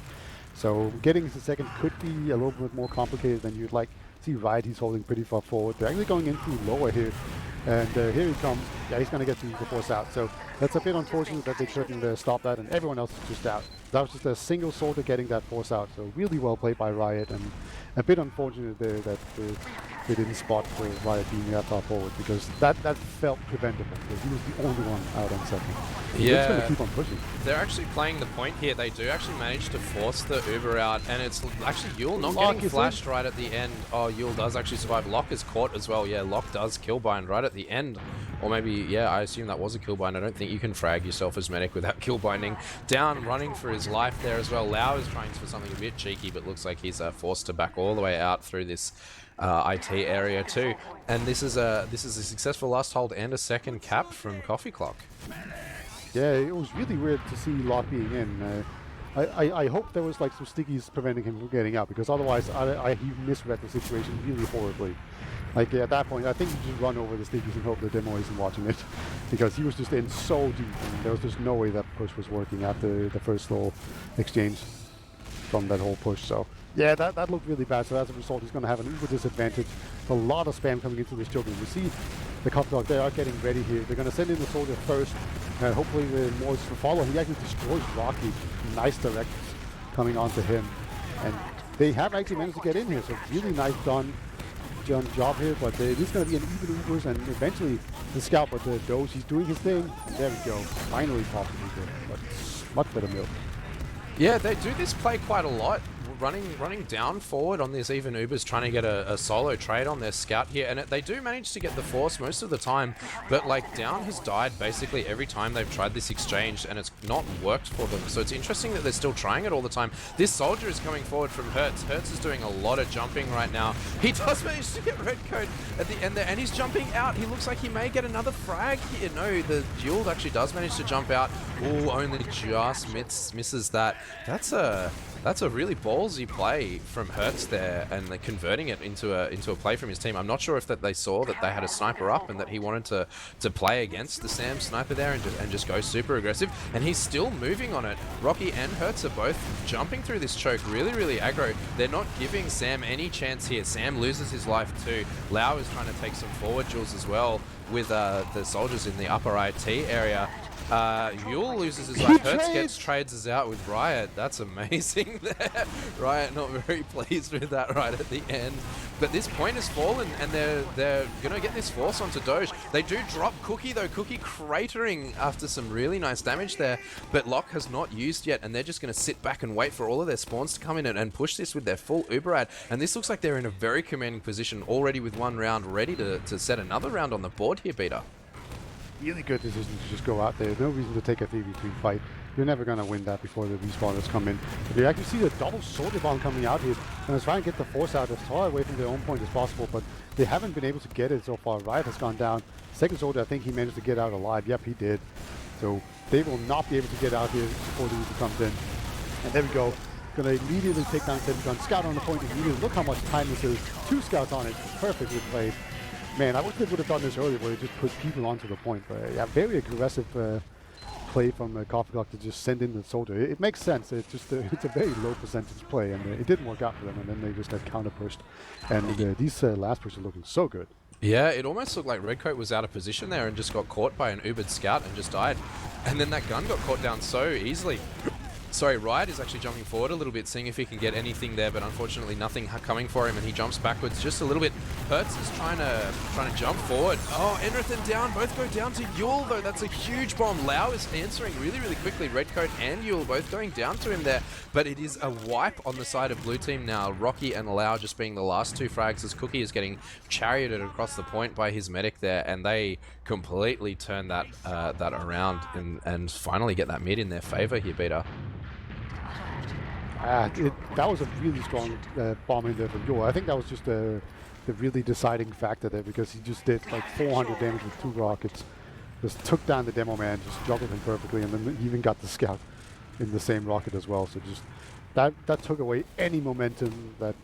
So getting to second could be a little bit more complicated than you'd like. See Riot, he's holding pretty far forward. They're actually going in through lower here. And here he comes. Yeah, he's going to get the force out. So that's a bit unfortunate that they couldn't stop that, and everyone else is just out. That was just a single soldier getting that force out. So really well played by Riot, and a bit unfortunate there that they didn't spot Riot being that far forward, because that felt preventable, because he was the only one out on second. So they're just going to keep on pushing. They're actually playing the point here. They do actually manage to force the Uber out, and it's actually Yule not Lock getting is flashed right at the end. Oh, Yule does actually survive. Lock is caught as well. Yeah, Lock does killbind right at the end. Or maybe, yeah, I assume that was a killbind. I don't think you can frag yourself as medic without killbinding. Down, running for his life there as well. Lau is trying for something a bit cheeky, but looks like he's forced to back all the way out through this IT area too. And this is a successful last hold and a second cap from Coffee Clock. Yeah, it was really weird to see Lock being in. I hope there was like some stickies preventing him from getting out, because otherwise he misread the situation really horribly. Like at that point, I think you just run over the stickies and hope the demo isn't watching it, because he was just in so deep, and there was just no way that push was working after the first little exchange from that whole push. So yeah, that looked really bad. So as a result, he's going to have an uber disadvantage. A lot of spam coming into this jungle. You see the Coffee Clock, they are getting ready here. They're going to send in the soldier first, and hopefully the more will follow. He actually destroys Rocky. Nice direct coming onto him, and they have actually managed to get in here. So really nice done job here, but it is going to be an even Ubers, and eventually the scout with the Doge, he's doing his thing. There we go. Finally possibly good, but much better milk. Yeah, they do this play quite a lot. Running down forward on these even Ubers, trying to get a solo trade on their scout here, and they do manage to get the force most of the time, but like Down has died basically every time they've tried this exchange, and it's not worked for them. So it's interesting that they're still trying it all the time. This soldier is coming forward from Hertz. Hertz is doing a lot of jumping right now. He does manage to get red code at the end there, and he's jumping out. He looks like he may get another frag here. No, the duel actually does manage to jump out. Ooh, only just misses that. That's a really ballsy play from Hertz there, and they're converting it into a play from his team. I'm not sure if that they saw that they had a sniper up and that he wanted to play against the Sam sniper there and just go super aggressive, and he's still moving on it. Rocky and Hertz are both jumping through this choke really aggro. They're not giving Sam any chance here. Sam loses his life too. Lau is trying to take some forward duels as well with the soldiers in the upper IT area. Yule loses his life. Hertz gets trades us out with Riot. That's amazing there. Riot not very pleased with that right at the end. But this point has fallen, and they're going to get this force onto Doge. They do drop Cookie though. Cookie cratering after some really nice damage there. But Lock has not used yet, and they're just going to sit back and wait for all of their spawns to come in and push this with their full Uberad. And this looks like they're in a very commanding position already with one round ready to set another round on the board here, Peter. Really good decision to just go out there. No reason to take a 3v3 fight. You're never gonna win that before the respawners come in. But you actually see the double soldier bomb coming out here, and they're trying to get the force out as far away from their own point as possible, but they haven't been able to get it so far. Riot has gone down. Second soldier, I think he managed to get out alive. Yep, he did. So they will not be able to get out here before the Uber comes in. And there we go. Gonna immediately take down Seven Gun. Scout on the point immediately. Look how much time this is. 2 scouts on it. Perfectly played. Man, I wish they would have done this earlier where they just put people onto the point. But yeah, very aggressive play from Coffee Clock to just send in the soldier. It makes sense. It's just it's a very low percentage play, and it didn't work out for them. And then they just got counter pushed. And these last pushes are looking so good. Yeah, it almost looked like Redcoat was out of position there and just got caught by an Ubered scout and just died. And then that gun got caught down so easily. Sorry, Riot is actually jumping forward a little bit, seeing if he can get anything there, but unfortunately nothing coming for him, and he jumps backwards just a little bit. Hertz is trying to jump forward. Oh, Enrith and down, both go down to Yule though. That's a huge bomb. Lau is answering really, really quickly. Redcoat and Yule both going down to him there, but it is a wipe on the side of blue team now. Rocky and Lau just being the last 2 frags as Cookie is getting charioted across the point by his medic there, and they completely turn that around and finally get that mid in their favor here, Beta. That was a really strong bomb in there from Yule. I think that was just the really deciding factor there, because he just did like 400 damage with 2 rockets. Just took down the demo man, just juggled him perfectly, and then he even got the scout in the same rocket as well. So just that took away any momentum that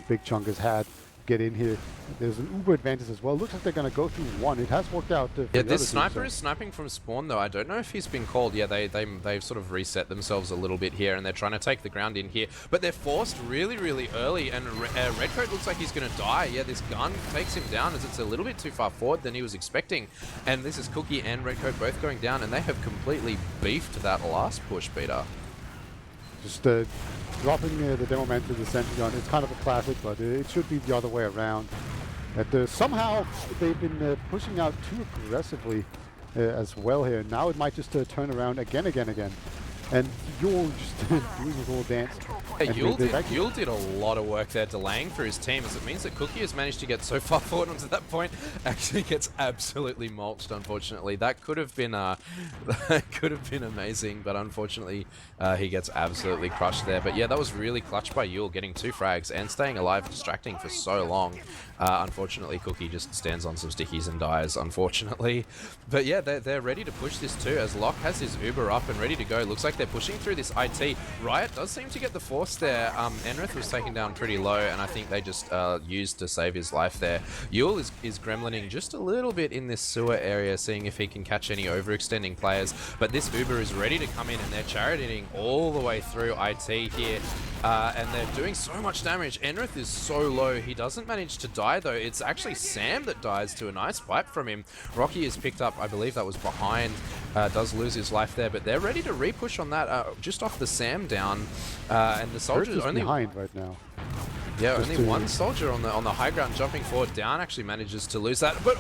Big Chungus had. Get in here. There's an Uber advantage as well. Looks like they're going to go through 1. It has worked out. Yeah, this sniper is sniping from spawn though. I don't know if he's been called. Yeah, they've sort of reset themselves a little bit here, and they're trying to take the ground in here. But they're forced really, really early, and Redcoat looks like he's going to die. Yeah, this gun takes him down as it's a little bit too far forward than he was expecting. And this is Cookie and Redcoat both going down, and they have completely beefed that last push, Peter. Just dropping the demo man to the center gun. It's kind of a classic, but it should be the other way around. Somehow they've been pushing out too aggressively as well here. Now it might just turn around again. And Yule just doing his little dance. Yeah, Yule did a lot of work there delaying for his team, as it means that Cookie has managed to get so far forward onto that point, actually gets absolutely mulched, unfortunately. That could have been amazing, but unfortunately he gets absolutely crushed there. But yeah, that was really clutch by Yule, getting 2 frags and staying alive, distracting for so long. Unfortunately, Cookie just stands on some stickies and dies, unfortunately. But yeah, they're ready to push this too, as Locke has his Uber up and ready to go. Looks like they're pushing through this IT. Riot does seem to get the force there. Enrith was taken down pretty low, and I think they just used to save his life there. Yule is gremlining just a little bit in this sewer area, seeing if he can catch any overextending players. But this Uber is ready to come in, and they're charioting all the way through IT here. And they're doing so much damage. Enrith is so low. He doesn't manage to die though. It's actually Sam that dies to a nice fight from him. Rocky is picked up, I believe that was behind, does lose his life there, but they're ready to repush on that, just off the Sam down. And the soldiers only behind right now. Yeah, only one soldier on the high ground jumping forward. Down actually manages to lose that, but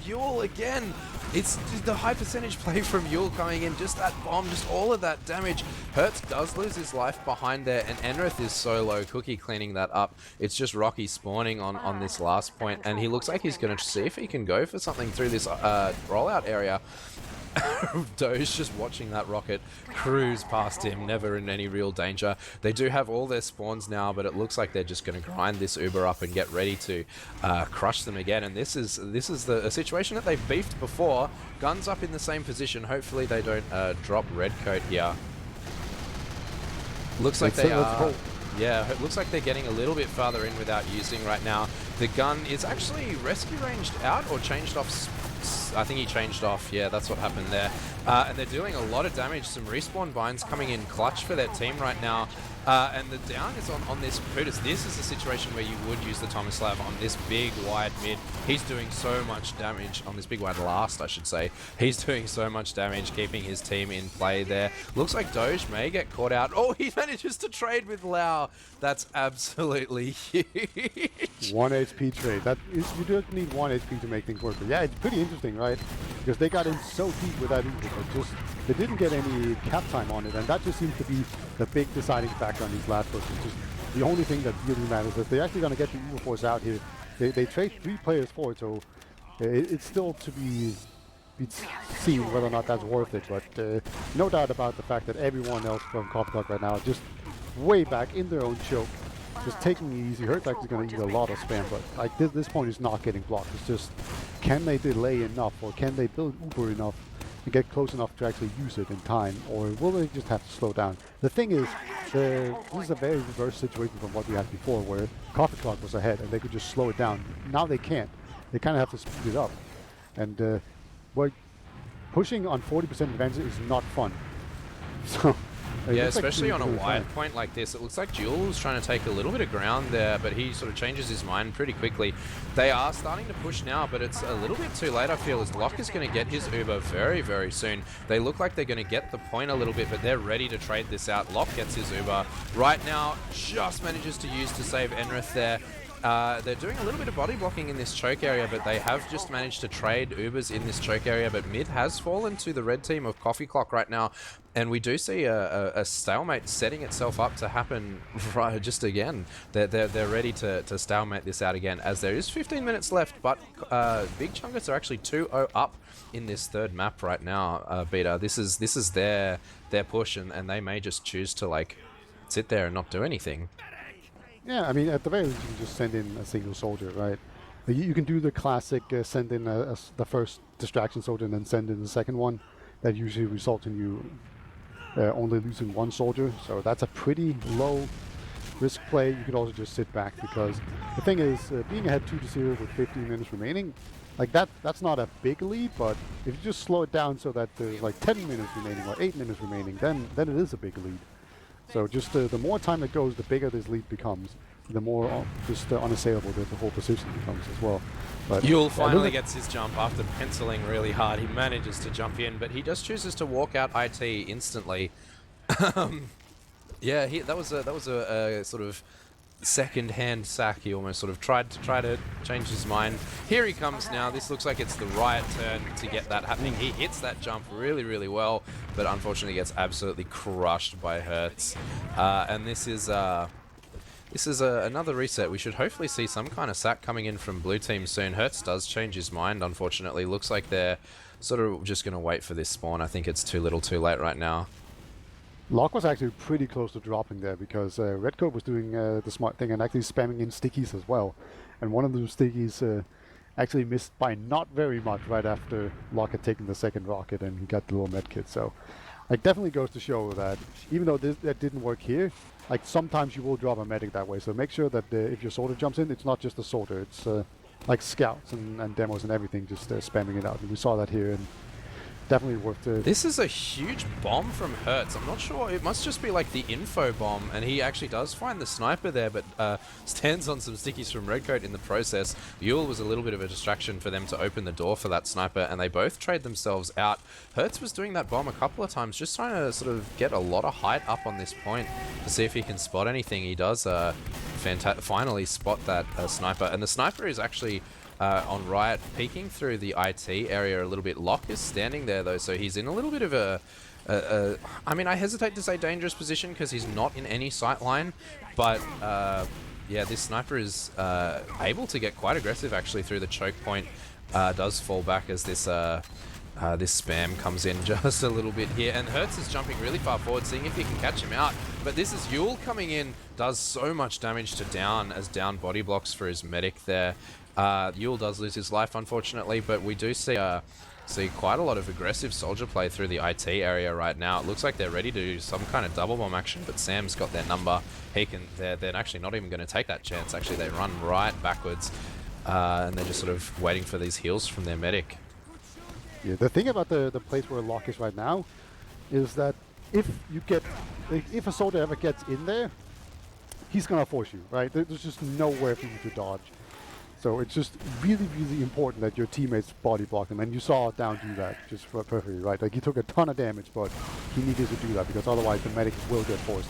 Yule again. It's the high percentage play from Yule coming in, just that bomb, just all of that damage. Hertz does lose his life behind there, and Enrith is so low. Cookie cleaning that up. It's just Rocky spawning on this last point, and he looks like he's going to see if he can go for something through this rollout area. Doge just watching that rocket cruise past him, never in any real danger. They do have all their spawns now, but it looks like they're just going to grind this Uber up and get ready to crush them again. And this is a situation that they've beefed before. Guns up in the same position. Hopefully they don't drop Redcoat here. Looks like they are. Yeah, it looks like they're getting a little bit farther in without using right now. The gun is actually rescue ranged out or changed off. I think he changed off. Yeah, that's what happened there. And they're doing a lot of damage. Some respawn binds coming in clutch for their team right now. And the down is on this Putus. This is a situation where you would use the Tomislav on this big wide mid. He's doing so much damage on this big wide last, I should say. He's doing so much damage, keeping his team in play there. Looks like Doge may get caught out. Oh, he manages to trade with Lau. That's absolutely huge. 1 HP trade. You don't need 1 HP to make things work. But yeah, it's pretty interesting, right? Because they got in so deep with that Uber, but they didn't get any cap time on it, and that just seems to be the big deciding factor on these last pushes. Just the only thing that really matters is they're actually going to get the Uber force out here. They trade 3 players forward, so it's still to be be seen whether or not that's worth it. But no doubt about the fact that everyone else from Coffee Clock right now just way back in their own choke, just taking it easy. Hurt's actually going to eat a lot of spam, but like this point is not getting blocked. It's just, can they delay enough, or can they build Uber enough and get close enough to actually use it in time, or will they just have to slow down? The thing is, this is a very reverse situation from what we had before, where Coffee Clock was ahead and they could just slow it down. Now they can't. They kind of have to speed it up. And pushing on 40% advantage is not fun. So yeah, especially on a wide point like this. It looks like Jules trying to take a little bit of ground there, but he sort of changes his mind pretty quickly. They are starting to push now, but it's a little bit too late, I feel, as Locke is going to get his Uber very, very soon. They look like they're going to get the point a little bit, but they're ready to trade this out. Locke gets his Uber right now, just manages to use to save Enrith there. They're doing a little bit of body blocking in this choke area, but they have just managed to trade Ubers in this choke area, but mid has fallen to the red team of Coffee Clock right now, and we do see a stalemate setting itself up to happen right just again. They're ready to stalemate this out again, as there is 15 minutes left, but Big Chungus are actually 2-0 up in this third map right now, Beta. This is their push, and they may just choose to like sit there and not do anything. Yeah, I mean, at the very least, you can just send in a single soldier, right? You can do the classic send in the first distraction soldier and then send in the second one. That usually results in you only losing one soldier. So that's a pretty low risk play. You could also just sit back, because the thing is, being ahead 2-0 with 15 minutes remaining, like that's not a big lead, but if you just slow it down so that there's like 10 minutes remaining or 8 minutes remaining, then it is a big lead. So just the more time it goes, the bigger this lead becomes, the more just unassailable the whole position becomes as well. But Yule finally gets his jump after penciling really hard. He manages to jump in, but he just chooses to walk out IT instantly. Yeah, that was a sort of second-hand sack. He almost sort of tried to change his mind. Here he comes now. This looks like it's the right turn to get that happening. He hits that jump really, really well, but unfortunately gets absolutely crushed by Hertz. And this is another reset. We should hopefully see some kind of sack coming in from blue team soon. Hertz does change his mind, unfortunately. Looks like they're sort of just going to wait for this spawn. I think it's too little too late right now. Locke was actually pretty close to dropping there, because Redcoat was doing the smart thing and actually spamming in stickies as well. And one of those stickies actually missed by not very much right after Locke had taken the second rocket and he got the little med kit. So it definitely goes to show that even though that didn't work here, like sometimes you will drop a medic that way. So make sure that if your soldier jumps in, it's not just a soldier. It's like scouts and demos and everything, just spamming it out. And we saw that here, and definitely worth it. This is a huge bomb from Hertz. I'm not sure. It must just be like the info bomb, and he actually does find the sniper there, but stands on some stickies from Redcoat in the process. Yule was a little bit of a distraction for them to open the door for that sniper, and they both trade themselves out. Hertz was doing that bomb a couple of times, just trying to sort of get a lot of height up on this point to see if he can spot anything. He does finally spot that sniper, and the sniper is actually on Riot, peeking through the IT area a little bit. Locke is standing there though, so he's in a little bit of a I mean, I hesitate to say dangerous position because he's not in any sight line, but yeah, this sniper is able to get quite aggressive actually through the choke point. Does fall back as this this spam comes in just a little bit here, and Hertz is jumping really far forward, seeing if he can catch him out. But this is Yule coming in, does so much damage to Down, as Down body blocks for his medic there. Yule does lose his life, unfortunately, but we do see quite a lot of aggressive soldier play through the IT area right now. It looks like they're ready to do some kind of double bomb action, but Sam's got their number. They're actually not even going to take that chance. Actually, they run right backwards, and they're just sort of waiting for these heals from their medic. Yeah, the thing about the place where Locke is right now is that if a soldier ever gets in there, he's gonna force you, right? There's just nowhere for you to dodge. So it's just really, really important that your teammates body block him, and you saw Down do that just perfectly, right? Like he took a ton of damage, but he needed to do that because otherwise the medic will get forced.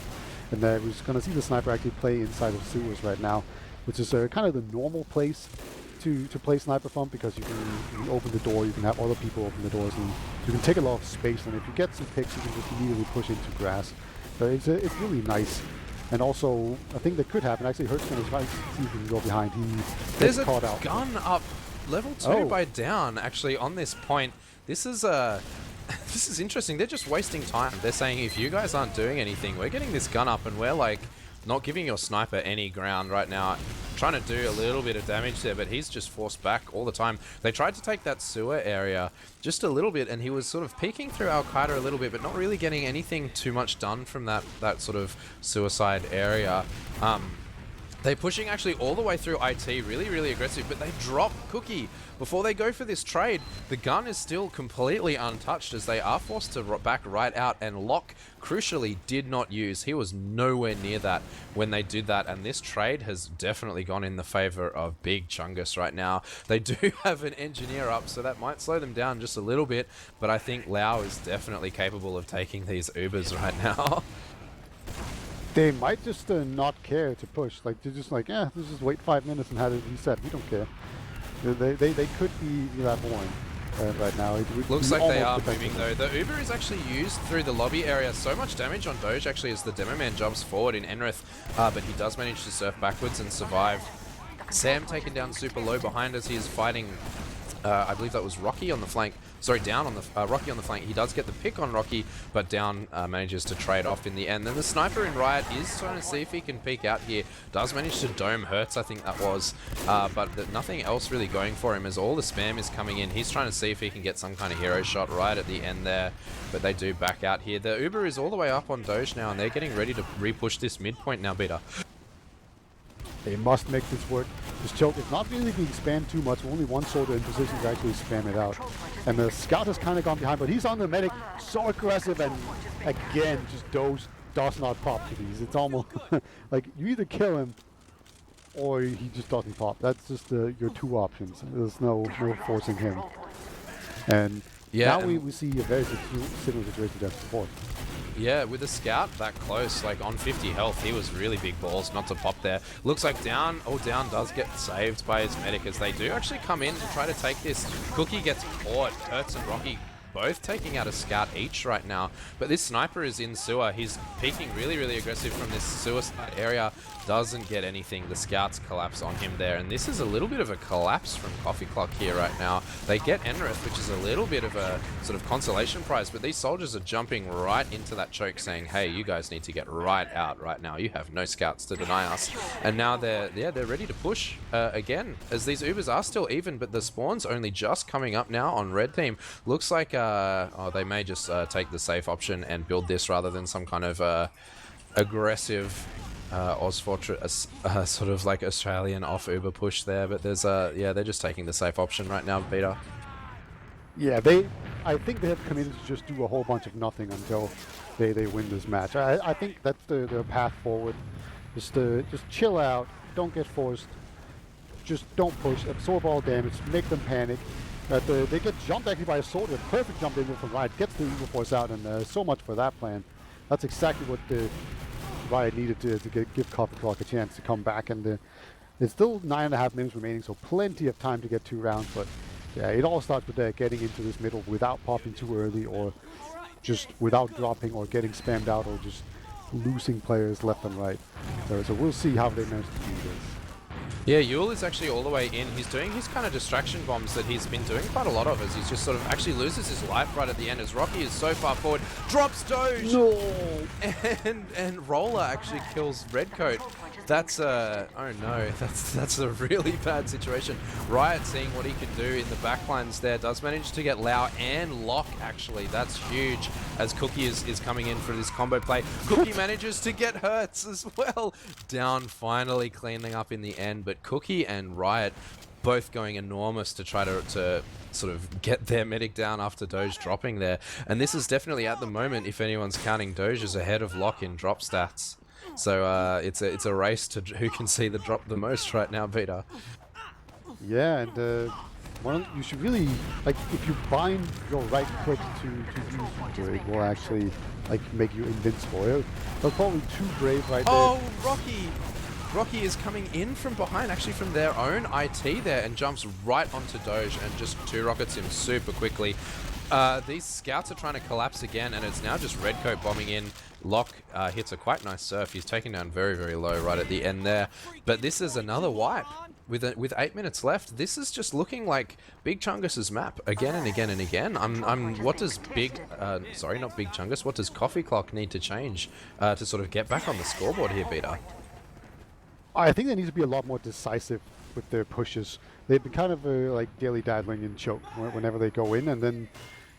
And we're just gonna see the sniper actually play inside of sewers right now, which is kind of the normal place to play sniper from, because you can open the door, you can have other people open the doors, and you can take a lot of space. And if you get some picks, you can just immediately push into grass. So it's really nice. And also, I think that could happen. Actually, Hertz going to try to see if he can go behind. There's gets caught a out. gun up level 2 by down, actually, on this point. This is this is interesting. They're just wasting time. They're saying, if you guys aren't doing anything, we're getting this gun up and we're like not giving your sniper any ground right now. Trying to do a little bit of damage there, but he's just forced back all the time. They tried to take that sewer area just a little bit, and he was sort of peeking through Al-Qaeda a little bit, but not really getting anything too much done from that sort of suicide area. They're pushing actually all the way through IT, really, really aggressive, but they drop Cookie before they go for this trade. The gun is still completely untouched as they are forced to back right out, and Locke, crucially, did not use. He was nowhere near that when they did that, and this trade has definitely gone in the favor of Big Chungus right now. They do have an engineer up, so that might slow them down just a little bit, but I think Lau is definitely capable of taking these Ubers right now. They might just not care to push. Like, they're just like, yeah, let's just wait 5 minutes and have it reset. We don't care. They could be that boring right now. Looks like they are moving though. The Uber is actually used through the lobby area. So much damage on Doge actually as the Demo Man jumps forward in Enrith, but he does manage to surf backwards and survive. Sam taken down super low behind as he is fighting, I believe that was Rocky on the flank. Sorry, down on the Rocky on the flank. He does get the pick on Rocky, but down manages to trade off in the end. Then the sniper in Riot is trying to see if he can peek out here. Does manage to dome Hertz, I think that was, but nothing else really going for him as all the spam is coming in. He's trying to see if he can get some kind of hero shot right at the end there, but they do back out here. The Uber is all the way up on Doge now, and they're getting ready to re-push this midpoint now, Beta. They must make this work. This choke is not really being spammed too much. Only one soldier in position to actually spam it out. And the scout has kind of gone behind, but he's on the medic, so aggressive, and again, just does not pop to these. It's almost like you either kill him or he just doesn't pop. That's just your two options. There's no forcing him. And yeah, now we see a very similar situation as before. Yeah, with the scout that close, like on 50 health, he was really big balls not to pop there. Looks like down does get saved by his medic as they do actually come in to try to take this. Cookie gets caught. Hertz and Rocky both taking out a scout each right now, but this sniper is in sewer. He's peeking really, really aggressive from this suicide area. Doesn't get anything. The scouts collapse on him there, and this is a little bit of a collapse from Coffee Clock here right now. They get Enrith, which is a little bit of a sort of consolation prize, but these soldiers are jumping right into that choke saying, hey, you guys need to get right out right now. You have no scouts to deny us. And now they're ready to push again, as these Ubers are still even, but the spawn's only just coming up now on red team. Looks like they may just take the safe option and build this rather than some kind of aggressive ozfortress, sort of like Australian off Uber push there, but there's yeah, they're just taking the safe option right now, Beta. Yeah, I think they have committed to just do a whole bunch of nothing until they win this match. I think that's the path forward. Just chill out, don't get forced, just don't push, absorb all damage, make them panic. They get jumped actually by a soldier, perfect jump in from Riot, gets the Uber Force out, and so much for that plan. That's exactly what the Riot needed to give Coffee Clock a chance to come back, and there's still 9.5 minutes remaining, so plenty of time to get 2 rounds, but yeah, it all starts with getting into this middle without popping too early, or just without dropping, or getting spammed out, or just losing players left and right. So we'll see how they manage to do this. Yeah, Yule is actually all the way in. He's doing his kind of distraction bombs that he's been doing quite a lot of, as he's just sort of actually loses his life right at the end as Rocky is so far forward. Drops Doge! No! And Roller actually kills Redcoat. That's oh no, that's a really bad situation. Riot seeing what he can do in the backlines there, does manage to get Lau and Locke actually. That's huge as Cookie is coming in for this combo play. Cookie manages to get Hertz as well. Down finally cleaning up in the end, but Cookie and Riot both going enormous to try to sort of get their medic down after Doge dropping there. And this is definitely at the moment, if anyone's counting Doge, is ahead of Locke in drop stats. So it's a race to who can see the drop the most right now, Peter. Yeah, and you should really, like, if you bind your right click to use it will actually like make you invincible. They're probably too brave right there. Oh, Rocky! Rocky is coming in from behind, actually from their own IT there, and jumps right onto Doge and just 2-rockets him super quickly. These scouts are trying to collapse again, and it's now just Redcoat bombing in. Locke hits a quite nice surf. He's taken down very, very low right at the end there. But this is another wipe. With 8 minutes left, this is just looking like Big Chungus's map again and again and again. What does not Big Chungus, what does Coffee Clock need to change to sort of get back on the scoreboard here, Beta? I think they need to be a lot more decisive with their pushes. They've been kind of like daily daddling in choke whenever they go in, and then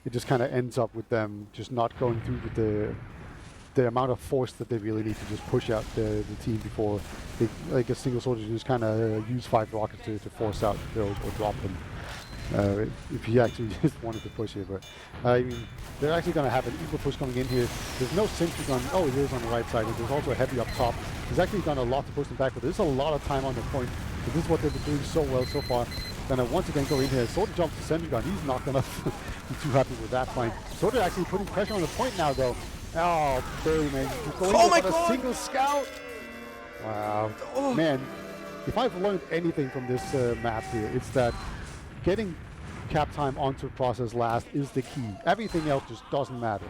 it just kind of ends up with them just not going through with the amount of force that they really need to just push out the team before they, like a single soldier, just kind of use 5 rockets to force out or drop them. If he actually just wanted to push here, but I mean, they're actually going to have an equal push coming in here. There's no sentry gun. Oh, it is on the right side, and there's also a heavy up top. He's actually done a lot to push them back, but there's a lot of time on the point. But this is what they've been doing so well so far. Gonna once again go in here. Soldier jumps to sentry gun. He's not gonna be too happy with that fight. Soldier actually putting pressure on the point now, though. Oh, barely, man. He's going Oh my with God! a single scout. Wow, man. If I've learned anything from this map here, it's that getting cap time onto process last is the key. Everything else just doesn't matter.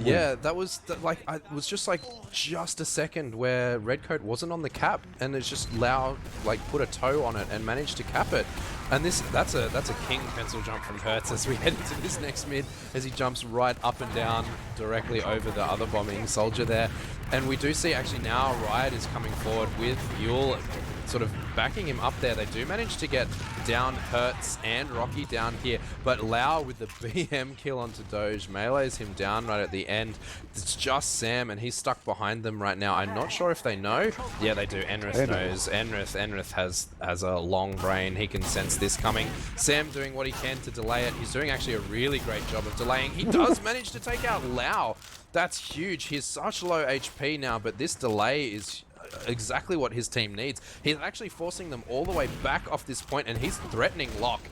Yeah, that was it was just like just a second where Redcoat wasn't on the cap, and it's just Lau like put a toe on it and managed to cap it. And that's a king pencil jump from Hertz as we head into this next mid, as he jumps right up and down directly over the other bombing soldier there. And we do see actually now Riot is coming forward with Yule sort of backing him up there. They do manage to get down Hertz and Rocky down here, but Lau with the BM kill onto Doge melees him down right at the end. It's just Sam, and he's stuck behind them right now. I'm not sure if they know. Yeah, they do. Enrith knows. Enrith has a long brain. He can sense this coming. Sam doing what he can to delay it. He's doing actually a really great job of delaying. He does manage to take out Lau. That's huge. He's such low HP now, but this delay is exactly what his team needs. He's actually forcing them all the way back off this point, and he's threatening Locke.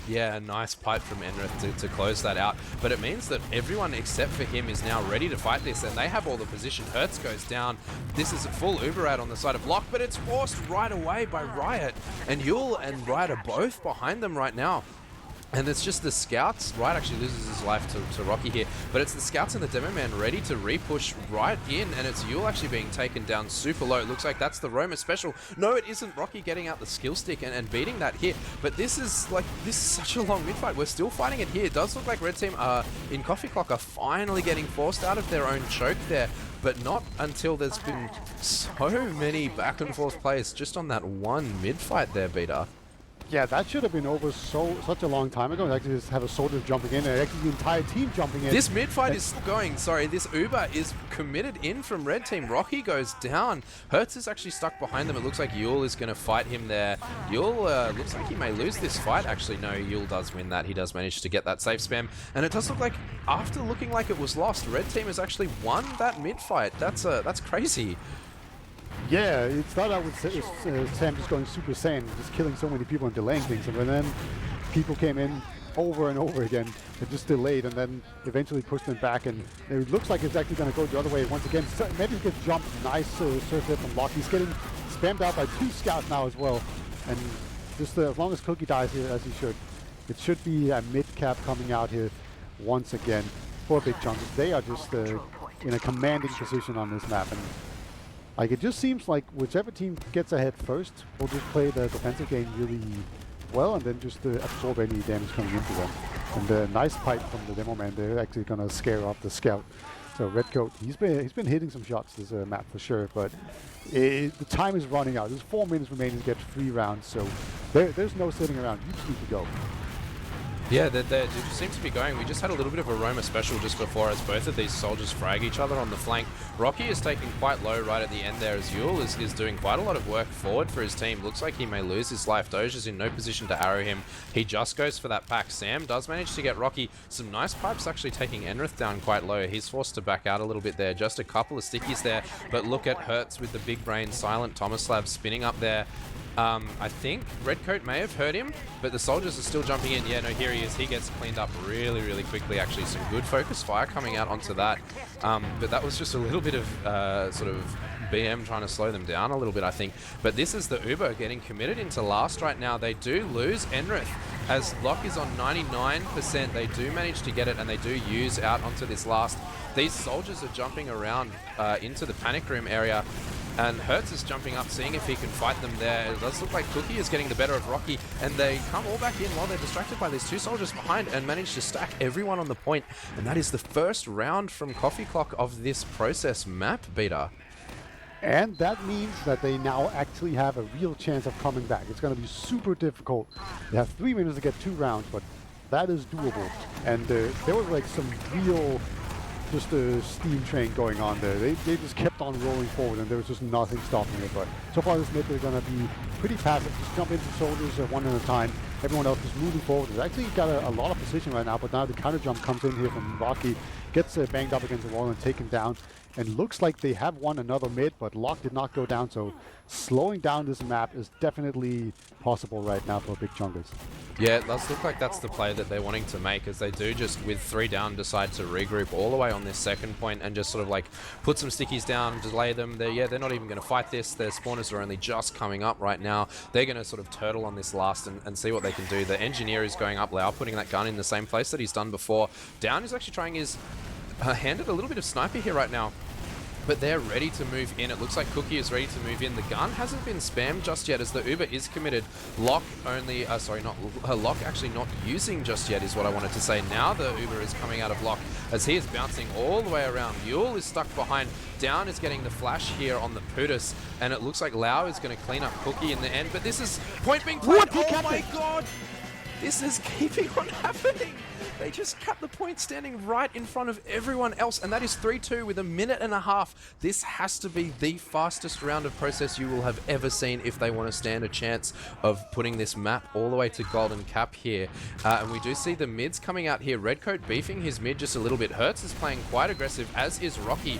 Yeah, a nice pipe from Enrith to close that out. But it means that everyone except for him is now ready to fight this, and they have all the position. Hertz goes down. This is a full Uber out on the side of Locke, but it's forced right away by Riot. And Yule and Riot are both behind them right now. And it's just the scouts. Riot actually loses his life to Rocky here, but it's the scouts and the demo man ready to repush right in, and it's Yule actually being taken down super low. It looks like that's the Roma special. No, it isn't. Rocky getting out the skill stick and beating that hit. But this is such a long mid fight. We're still fighting it here. It does look like Red Team in Coffee Clock are finally getting forced out of their own choke there, but not until there's been so many back and forth plays just on that one mid fight there, Beta. Yeah, that should have been over such a long time ago. Actually, just have a soldier jumping in, and actually the entire team jumping in. This mid fight is still going. Sorry, this Uber is committed in from Red Team. Rocky goes down. Hertz is actually stuck behind them. It looks like Yule is going to fight him there. Yule looks like he may lose this fight. Actually, no, Yule does win that. He does manage to get that safe spam, and it does look like after looking like it was lost, Red Team has actually won that mid fight. That's crazy. Yeah, it started out with Sam just going Super Saiyan, just killing so many people and delaying things, and then people came in over and over again and just delayed, and then eventually pushed them back, and it looks like it's actually going to go the other way once again. So maybe he gets jumped. Nice surf hit from Locke. He's getting spammed out by 2 scouts now as well, and just as long as Cookie dies here, as he should, it should be a mid-cap coming out here once again for Big Chungus. They are just in a commanding position on this map, and like, it just seems like whichever team gets ahead first will just play the defensive game really well, and then just absorb any damage coming into them. And the nice pipe from the demo man, they're actually gonna scare off the scout. So Redcoat, he's been hitting some shots this map for sure, but the time is running out. There's 4 minutes remaining to get 3 rounds, so there's no sitting around. You just need to go. Yeah, they just seem to be going. We just had a little bit of a Roma special just before as both of these soldiers frag each other on the flank. Rocky is taking quite low right at the end there as Yule is doing quite a lot of work forward for his team. Looks like he may lose his life. Doge is in no position to arrow him. He just goes for that pack. Sam does manage to get Rocky. Some nice pipes actually taking Enrith down quite low. He's forced to back out a little bit there. Just a couple of stickies there. But look at Hertz with the big brain silent Tomislav spinning up there. I think Redcoat may have hurt him, but the soldiers are still jumping in. Yeah, no, here he is. He gets cleaned up really, really quickly. Actually, some good focus fire coming out onto that. But that was just a little bit of sort of BM trying to slow them down a little bit, I think. But this is the Uber getting committed into last right now. They do lose Enrith as Locke is on 99%. They do manage to get it, and they do use out onto this last. These soldiers are jumping around into the panic room area. And Hertz is jumping up, seeing if he can fight them there. It does look like Cookie is getting the better of Rocky, and they come all back in while they're distracted by these two soldiers behind and manage to stack everyone on the point. And that is the first round from Coffee Clock of this process map, Beta. And that means that they now actually have a real chance of coming back. It's going to be super difficult. They have 3 minutes to get 2 rounds, but that is doable. And there was like some real just a steam train going on there. They just kept on rolling forward, and there was just nothing stopping it. But so far this mid, they're going to be pretty passive. Just jump into soldiers one at a time. Everyone else is moving forward. They've actually got a lot of position right now, but now the counter jump comes in here from Rocky, gets banged up against the wall and taken down. And looks like they have won another mid, but Locke did not go down, so slowing down this map is definitely possible right now for Big Chungus. Yeah, it does look like that's the play that they're wanting to make, as they do just, with 3 down, decide to regroup all the way on this second point and just sort of like put some stickies down, delay them. They're not even going to fight this. Their spawners are only just coming up right now. They're going to sort of turtle on this last and see what they can do. The engineer is going up loud, putting that gun in the same place that he's done before. Down is actually trying his hand at a little bit of sniper here right now. But they're ready to move in. It looks like Cookie is ready to move in. The gun hasn't been spammed just yet, as the Uber is committed. Locke only, Locke actually not using just yet is what I wanted to say. Now the Uber is coming out of Locke as he is bouncing all the way around. Yule is stuck behind. Down is getting the flash here on the Putus, and it looks like Lau is going to clean up Cookie in the end. But this is point being played. Oh my god! This is keeping on happening. They just cut the point standing right in front of everyone else, and that is 3-2 with 1.5 minutes. This has to be the fastest round of process you will have ever seen if they want to stand a chance of putting this map all the way to golden cap here. And we do see the mids coming out here. Redcoat beefing his mid just a little bit. Hertz is playing quite aggressive, as is Rocky.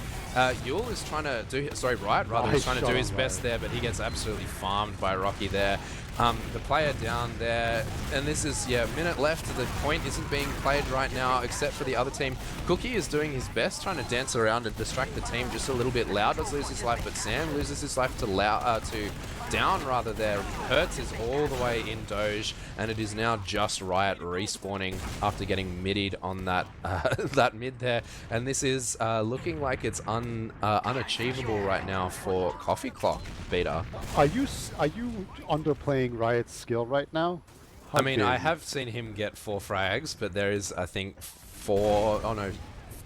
Yule is trying to do, Riot rather, is trying to do his best there, but he gets absolutely farmed by Rocky there. The player down there, and this is, a minute left. The point isn't being played right now, except for the other team. Cookie is doing his best, trying to dance around and distract the team just a little bit. Loud does lose his life, but Sam loses his life to Down rather there. Hertz is all the way in Doge, and it is now just Riot respawning after getting middied on that that mid there. And this is looking like it's unachievable right now for Coffee Clock, Beta. Are you underplaying Riot's skill right now? I mean, I have seen him get 4 frags, but there is, I think, 4. Oh no,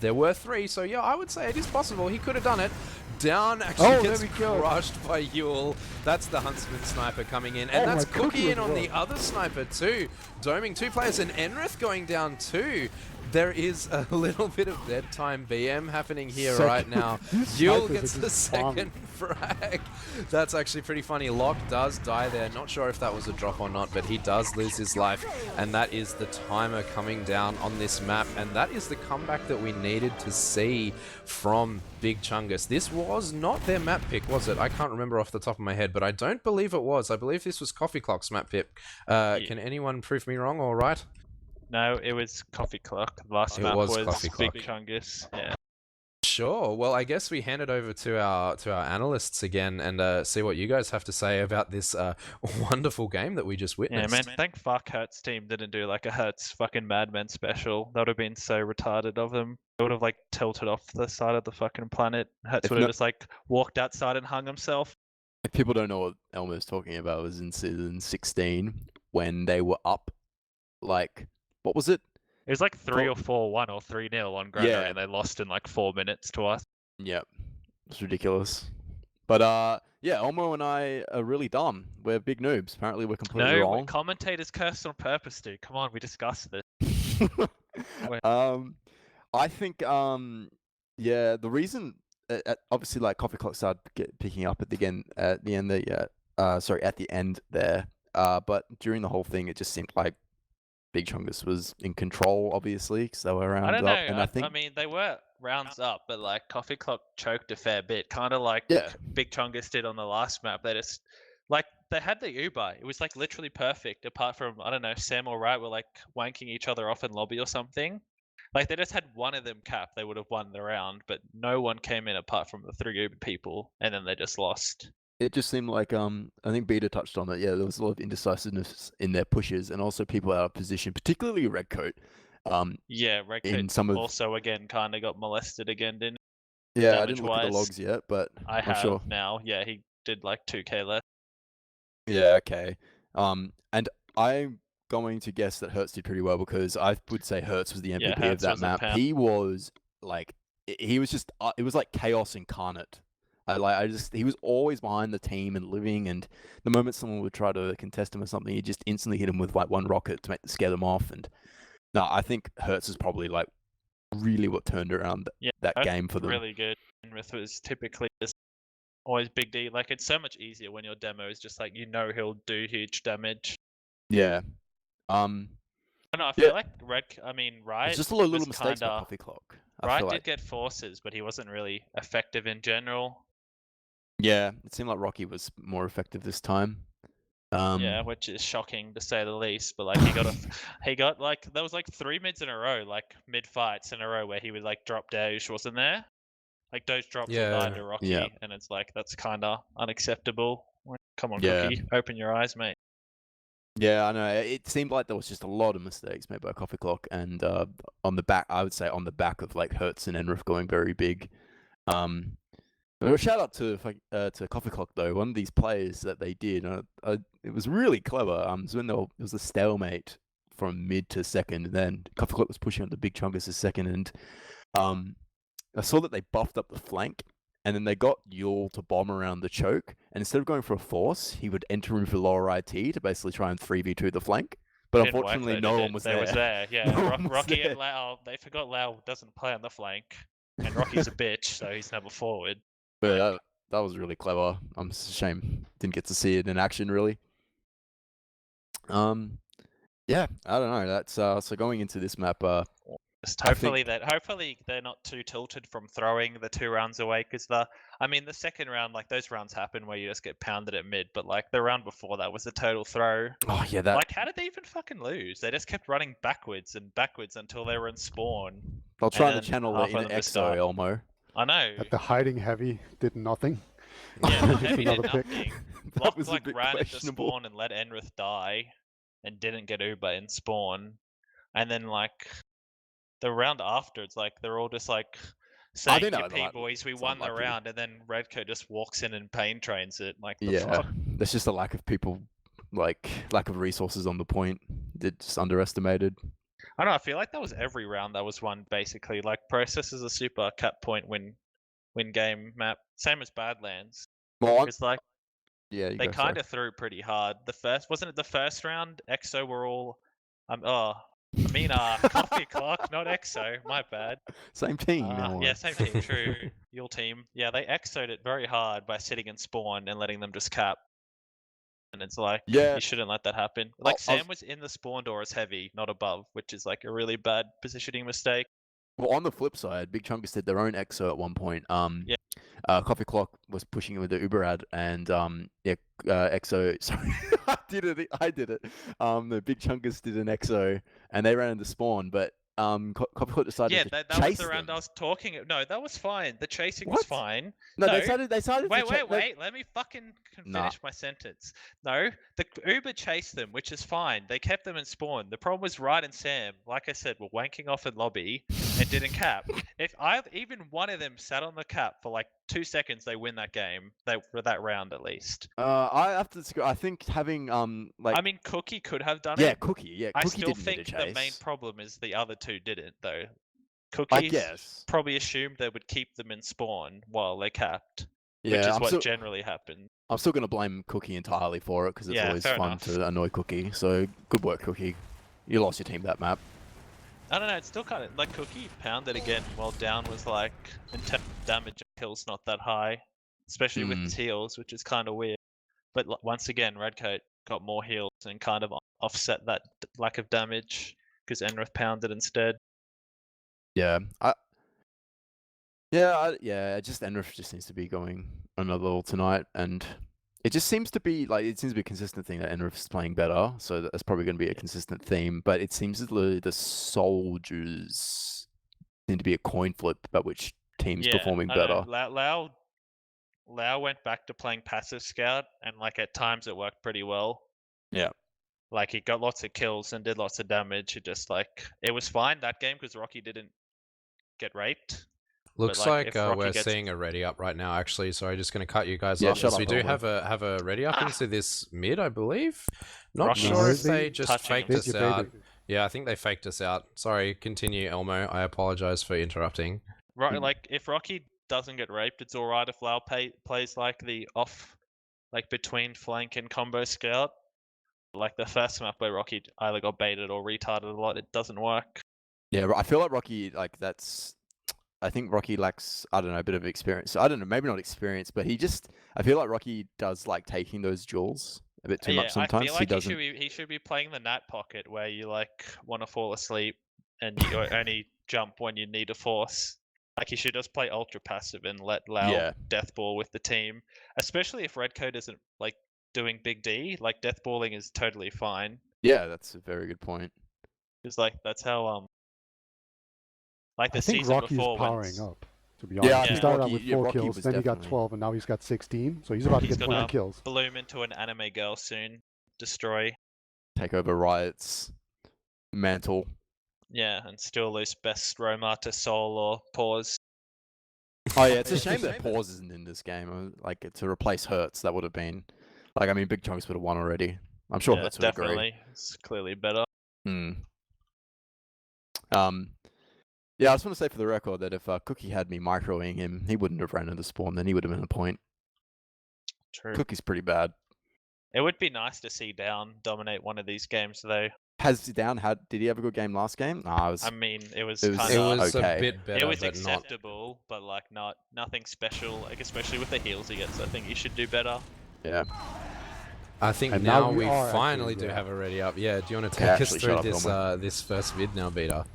there were 3. So yeah, I would say it is possible. He could have done it. Down actually gets crushed by Yule. That's the Huntsman sniper coming in. And that's Cookie in on the other sniper too. Doming 2 players, and Enrith going down too. There is a little bit of bedtime BM happening here right now. Yule gets the second frag. That's actually pretty funny. Locke does die there. Not sure if that was a drop or not, but he does lose his life. And that is the timer coming down on this map. And that is the comeback that we needed to see from Big Chungus. This was not their map pick, was it? I can't remember off the top of my head, but I don't believe it was. I believe this was Coffee Clock's map pick. Can anyone prove me wrong or right? No, it was Coffee Clock. The last map was Big Chungus. Yeah. Sure. Well, I guess we hand it over to our analysts again and see what you guys have to say about this wonderful game that we just witnessed. Yeah, man. Thank fuck Hertz team didn't do like a Hertz fucking Madman special. That would have been so retarded of them. They would have like tilted off the side of the fucking planet. Hertz would have just like walked outside and hung himself. If people don't know what Elmo's talking about, it was in season 16 when they were up like, what was it? It was like 3 or 4-1 or 3-0 on Granary, and they lost in like 4 minutes to us. Yep. It's ridiculous. But yeah, Elmo and I are really dumb. We're big noobs. Apparently we're completely wrong. No, commentators cursed on purpose, dude. Come on, we discussed this. I think yeah, the reason obviously like Coffee Clock started picking up at the end there. But during the whole thing, it just seemed like Big Chungus was in control, obviously, because they were rounds up. I don't know. And I mean, they were rounds up, but like Coffee Clock choked a fair bit, kind of like Big Chungus did on the last map. They just like they had the Uber. It was like literally perfect, apart from I don't know, Sam or Wright were like wanking each other off in lobby or something. Like they just had one of them cap, they would have won the round, but no one came in apart from the 3 Uber people, and then they just lost. It just seemed like I think Beta touched on it. Yeah, there was a lot of indecisiveness in their pushes, and also people out of position, particularly Redcoat. Yeah, in Redcoat some of also again kind of got molested again, didn't yeah, I didn't look at the damage-wise. logs yet, but I I'm have sure. now. Yeah, he did like 2k less. Yeah, okay. And I'm going to guess that Hertz did pretty well because I would say Hertz was the MVP of Hertz that was a map. pound. He was like, he was just, it was like chaos incarnate. He was always behind the team and living, and the moment someone would try to contest him or something, he just instantly hit him with like one rocket to scare them off. And no, I think Hertz is probably like really what turned around that Hertz game for them. Really good. Enrith was typically just always big D. Like it's so much easier when your demo is just like he'll do huge damage. Yeah. I don't know. I Yeah. feel like Riot. It's just a lot of little was mistakes by kinda- Coffee Clock. I Riot feel did like. get forces, but he wasn't really effective in general. Yeah, it seemed like Rocky was more effective this time. Yeah, which is shocking to say the least. But like he got like there was like 3 mids in a row, like mid fights in a row where he would like drop Doge, wasn't there? Like Doge drops will die Yeah. to Rocky, Yeah. and it's like that's kind of unacceptable. Like, come on, Yeah. Cookie, open your eyes, mate. Yeah, I know. It seemed like there was just a lot of mistakes made by Coffee Clock, and on the back, I would say on the back of like Hertz and Enrith going very big. A shout out to Coffee Clock though. One of these plays that they did, it was really clever. So when it was a stalemate from mid to second, and then Coffee Clock was pushing on the big chungus as second, and I saw that they buffed up the flank, and then they got Yule to bomb around the choke, and instead of going for a force, he would enter in for lower IT to basically try and 3v2 the flank. But Didn't work, unfortunately, though, no did one it? was There there. was there, yeah. No one was Rocky there. and Lau, they forgot Lau doesn't play on the flank, and Rocky's a bitch, so he's never forward. But that was really clever. I'm ashamed didn't get to see it in action really. Yeah, I don't know. That's so going into this map. Just I hopefully they're not too tilted from throwing the 2 rounds away, because the second round, like those rounds happen where you just get pounded at mid, but like the round before that was a total throw. Oh yeah, that Like how did they even fucking lose? They just kept running backwards and backwards until they were in spawn. they'll try to then channel half it of in them just Exo start. Elmo. I know. At the hiding heavy did nothing. Yeah, Just Heavy did another pick. nothing. That Lock was a like bit ran into questionable. spawn and let Enrith die, and didn't get Uber in spawn, and then like the round after, it's like they're all just like saying, think that was "Yippee, like boys, we some won the lucky. round," and then Redcoat just walks in and pain trains it. Like the Yeah, fuck. there's just a lack of people, like lack of resources on the point. They're just underestimated. I don't know. I feel like that was every round that was won basically. Like Process is a super cap point win game map, same as Badlands. Well, It's like yeah, you they go, sorry. kind of threw pretty hard. Wasn't it the first round? EXO were all Coffee Clock, not EXO. My bad. Same team. now, Yeah, same team. True. Your team. Yeah, they EXO'd it very hard by sitting in spawn and letting them just cap. And it's like, Yeah. you shouldn't let that happen. Like I was- Sam was in the spawn door as heavy, not above, which is like a really bad positioning mistake. Well, on the flip side, Big Chungus did their own EXO at one point. Yeah. Coffee Clock was pushing it with the Uber ad, and EXO. Sorry, I did it. The Big Chungus did an EXO, and they ran into spawn, but Coffee Clock decided Yeah, to that chase was the round them. I was talking. No, that was fine. The chasing What? was fine. No, No. they decided. Wait. Let me fucking Nah. finish my sentence. No, the Uber chased them, which is fine. They kept them in spawn. The problem was Ryan and Sam, like I said, were wanking off in lobby and didn't cap. If even one of them sat on the cap for like 2 seconds, they win that game. For that round at least. I have to disagree. I think having Cookie could have done yeah, it. Cookie, yeah, I Cookie still didn't need think a the main chase. problem is the other two didn't though. I Cookie guess. probably assumed they would keep them in spawn while they capped, Yeah, which is I'm what still, generally happened. I'm still gonna blame Cookie entirely for it because it's Yeah, always fair fun enough. to annoy Cookie. So good work, Cookie. You lost your team that map. I don't know, it's still kind of like Cookie pounded again while down was like in terms of damage kills not that high, especially with his heals, which is kind of weird. But once again, Redcoat got more heals and kind of offset that lack of damage because Enrith pounded instead. Yeah, just Enrith just seems to be going another level tonight, and it just seems to be a consistent thing that Enrith is playing better, so that's probably going to be a consistent theme. But it seems that the soldiers seem to be a coin flip about which team's performing I know. better. Lau went back to playing passive scout, and like at times it worked pretty well. Yeah. Like he got lots of kills and did lots of damage. It was fine that game because Rocky didn't get raped. Looks like, like if Rocky we're gets- seeing a ready up right now, actually. Sorry, just going to cut you guys Yeah, off. shut As up, we do Elmo. have a ready up into this mid, I believe. Not Rocky's sure if No, they they just touching faked him. us They out. did. Yeah, I think they faked us out. Sorry, continue, Elmo. I apologize for interrupting. Right, like if Rocky doesn't get raped, it's alright if Lau plays like the off, like between flank and combo scout. Like the first map where Rocky either got baited or retarded a lot, it doesn't work. Yeah, I feel like Rocky, like that's. I think Rocky lacks, I don't know, a bit of experience. I don't know, maybe not experience, but I feel like Rocky does like taking those duels a bit too much sometimes. I feel like he doesn't. he should be playing the Nat pocket where you like want to fall asleep and you only jump when you need a force. Like he should just play ultra passive and let Lau death ball with the team, especially if Red Coat isn't like doing big D. Like death balling is totally fine. Yeah, that's a very good point. Because like that's how like the I think season Rocky is before powering when up, to be honest. Yeah, I He think started out Rocky- with yeah, 4 Rocky kills, was then he got definitely- 12, and now he's got 16. So he's about to He's get gonna 20 kills. bloom into an anime girl soon, destroy. Take over Riot's mantle. Yeah, and still lose best Roma to Soul or Pause. Oh yeah, it's a shame that Pause isn't in this game. Like to replace Hertz, that would have been, like, I mean, Big Chungus would have won already. I'm sure Yeah, Hertz would agree. definitely. It's clearly better. Yeah, I just want to say for the record that if Cookie had me microing him, he wouldn't have ran into spawn. Then he would have been a point. True. Cookie's pretty bad. It would be nice to see Down dominate one of these games, though. Did he have a good game last game? Nah, I mean, it was it was- kind It of. was okay. a bit better, It was but not. acceptable, but like nothing special. Like especially with the heals he gets, I think you should do better. Yeah. I think And now now we we are finally actually, do yeah. have a ready up. Yeah, do you want to take Yeah, us actually, through shut up, this Elmo. this first mid now, Beta?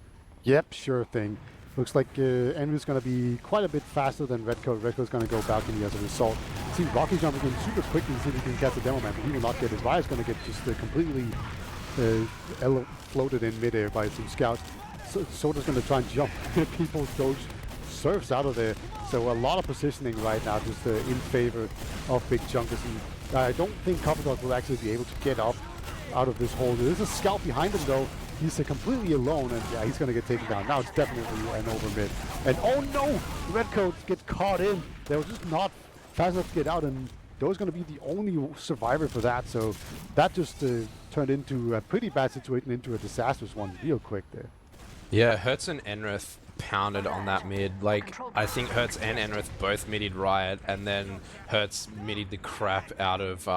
Yep, sure thing. Looks like Envy's going to be quite a bit faster than Redcoat. Redcoat's going to go balcony as a result. See Rocky jumping in super quickly to see if he can catch the demo man, but he will not get his Riot's going to get just completely floated in midair by some scouts. Soda's going to try and jump people's doge surfs out of there. So a lot of positioning right now just in favor of Big Chungus. And I don't think Coppertop will actually be able to get up out of this hole. There's a scout behind him though. He's completely alone, and yeah, he's going to get taken down. Now it's definitely an over mid. And oh no! Redcoat gets caught in. They were just not fast enough to get out, and Doe's going to be the only survivor for that. So that just turned into a pretty bad situation into a disastrous one real quick there. Yeah, Hertz and Enrith pounded on that mid. Like, I think Hertz and Enrith both midied Riot, and then Hertz midied the crap out of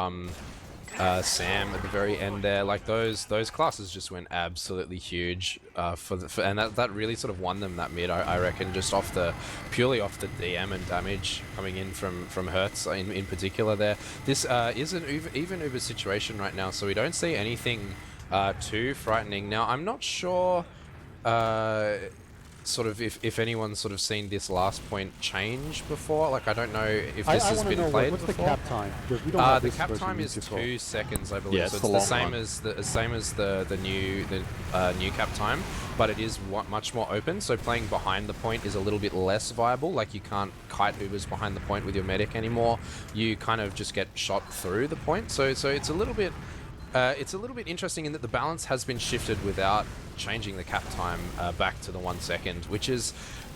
Sam at the very end there. Like those classes just went absolutely huge and that really sort of won them that mid. I reckon just purely off the DM and damage coming in from Hertz in particular there. This is an even Uber situation right now, so we don't see anything too frightening. Now I'm not sure sort of if anyone's sort of seen this last point change before. Like I don't know if this has been played what's before. the cap time? Because we don't have The this cap version time we is just saw. 2 seconds, I believe. Yeah, so it's it's the the long same as the new cap time, but it is much more open. So playing behind the point is a little bit less viable. Like you can't kite Ubers behind the point with your medic anymore. You kind of just get shot through the point. So it's a little bit. It's a little bit interesting in that the balance has been shifted without changing the cap time back to the 1 second, which is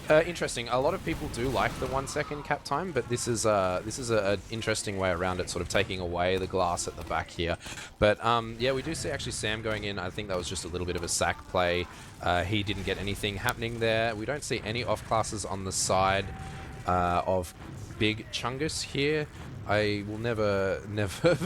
interesting. A lot of people do like the 1 second cap time, but this is an interesting way around it, sort of taking away the glass at the back here. But yeah, we do see actually Sam going in. I think that was just a little bit of a sack play. He didn't get anything happening there. We don't see any off classes on the side of Big Chungus here. I will never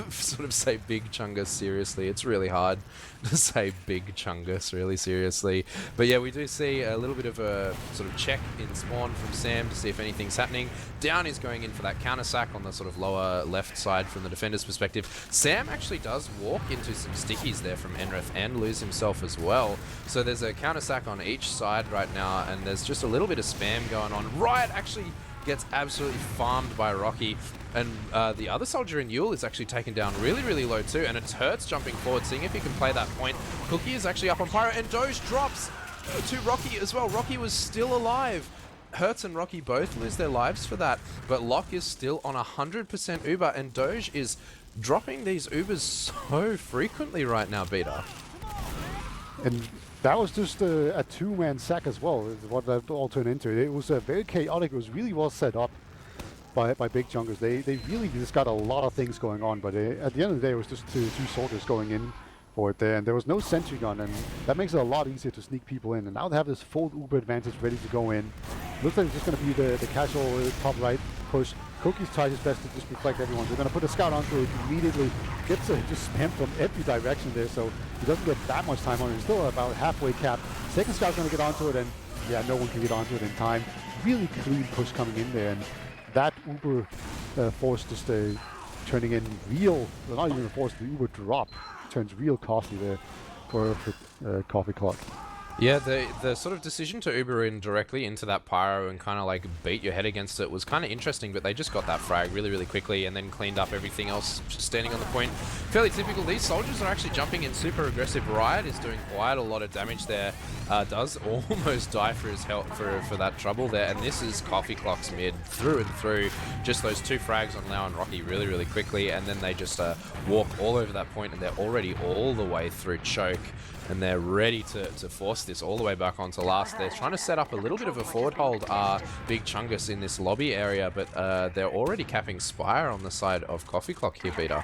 sort of say Big Chungus seriously. It's really hard to say Big Chungus really seriously. But yeah, we do see a little bit of a sort of check in spawn from Sam to see if anything's happening. Down is going in for that counter sack on the sort of lower left side from the defender's perspective. Sam actually does walk into some stickies there from Enrith and lose himself as well. So there's a counter sack on each side right now, and there's just a little bit of spam going on. Riot actually gets absolutely farmed by Rocky, and the other soldier in Yule is actually taken down really, really low too, and it's Hertz jumping forward, seeing if he can play that point. Cookie is actually up on Pyro, and Doge drops to Rocky as well. Rocky was still alive. Hertz and Rocky both lose their lives for that, but Locke is still on 100% Uber, and Doge is dropping these Ubers so frequently right now, Beta. And that was just a two-man sack as well, is what that all turned into. It was very chaotic. It was really well set up by Big Chungus. They really just got a lot of things going on, but at the end of the day, it was just two soldiers going in for it there, and there was no sentry gun, and that makes it a lot easier to sneak people in. And now they have this full Uber advantage ready to go in. Looks like it's just going to be the casual top right push. Cookie's tried his best to just reflect everyone. They're going to put a scout onto it, immediately gets just spammed from every direction there, so he doesn't get that much time on it. He's still about halfway capped. Second scout's going to get onto it, and yeah, no one can get onto it in time. Really clean push coming in there, and that Uber force just turning in real, well, not even a force, the Uber drop turns real costly there for Coffee Clock. Yeah, the sort of decision to Uber in directly into that pyro and kind of like beat your head against it was kind of interesting, but they just got that frag really, really quickly and then cleaned up everything else just standing on the point. Fairly typical. These soldiers are actually jumping in super aggressive. Riot is doing quite a lot of damage there. Does almost die for his health for that trouble there, and this is Coffee Clock's mid through and through. Just those two frags on Lau and Rocky really, really quickly, and then they just walk all over that point, and they're already all the way through choke. And they're ready to force this all the way back onto last. They're trying to set up a little bit of a forward hold, Big Chungus in this lobby area, but they're already capping Spire on the side of Coffee Clock here, Peter.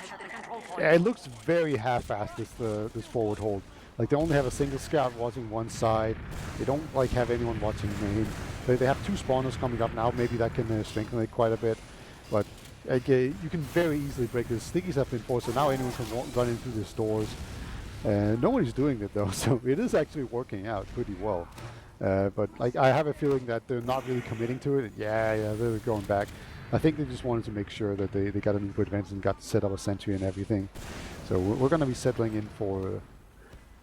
Yeah, it looks very half-assed, this forward hold. Like, they only have a single scout watching one side. They don't like have anyone watching main. They have two spawners coming up now. Maybe that can strengthen it quite a bit. But you can very easily break this. Stickies have been forced, so now anyone can run into the stores. Nobody's doing it though, so it is actually working out pretty well. But like, I have a feeling that they're not really committing to it. Yeah, they're going back. I think they just wanted to make sure that they got an Uber advantage and got to set up a sentry and everything. So we're going to be settling in for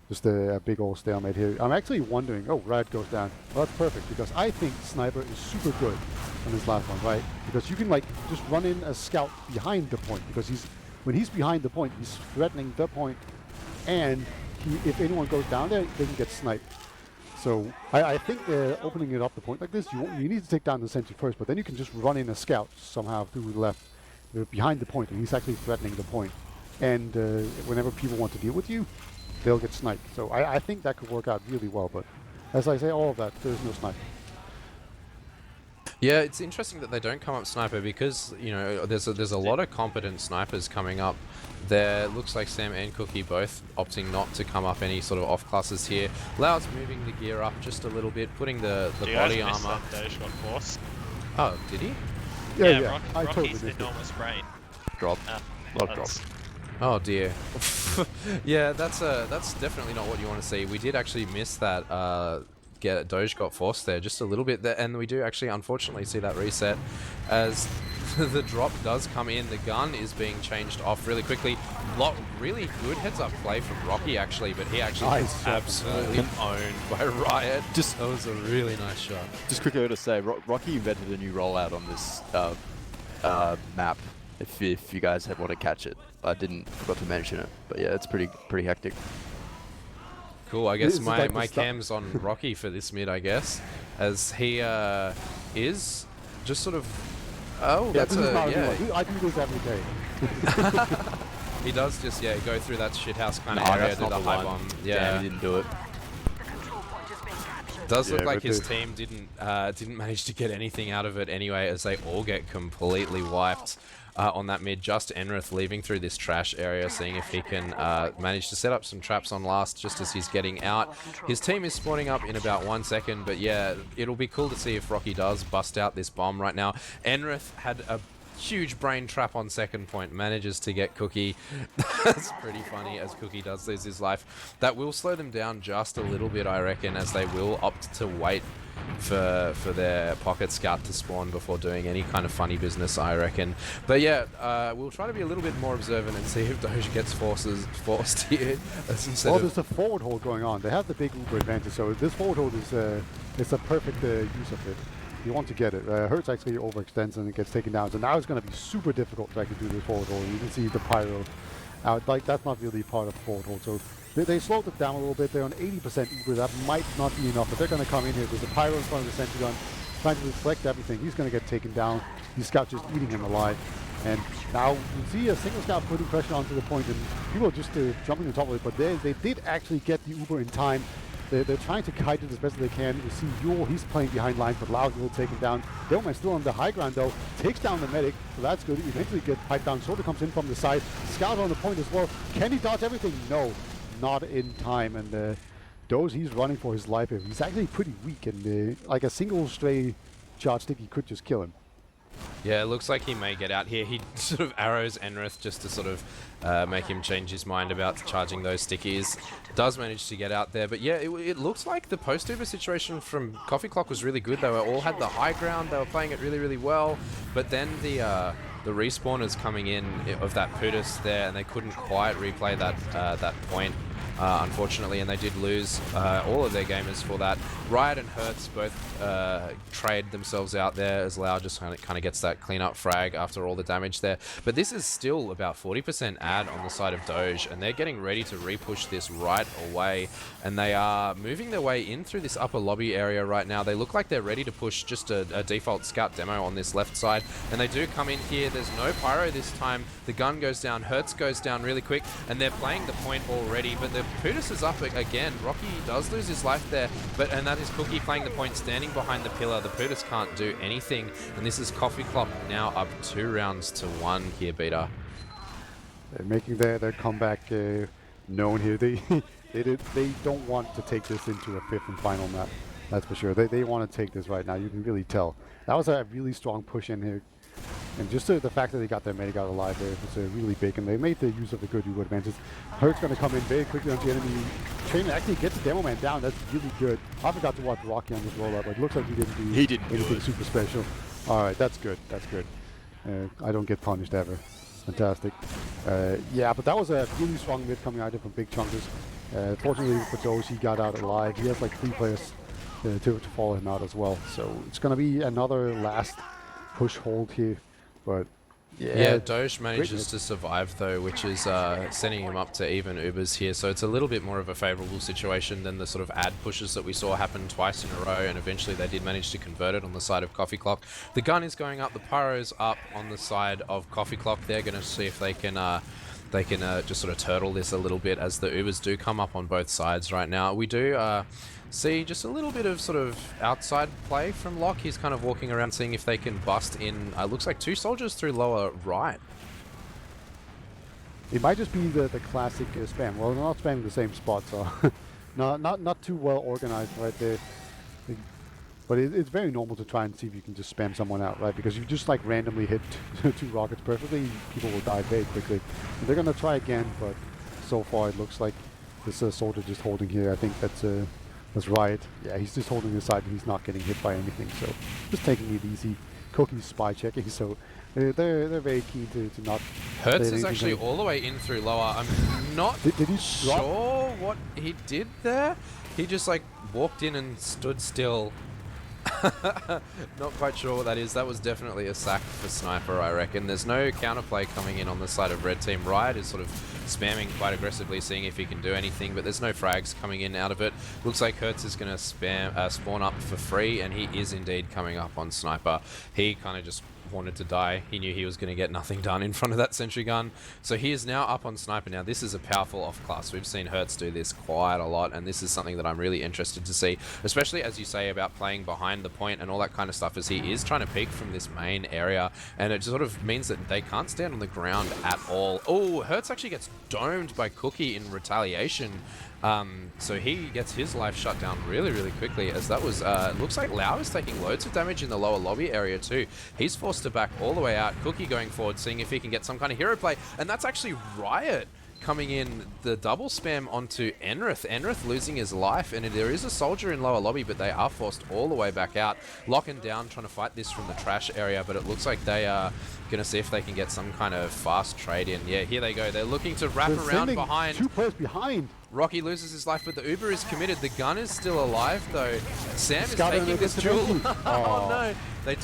just a big old stalemate here. I'm actually wondering, oh, Riot goes down. Well, that's perfect, because I think Sniper is super good on this last one, right? Because you can like just run in a scout behind the point, because when he's behind the point, he's threatening the point, and if anyone goes down there, they can get sniped. So I think opening it up the point like this, you need to take down the sentry first, but then you can just run in a scout somehow through the left, behind the point, and he's actually threatening the point. And whenever people want to deal with you, they'll get sniped. So I think that could work out really well, but as I say, all of that, there's no snipe. Yeah, it's interesting that they don't come up sniper, because you know there's a lot of competent snipers coming up. There looks like Sam and Cookie both opting not to come up any sort of off classes here. Lau's moving the gear up just a little bit, putting the body armor. Doge got forced. Oh, did he? Yeah. I Rocky's totally missed it. enormous brain. Drop. Lot drop. Oh dear. Yeah, that's definitely not what you want to see. We did actually miss that. Doge got forced there just a little bit there, and we do actually unfortunately see that reset as the drop does come in. The gun is being changed off really quickly. Really good heads up play from Rocky actually, but he actually gets absolutely owned by Riot. That was a really nice shot. Just quickly to say, Rocky invented a new rollout on this map. If you guys want to catch it, I forgot to mention it, but yeah, it's pretty hectic. Cool, I guess like my cam's on Rocky for this mid, I guess, as he is just sort of. Oh, Yeah, that's this is not yeah. a new one. I do this every day. He does just go through that shithouse kind of No, area, that's do not the the high one. bomb. Damn, Yeah, he didn't do it. does look Yeah, like but his team didn't manage to get anything out of it anyway, as they all get completely wiped. On that mid, just Enrith leaving through this trash area, seeing if he can manage to set up some traps on last just as he's getting out. His team is spawning up in about 1 second, but yeah, it'll be cool to see if Rocky does bust out this bomb right now. Enrith had a huge brain trap on second point, manages to get Cookie. That's pretty funny, as Cookie does lose his life. That will slow them down just a little bit, I reckon, as they will opt to wait for their pocket scout to spawn before doing any kind of funny business, I reckon. But yeah, we'll try to be a little bit more observant and see if Doge gets forced here. Well, there's a forward hold going on. They have the big Uber advantage, so this forward hold is it's a perfect use of it. You want to get it. Hertz actually overextends and it gets taken down, so now it's going to be super difficult to actually do this forward hold. You can see the pyro out. Like, that's not really part of the forward hold, so They slowed it down a little bit. They're on 80% Uber. That might not be enough, but they're going to come in here. There's a Pyro in front of the Sentry Gun, trying to deflect everything. He's going to get taken down. These scouts just eating him alive. And now you see a single scout putting pressure onto the point, and people are just jumping on top of it. But they did actually get the Uber in time. They're trying to kite it as best as they can. You see Yule, he's playing behind lines, but Lau's will take him down. Devilman's still on the high ground though, takes down the medic, so that's good. He eventually gets piped down. Sorta comes in from the side. Scout on the point as well. Can he dodge everything? No, not in time. And Doze, he's running for his life here. He's actually pretty weak, and like a single stray charge stick, he could just kill him. Yeah, it looks like he may get out here. He sort of arrows Enrith just to sort of make him change his mind about charging those stickies. Does manage to get out there, but yeah, it looks like the post-Uber situation from Coffee Clock was really good. They all had the high ground. They were playing it really, really well. But then the respawners coming in of that Putus there, and they couldn't quite replay that point. Unfortunately, and they did lose all of their gamers for that. Riot and Hertz both trade themselves out there as Lau just kind of gets that clean-up frag after all the damage there. But this is still about 40% ad on the side of Doge, and they're getting ready to repush this right away. And they are moving their way in through this upper lobby area right now. They look like they're ready to push just a default scout demo on this left side. And they do come in here. There's no pyro this time. The gun goes down. Hertz goes down really quick, and they're playing the point already. But the Putus is up again. Rocky does lose his life there, and that is Cookie playing the point, standing behind the pillar. The Putus can't do anything, and this is Coffee Clock now up 2 rounds to 1 here, Beta. They're making their comeback known here. They don't want to take this into a 5th and final map. That's for sure. They want to take this right now. You can really tell. That was a really strong push in here. And just the fact that they got their medic out alive there was really big, and they made the use of the good Uber advantage. Hurt's going to come in very quickly on the enemy train and actually get the Demo Man down. That's really good. I forgot to watch Rocky on this rollout, but it looks like he didn't do anything super special. All right, that's good. That's good. I don't get punished ever. Fantastic. Yeah, but that was a really strong mid coming out of from Big Chungus. Fortunately for Doge, he got out alive. He has like 3 players to follow him out as well. So it's going to be another last push hold here. But yeah, Doge manages to survive though, which is sending him up to even Ubers here. So it's a little bit more of a favorable situation than the sort of ad pushes that we saw happen twice in a row, and eventually they did manage to convert it on the side of Coffee Clock. The gun is going up, the pyro's up on the side of Coffee Clock. They're going to see if they can just sort of turtle this a little bit as the Ubers do come up on both sides right now. We do see just a little bit of sort of outside play from Locke. He's kind of walking around seeing if they can bust in, looks like 2 soldiers through lower right. It might just be the classic spam. Well, they're not spamming the same spot, so not too well organized right there. But it's very normal to try and see if you can just spam someone out, right? Because if you just like randomly hit 2 rockets perfectly, people will die very quickly. And they're gonna try again, but so far it looks like this soldier just holding here. I think that's Riot. Yeah, he's just holding his side and he's not getting hit by anything. So just taking it easy. Cookie's spy checking, so they're very keen to not. Hertz is actually all the way in through lower. I'm not did he sure what he did there. He just like walked in and stood still. Not quite sure what that is. That was definitely a sack for Sniper, I reckon. There's no counterplay coming in on the side of Red Team. Riot is sort of spamming quite aggressively, seeing if he can do anything, but there's no frags coming in out of it. Looks like Hertz is going to spawn up for free, and he is indeed coming up on Sniper. He kind of just wanted to die. He knew he was going to get nothing done in front of that sentry gun. So he is now up on Sniper. Now this is a powerful off class. We've seen Hertz do this quite a lot, and this is something that I'm really interested to see, especially as you say about playing behind the point and all that kind of stuff, as he is trying to peek from this main area, and it sort of means that they can't stand on the ground at all. Oh, Hertz actually gets domed by Cookie in retaliation. So he gets his life shut down really, really quickly, as that was, looks like Lau is taking loads of damage in the lower lobby area too. He's forced to back all the way out. Cookie going forward, seeing if he can get some kind of hero play, and that's actually Riot coming in the double spam onto Enrith. Enrith losing his life, and there is a soldier in lower lobby, but they are forced all the way back out. Locking down, trying to fight this from the trash area, but it looks like they are going to see if they can get some kind of fast trade in. Yeah, here they go. They're looking to wrap around behind. 2 players behind. Rocky loses his life, but the Uber is committed. The gun is still alive, though. Sam is Scout taking and this it's duel. an Oh, no. They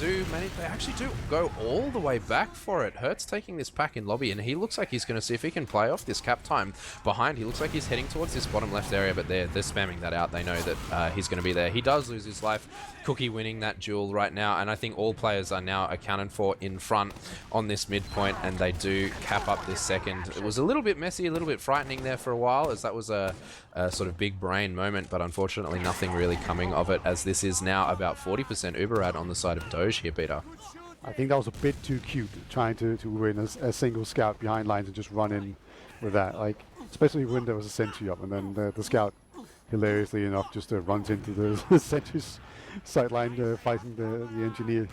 actually do go all the way back for it. Hertz taking this pack in lobby, and he looks like he's going to see if he can play off this cap time behind. He looks like he's heading towards this bottom left area, but they're spamming that out. They know that he's going to be there. He does lose his life. Cookie winning that duel right now, and I think all players are now accounted for in front on this midpoint, and they do cap up this second. It was a little bit messy, a little bit frightening there for a while, as that was a sort of big brain moment, but unfortunately nothing really coming of it, as this is now about 40% Uberad on the side of Doge here, Peter. I think that was a bit too cute, trying to win a single scout behind lines and just run in with that. Like, especially when there was a sentry up, and then the scout, hilariously enough, just runs into the sentry's sideline fighting the engineer.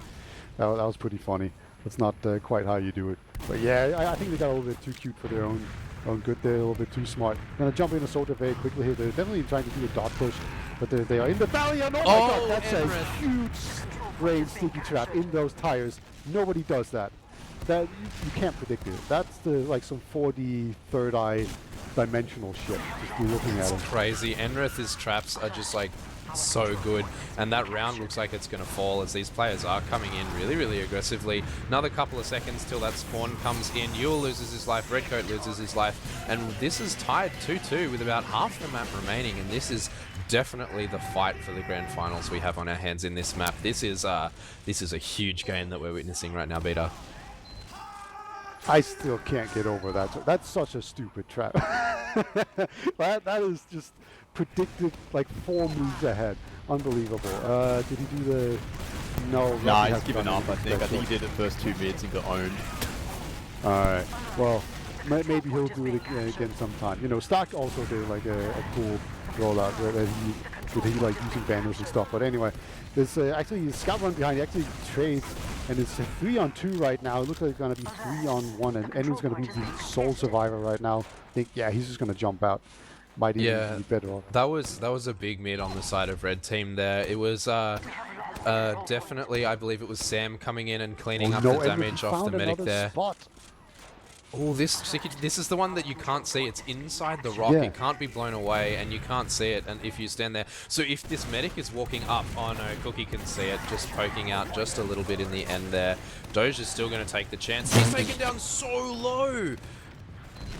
That was pretty funny. That's not quite how you do it. But yeah, I think they got a little bit too cute for their own good there, a little bit too smart. Gonna jump in a soldier very quickly here. They're definitely trying to do a dot push, but they are in the valley, and oh my god, that's a huge brain sticky trap in those tires. Nobody does that. That you can't predict it. That's like some 4D third eye dimensional shit. Just be looking at it. It's crazy. Enrith's traps are just like so good, and that round looks like it's going to fall as these players are coming in really, really aggressively. Another couple of seconds till that spawn comes in. Yule loses his life, Redcoat loses his life, and this is tied 2-2 with about half the map remaining, and this is definitely the fight for the grand finals we have on our hands in this map. This is a huge game that we're witnessing right now, Beta. I still can't get over that. That's such a stupid trap. that is just predicted like 4 moves ahead. Unbelievable. Did he do the... No. Nah, he's given up, I think. I think he did the first 2 mids and got owned. Alright. Well, maybe he'll do it again sometime. You know, Stark also did like a cool rollout where he like using banners and stuff. But anyway, there's actually a scout run behind. He actually trades, and it's 3-on-2 right now. It looks like it's gonna be 3-on-1, and Enry's gonna be the sole survivor right now. I think, yeah, he's just gonna jump out. Might even be better off. That was a big mid on the side of red team there. It was definitely, I believe it was Sam coming in and cleaning up the damage off the medic there. Spot. Oh, this is the one that you can't see. It's inside the rock. It can't be blown away, and you can't see it. And if you stand there, so if this medic is walking up, oh no, Cookie can see it, just poking out just a little bit in the end there. Doge is still going to take the chance. He's taken down so low.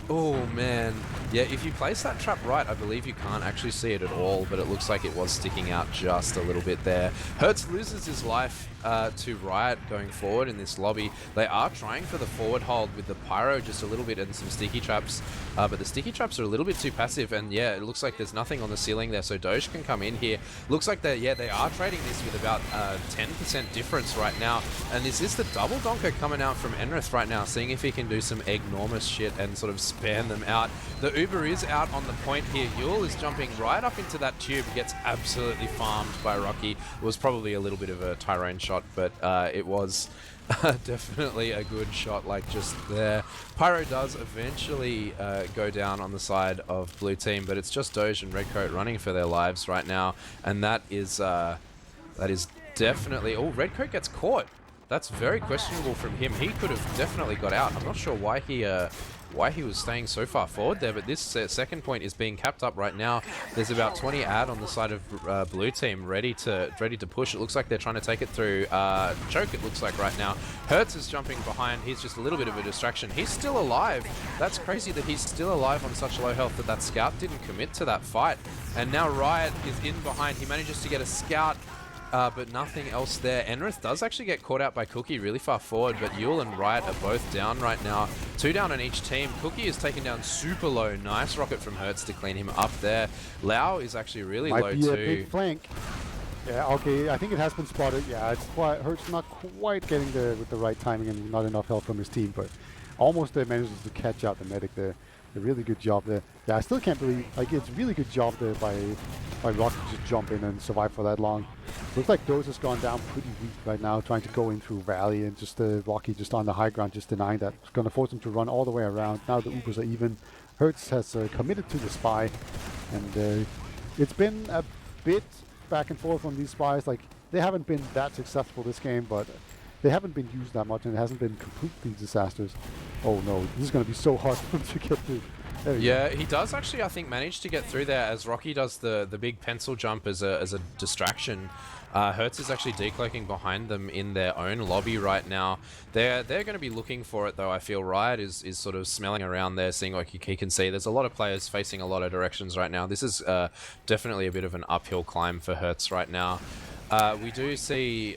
Oh man, yeah, if you place that trap right, I believe you can't actually see it at all, but it looks like it was sticking out just a little bit there. Hertz loses his life to Riot going forward in this lobby. They are trying for the forward hold with the pyro just a little bit and some sticky traps, but the sticky traps are a little bit too passive, and yeah, it looks like there's nothing on the ceiling there, so Doge can come in here. Looks like they are trading this with about 10% difference right now, and this is the double donker coming out from Enrith right now, seeing if he can do some enormous shit and sort of spam them out. The Uber is out on the point here. Yule is jumping right up into that tube, gets absolutely farmed by Rocky. It was probably a little bit of a Tyrone shot, but it was definitely a good shot, like just there. Pyro does eventually go down on the side of blue team, but it's just Doge and Redcoat running for their lives right now, and that is definitely... Oh, Redcoat gets caught. That's very questionable from him. He could have definitely got out. I'm not sure why he was staying so far forward there, but this second point is being capped up right now. There's about 20 ad on the side of blue team ready to push. It looks like they're trying to take it through choke, it looks like right now. Hertz is jumping behind. He's just a little bit of a distraction. He's still alive. That's crazy that he's still alive on such low health that scout didn't commit to that fight. And now Riot is in behind. He manages to get a scout, but nothing else there. Enrith does actually get caught out by Cookie really far forward, but Yule and Riot are both down right now. 2 down on each team. Cookie is taken down super low. Nice rocket from Hertz to clean him up there. Lau is actually really low too. Might be a big flank. Yeah, okay, I think it has been spotted. Yeah, it's quite, Hertz not quite getting there with the right timing and not enough help from his team, but almost manages to catch out the medic there. A really good job there. Yeah, I still can't believe, like, it's a really good job there by Rocky to just jump in and survive for that long. Looks like Doze has gone down pretty weak right now, trying to go in through Valley, and just Rocky just on the high ground, just denying that. It's going to force him to run all the way around. Now the Ubers are even. Hertz has committed to the spy, and it's been a bit back and forth on these spies. Like, they haven't been that successful this game, but they haven't been used that much, and it hasn't been completely disastrous. Oh no, this is going to be so hard for him to get There you go. Yeah, he does actually, I think, manage to get through there as Rocky does the big pencil jump as a distraction. Hertz is actually decloaking behind them in their own lobby right now. They're going to be looking for it though. I feel Riot is sort of smelling around there, seeing what he can see. There's a lot of players facing a lot of directions right now. This is definitely a bit of an uphill climb for Hertz right now. We do see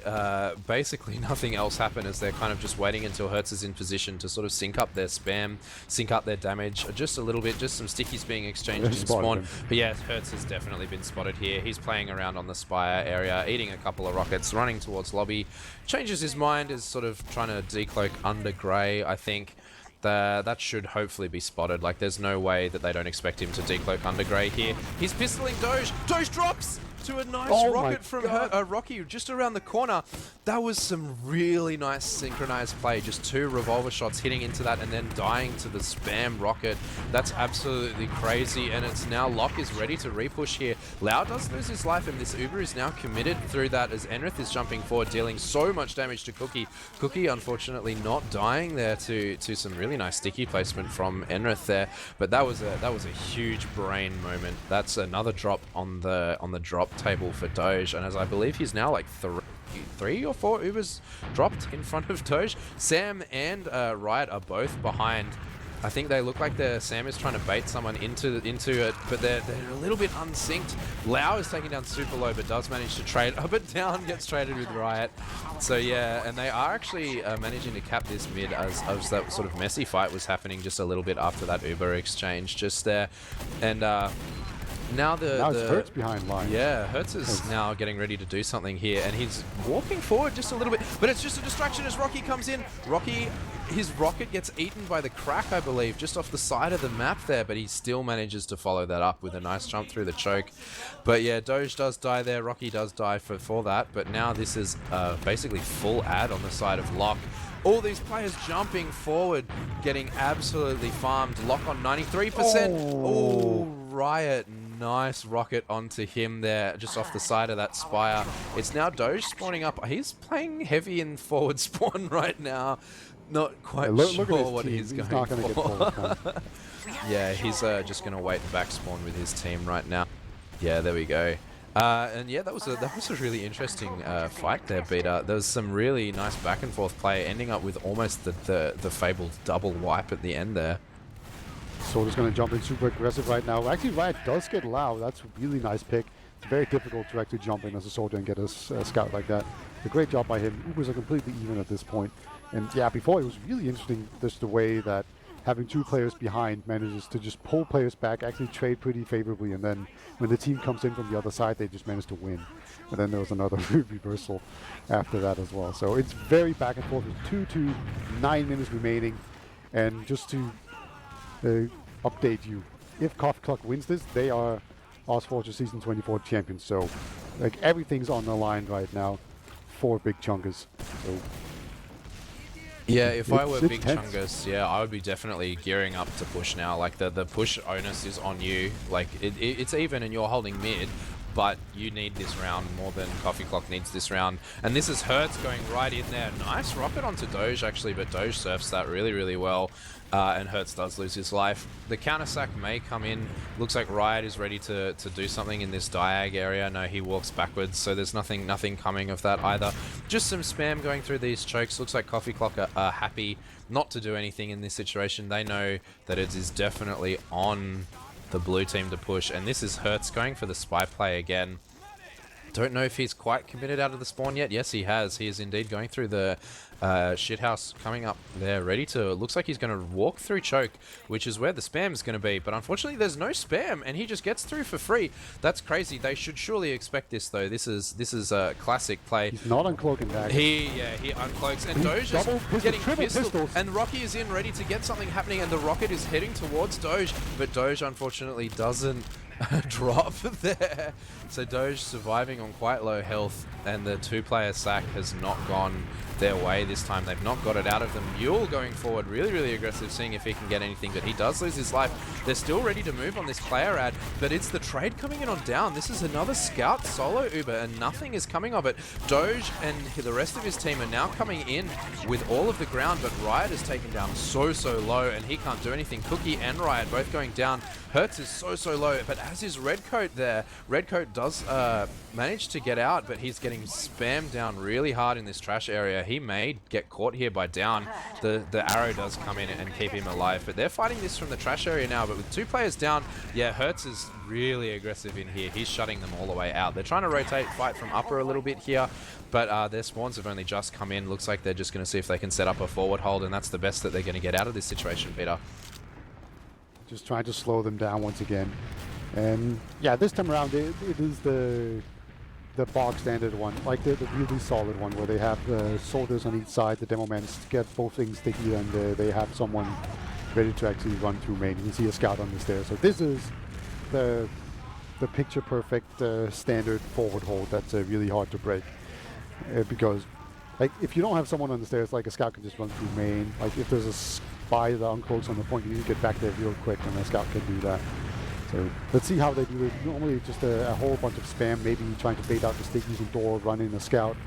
basically nothing else happen as they're kind of just waiting until Hertz is in position to sort of sync up their spam, sync up their damage just a little bit, just some stickies being exchanged in spawn. But yeah, Hertz has definitely been spotted here. He's playing around on the Spire area, eating a couple of rockets, running towards lobby, changes his mind, is sort of trying to decloak under Grey, I think. That should hopefully be spotted. Like, there's no way that they don't expect him to decloak under Grey here. He's pistoling Doge. Doge drops to a nice rocket from Rocky just around the corner. That was some really nice synchronized play. Just 2 revolver shots hitting into that and then dying to the spam rocket. That's absolutely crazy. And it's now Locke is ready to repush here. Lau does lose his life, and this Uber is now committed through that as Enrith is jumping forward, dealing so much damage to Cookie. Cookie, unfortunately, not dying there to some really nice sticky placement from Enrith there. But that was a huge brain moment. That's another drop on the drop table for Doge, and as I believe he's now like 3 or 4 Ubers dropped in front of Doge. Sam and Riot are both behind. I think they look like Sam is trying to bait someone into it, but they're a little bit unsynced. Lau is taking down super low, but does manage to trade. But down gets traded with Riot. So yeah, and they are actually managing to cap this mid as that sort of messy fight was happening just a little bit after that Uber exchange just there. And now it's Hertz behind line. Yeah, Hertz is now getting ready to do something here, and he's walking forward just a little bit, but it's just a distraction as Rocky comes in. Rocky, his rocket gets eaten by the crack, I believe, just off the side of the map there, but he still manages to follow that up with a nice jump through the choke. But yeah, Doge does die there, Rocky does die for that, but now this is basically full ad on the side of Locke. All these players jumping forward, getting absolutely farmed. Locke on 93%. Oh, Riot. Nice rocket onto him there, just off the side of that Spire. It's now Doge spawning up. He's playing heavy in forward spawn right now. Not quite sure what he's going for. Yeah, he's just going to wait and back spawn with his team right now. Yeah, there we go. And yeah, that was a really interesting fight there, Beta. There was some really nice back and forth play, ending up with almost the fabled double wipe at the end there. Soldier's going to jump in super aggressive right now. Actually, Riot does get Lau. That's a really nice pick. It's very difficult to actually jump in as a soldier and get a scout like that. It's a great job by him. Ubers are completely even at this point. And yeah, before it was really interesting just the way that having 2 players behind manages to just pull players back, actually trade pretty favorably, and then when the team comes in from the other side, they just manage to win. And then there was another reversal after that as well. So it's very back and forth with 2 to 9 minutes remaining. And just to update you, if Coffee Clock wins this, they are ozfortress Season 24 champions. So like everything's on the line right now for Big Chungus. So yeah, if I were Big Chungus, yeah, I would be definitely gearing up to push now. Like the push onus is on you. Like it's even and you're holding mid, but you need this round more than Coffee Clock needs this round. And this is Hertz going right in there. Nice rocket onto Doge actually, but Doge surfs that really, really well. And Hertz does lose his life. The counter sack may come in. Looks like Riot is ready to do something in this diag area. No, he walks backwards, so there's nothing coming of that either. Just some spam going through these chokes. Looks like Coffee Clock are happy not to do anything in this situation. They know that it is definitely on the blue team to push, and this is Hertz going for the spy play again. Don't know if he's quite committed out of the spawn yet. Yes, he has. He is indeed going through the shithouse, coming up there, ready to... Looks like he's going to walk through choke, which is where the spam is going to be. But unfortunately, there's no spam, and he just gets through for free. That's crazy. They should surely expect this, though. This is a classic play. He's not uncloaking dagger. He uncloaks, and Doge is getting pistoled. And Rocky is in, ready to get something happening, and the rocket is heading towards Doge. But Doge, unfortunately, doesn't drop there. So Doge surviving on quite low health, and the 2-player sack has not gone their way this time. They've not got it out of them. Mule going forward, really, really aggressive, seeing if he can get anything, but he does lose his life. They're still ready to move on this player ad, but it's the trade coming in on down. This is another scout solo Uber, and nothing is coming of it. Doge and the rest of his team are now coming in with all of the ground, but Riot is taken down so low, and he can't do anything. Cookie and Riot both going down. Hertz is so low, but as is Redcoat there. Redcoat does manage to get out, but he's getting spammed down really hard in this trash area. He may get caught here by down. The arrow does come in and keep him alive, but they're fighting this from the trash area now. But with 2 players down, yeah, Hertz is really aggressive in here. He's shutting them all the way out. They're trying to rotate, fight from upper a little bit here, but their spawns have only just come in. Looks like they're just going to see if they can set up a forward hold, and that's the best that they're going to get out of this situation, Peter. Just trying to slow them down once again. And yeah, this time around it is the bog standard one, like the really solid one, where they have soldiers on each side, the demo men get both things sticky, and they have someone ready to actually run through main. You can see a scout on the stairs. So this is the picture perfect standard forward hold that's really hard to break, because like if you don't have someone on the stairs, like a scout can just run through main. Like if there's a spy that uncloaks on the point, you need to get back there real quick, and a scout can do that. So let's see how they do it. Normally just a whole bunch of spam, maybe trying to bait out the stickies and door, run in a scout,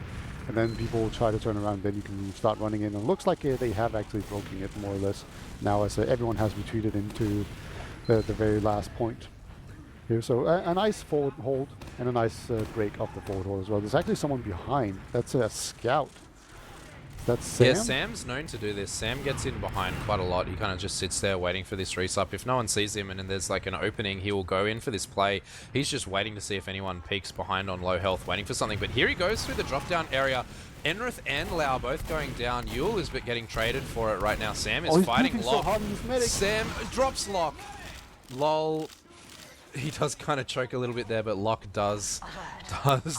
and then people will try to turn around, then you can start running in. And it looks like they have actually broken it more or less now, as everyone has retreated into the very last point here. So a nice forward hold and a nice break of the forward hold as well. There's actually someone behind. That's a scout. That's Sam? Yeah, Sam's known to do this. Sam gets in behind quite a lot. He kind of just sits there waiting for this resup. If no one sees him and then there's like an opening, he will go in for this play. He's just waiting to see if anyone peeks behind on low health, waiting for something. But here he goes through the drop down area. Enrith and Lau both going down. Yule is getting traded for it right now. Sam is fighting Lock. So Sam drops Lock. Lol. He does kind of choke a little bit there, but Locke does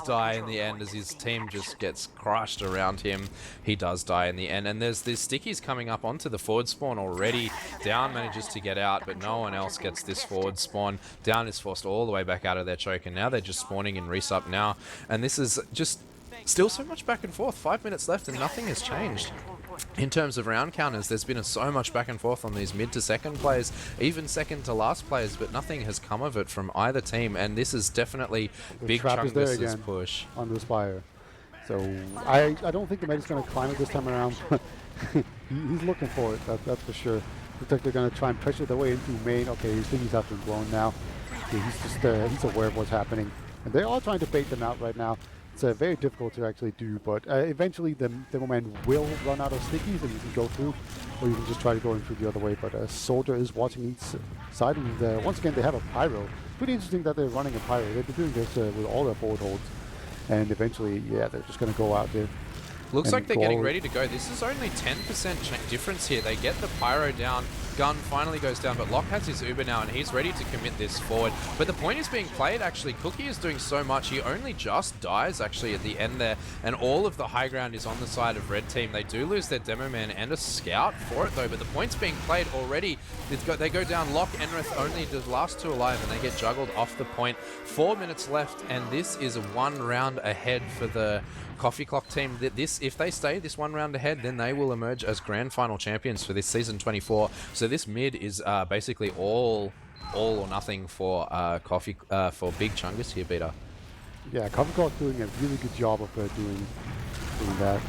die in the end as his team just gets crushed around him. He does die in the end, and there's stickies coming up onto the forward spawn already. Down manages to get out, but no one else gets this forward spawn. Down is forced all the way back out of their choke, and now they're just spawning in resup now, and this is just still so much back and forth. 5 minutes left and nothing has changed. In terms of round counters, there's been so much back and forth on these mid to second plays, even second to last plays, but nothing has come of it from either team, and this is definitely Big Chungus' push. On the Spire. So I don't think the Medic's going to climb it this time around. He's looking for it, that's for sure. Looks like they're going to try and pressure their way into main. Okay, his thingies have been blown now. Okay, he's just he's aware of what's happening. And they're all trying to bait them out right now. It's very difficult to actually do, but eventually the demo man will run out of stickies and you can go through, or you can just try to go in through the other way. But a soldier is watching each side, and once again they have a pyro. Pretty interesting that they're running a pyro. They've been doing this with all their forward holds, and eventually, yeah, they're just going to go out there. Looks like they're getting ready to go. This is only 10% difference here. They get the pyro down. Gun finally goes down, but Locke has his Uber now, and he's ready to commit this forward. But the point is being played, actually. Cookie is doing so much. He only just dies, actually, at the end there, and all of the high ground is on the side of Red Team. They do lose their Demo Man and a Scout for it, though, but the point's being played already. They go down. Locke, Enrith, only the last two alive, and they get juggled off the point. 4 minutes left, and this is 1 round ahead for the Coffee Clock team. If they stay this 1 round ahead, then they will emerge as grand final champions for this season 24. So this mid is basically all or nothing for for Big Chungus here, Peter. Yeah, Coffee Clock doing a really good job of doing that.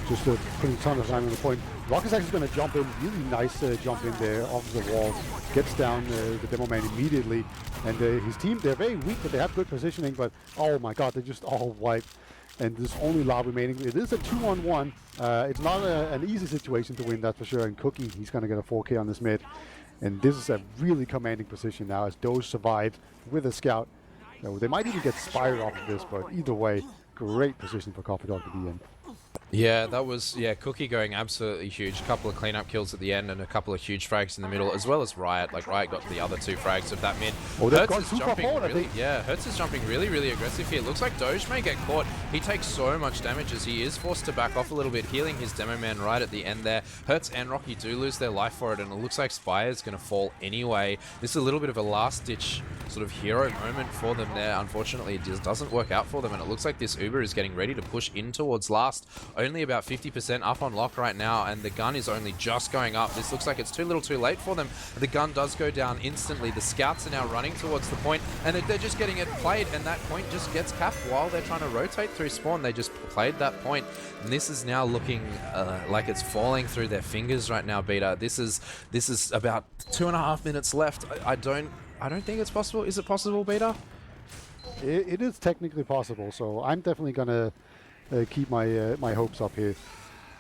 Just putting a ton of time on the point. Rock is actually going to jump in, really nice jump in there off the wall. Gets down the demo man immediately, and his team, they're very weak, but they have good positioning. But oh my God, they're just all wiped. And there's only Loud remaining. It is a 2-on-1. It's not an easy situation to win, that's for sure. And Cookie, he's going to get a 4K on this mid. And this is a really commanding position now as Doge survived with a scout. They might even get Spire off of this, but either way, great position for Coffee Dog to be in. Yeah, that was Cookie going absolutely huge. A couple of cleanup kills at the end and a couple of huge frags in the middle, as well as Riot. Like Riot got the other 2 frags of that mid. Oh, they've Hertz gone is too far jumping forward, I really, think. Hertz is jumping really aggressive here. Looks like Doge may get caught. He takes so much damage as he is forced to back off a little bit, healing his demo man right at the end there. Hertz and Rocky do lose their life for it, and it looks like Spire's going to fall anyway. This is a little bit of a last-ditch sort of hero moment for them there. Unfortunately, it just doesn't work out for them, and it looks like this Uber is getting ready to push in towards last. Only about 50% up on lock right now, and the gun is only just going up. This looks like it's too little too late for them. The gun does go down instantly. The scouts are now running towards the point, and they're just getting it played, and that point just gets capped while they're trying to rotate through spawn. They just played that point, and this is now looking like it's falling through their fingers right now, Beta. This is about 2.5 minutes left. I don't think it's possible. Is it possible, Beta? It is technically possible, so I'm definitely gonna keep my my hopes up here.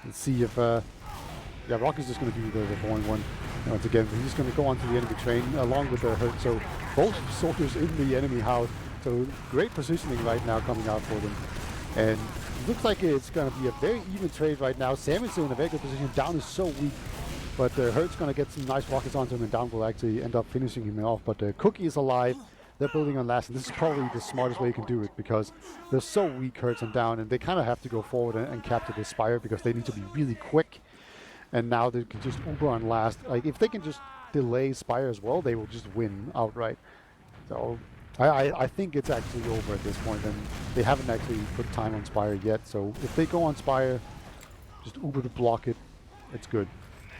Let's see if Rocky's just gonna do the boring one once again. He's just gonna go onto the enemy train along with the Hurt. So both soldiers in the enemy house. So great positioning right now coming out for them, and it looks like it's gonna be a very even trade right now. Sam is in a very good position. Down is so weak, but Hurt's gonna get some nice rockets onto him, and Down will actually end up finishing him off. But Cookie is alive. They're building on last, and this is probably the smartest way you can do it because they're so weak, Hurts and Down, and they kind of have to go forward and capture the Spire because they need to be really quick. And now they can just Uber on last. Like if they can just delay Spire as well, they will just win outright. So I think it's actually over at this point, and they haven't actually put time on Spire yet. So if they go on Spire, just Uber to block it, it's good.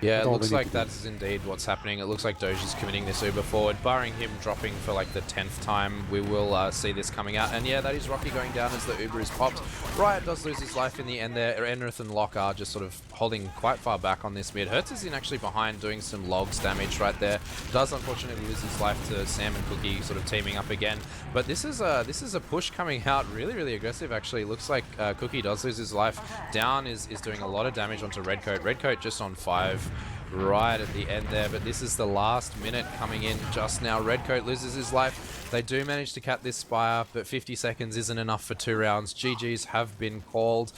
Yeah, That's it all looks they need like to do. that's indeed what's happening. It looks like Doge is committing this Uber forward, barring him dropping for like the 10th time. We will see this coming out. And yeah, that is Rocky going down as the Uber is popped. Riot does lose his life in the end there. Enrith and Locke are just sort of holding quite far back on this mid. Hertz is in actually behind doing some logs damage right there. Does unfortunately lose his life to Sam and Cookie sort of teaming up again. But this is a push coming out really aggressive actually. Looks like Cookie does lose his life. Down is doing a lot of damage onto Redcoat. Redcoat just on 5. Right at the end there, but this is the last minute coming in just now. Redcoat loses his life. They do manage to cap this Spire, but 50 seconds isn't enough for 2 rounds. GGs have been called.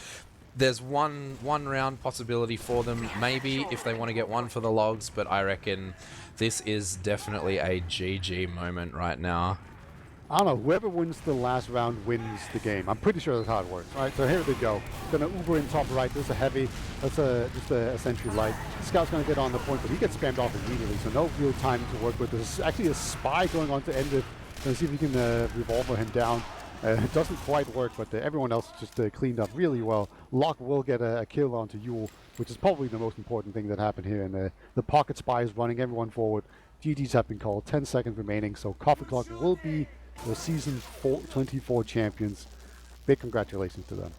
There's one round possibility for them, maybe, if they want to get one for the logs, but I reckon this is definitely a GG moment right now. I don't know, whoever wins the last round wins the game. I'm pretty sure that's how it works, right? So here they go. Gonna Uber in top right, there's a heavy, that's just a sentry light. Scout's gonna get on the point, but he gets spammed off immediately, so no real time to work with. There's actually a spy going on to end it. Gonna see if we can revolver him down. It doesn't quite work, but everyone else just cleaned up really well. Locke will get a kill onto Yule, which is probably the most important thing that happened here. And the pocket spy is running everyone forward. GGs have been called, 10 seconds remaining, so Coffee Clock will be the season 24 champions. Big congratulations to them.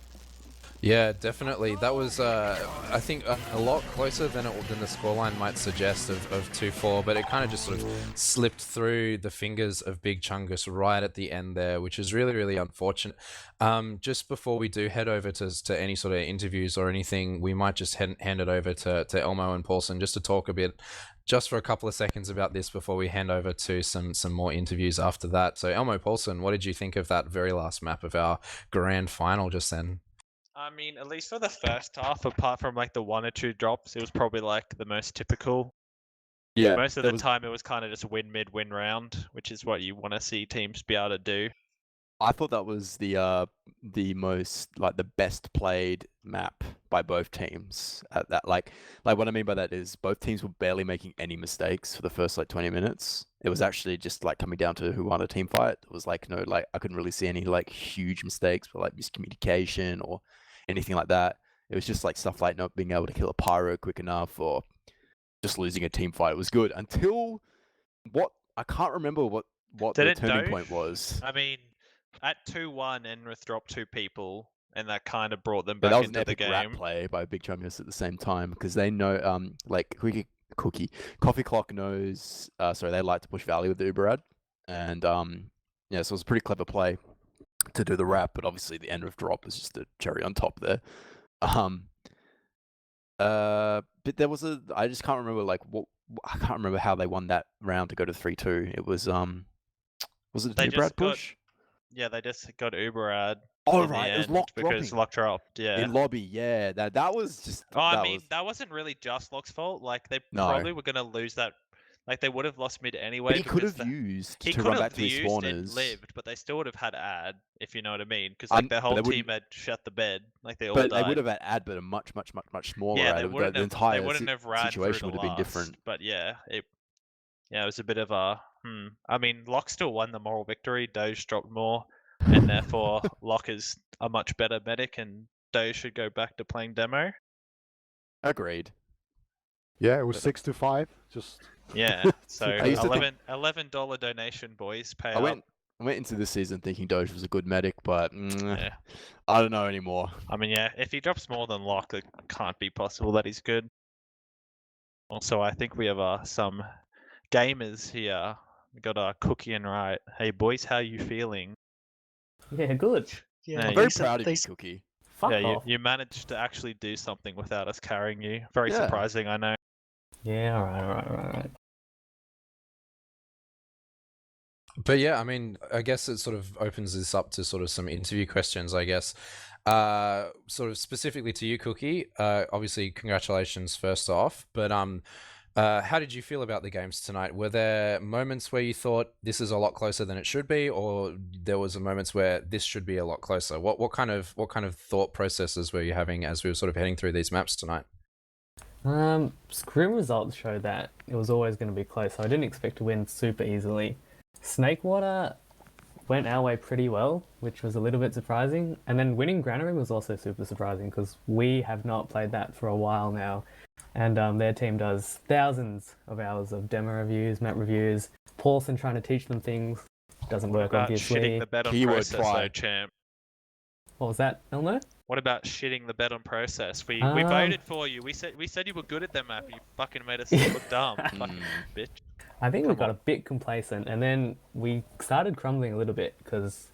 Yeah, definitely. That was, I think, a lot closer than the scoreline might suggest of 2-4, but it kind of just sort of slipped through the fingers of Big Chungus right at the end there, which is really unfortunate. Just before we do head over to any sort of interviews or anything, we might just hand it over to Elmo and Paulsen just to talk a bit, just for a couple of seconds about this before we hand over to some more interviews after that. So Elmo, Paulsen, what did you think of that very last map of our grand final just then? I mean, at least for the first half, apart from like the 1 or 2 drops, it was probably like the most typical. Yeah, Most of the time, it was kind of just win mid, win round, which is what you want to see teams be able to do. I thought that was the most like the best played map by both teams at that. Like what I mean by that is both teams were barely making any mistakes for the first like 20 minutes. It was actually just like coming down to who won a team fight. It was like I couldn't really see any like huge mistakes, but like miscommunication or anything like that. It was just like stuff like not being able to kill a pyro quick enough or just losing a team fight. It was good until I can't remember what the turning point was. I mean, at 2-1, Enrith dropped 2 people, and that kind of brought them But back that was an into the epic rat game. play by Big Chungus at the same time because they know like Coffee Clock knows they like to push value with the Uberad, and yeah, so it was a pretty clever play to do the wrap, but obviously the end of drop was just a cherry on top there. But there was I just can't remember I can't remember how they won that round to go to 3-2. It was it a They Uberad just got- push? Yeah, they just got Uber ad. Oh, in the right, it was end Lock because dropping. Lock dropped. Yeah. In lobby, yeah. That was just. Oh, I that mean, was... that wasn't really just Lock's fault. Like, they No. probably were gonna lose that. Like, they would have lost mid But anyway he could because have used he to could run have back to his used and spawners. lived, but they still would have had ad, if you know what I mean. Because like their but whole they team wouldn't- had shut the bed, like they all But died. they would have had ad, but a much smaller Yeah, ad. they wouldn't The have. entire They wouldn't have ran through situation the would have been last, different. But yeah, it was a bit of a. I mean, Lock still won the moral victory. Doge dropped more, and therefore Lock is a much better medic, and Doge should go back to playing demo. Agreed. Yeah, it was 6-5. Just Yeah, so I used to think- $11 donation, boys. Pay I up. went into this season thinking Doge was a good medic, but Yeah. I don't know anymore. I mean, yeah, if he drops more than Lock, it can't be possible that he's good. Also, I think we have some gamers here. We got Cookie and Right. Hey, boys, how you feeling? Yeah, good. Yeah, I'm you very said proud of you, Cookie. Fuck yeah, off. you managed to actually do something without us carrying you. Very Yeah. surprising, I know. Yeah, alright. But yeah, I mean, I guess it sort of opens this up to sort of some interview questions, I guess. Sort of specifically to you, Cookie. Obviously, congratulations first off. But how did you feel about the games tonight? Were there moments where you thought this is a lot closer than it should be, or there was moments where this should be a lot closer? What kind of thought processes were you having as we were sort of heading through these maps tonight? Scrim results showed that it was always going to be close, so I didn't expect to win super easily. Snakewater went our way pretty well, which was a little bit surprising. And then winning Granary was also super surprising because we have not played that for a while now. And their team does thousands of hours of demo reviews, map reviews. Paulsen trying to teach them things. Doesn't work, About obviously. shitting the bet on Keyword process, though, pride. champ. What was that, Elmo? What about shitting the bet on process? We Um, voted for you. We said you were good at that map. You fucking made us look dumb, fucking bitch. I think we Come got on. a bit complacent, and then we started crumbling a little bit because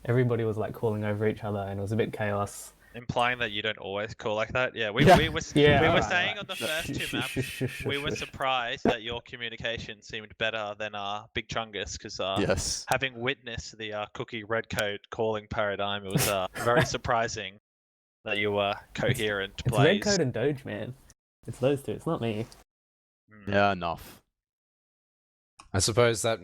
everybody was like calling over each other, and it was a bit chaos. Implying that you don't always call like that. Yeah, we Yeah. were Yeah, we were alright, saying alright. on the first two maps we were surprised that your communication seemed better than Big Chungus because Yes. having witnessed the Cookie Redcoat calling paradigm, it was very surprising that you were coherent It's plays. Redcoat and Doge, man. It's those two. It's not me. Yeah, enough. I suppose that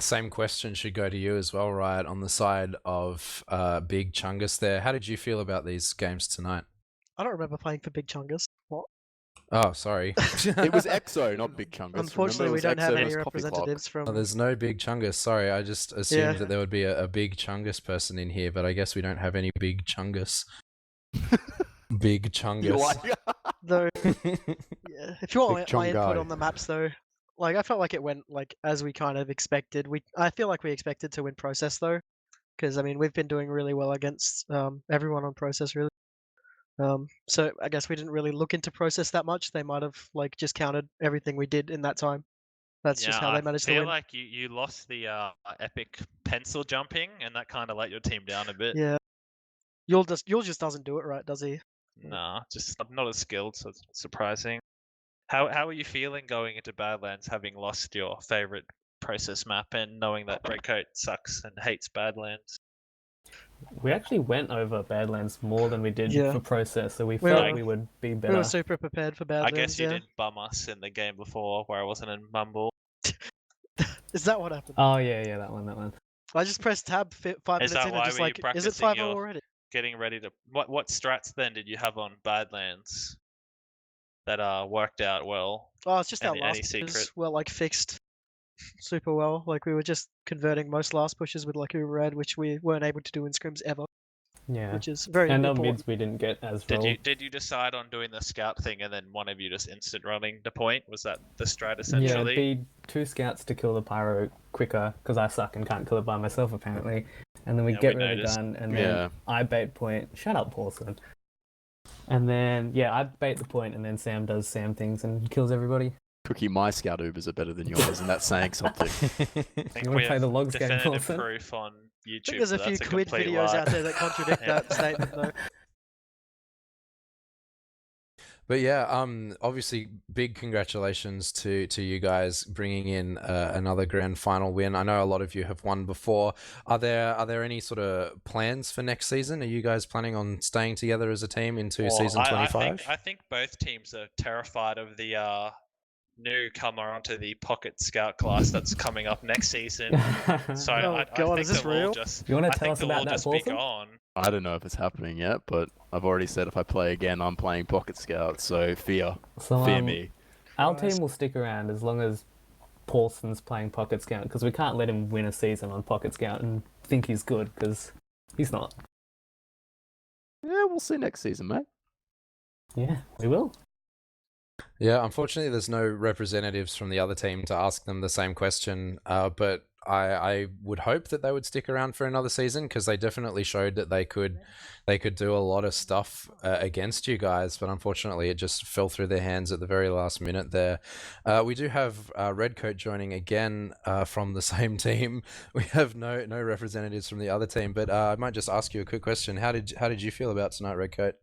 same question should go to you as well, right? On the side of Big Chungus there. How did you feel about these games tonight? I don't remember playing for Big Chungus. What? Oh, sorry. It was EXO, not Big Chungus. Unfortunately, we don't have any representatives from. Oh, there's no Big Chungus. Sorry, I just assumed Yeah. that there would be a Big Chungus person in here, but I guess we don't have any Big Chungus. Big Chungus. You like Though, yeah. If you want Big my input Chungai. on the maps, though, like I felt like it went like as we kind of expected. I feel like we expected to win process though, because I mean we've been doing really well against everyone on process really. So I guess we didn't really look into process that much. They might have like just counted everything we did in that time. That's just how they managed I to feel win. like you lost the epic pencil jumping, and that kind of let your team down a bit. Yeah. Yul just doesn't do it right, does he? Nah, just not as skilled, so it's surprising. How are you feeling going into Badlands, having lost your favorite process map and knowing that Redcoat sucks and hates Badlands? We actually went over Badlands more than we did Yeah. for process, so we We felt were- we would be We better. were super prepared for Badlands. I guess you yeah. didn't bum us in the game before where I wasn't in Mumble. Is that what happened? Oh yeah, that one. I just pressed tab 5 Is minutes that in why and just were you like, is it practicing 5-0 your- already? Getting ready to what strats then did you have on Badlands that worked out well? Oh, it's just our Any last pushes secret? were like fixed super well. Like we were just converting most last pushes with like Uber Red, which we weren't able to do in scrims ever, Yeah. which is very And our important. mids we didn't get as Did rolled. you decide on doing the scout thing and then one of you just instant running the point? Was that the strat Yeah, essentially? it'd be 2 scouts to kill the pyro quicker because I suck and can't kill it by myself apparently. And then we Yeah, get we rid of the noticed. gun, and then Yeah. I bait point. Shut up, Paulsen. And then I bait the point, and then Sam does Sam things and kills everybody. Cookie, my scout Ubers are better than yours, and that's saying something. I think You wanna we play have the logs game, definitive Paulsen? proof on YouTube. I think there's a that few that's quid complete videos lie. out there that contradict Yeah. that statement though. But yeah, obviously, big congratulations to you guys bringing in another grand final win. I know a lot of you have won before. Are there any sort of plans for next season? Are you guys planning on staying together as a team into Well, season 25? I think both teams are terrified of the newcomer onto the pocket scout class that's coming up next season. So Oh I God, think is this they'll all real? just. You wanna I tell think us they'll about all that, just be Paulsen? gone. I don't know if it's happening yet, but I've already said if I play again, I'm playing Pocket Scout, so fear So, me. our Christ. team will stick around as long as Paulsen's playing Pocket Scout, because we can't let him win a season on Pocket Scout and think he's good, because he's not. Yeah, we'll see next season, mate. Yeah, we will. Yeah, unfortunately, there's no representatives from the other team to ask them the same question. But I would hope that they would stick around for another season because they definitely showed that they could do a lot of stuff against you guys. But unfortunately, it just fell through their hands at the very last minute there. We do have Redcoat joining again from the same team. We have no representatives from the other team. But I might just ask you a quick question. How did you feel about tonight, Redcoat?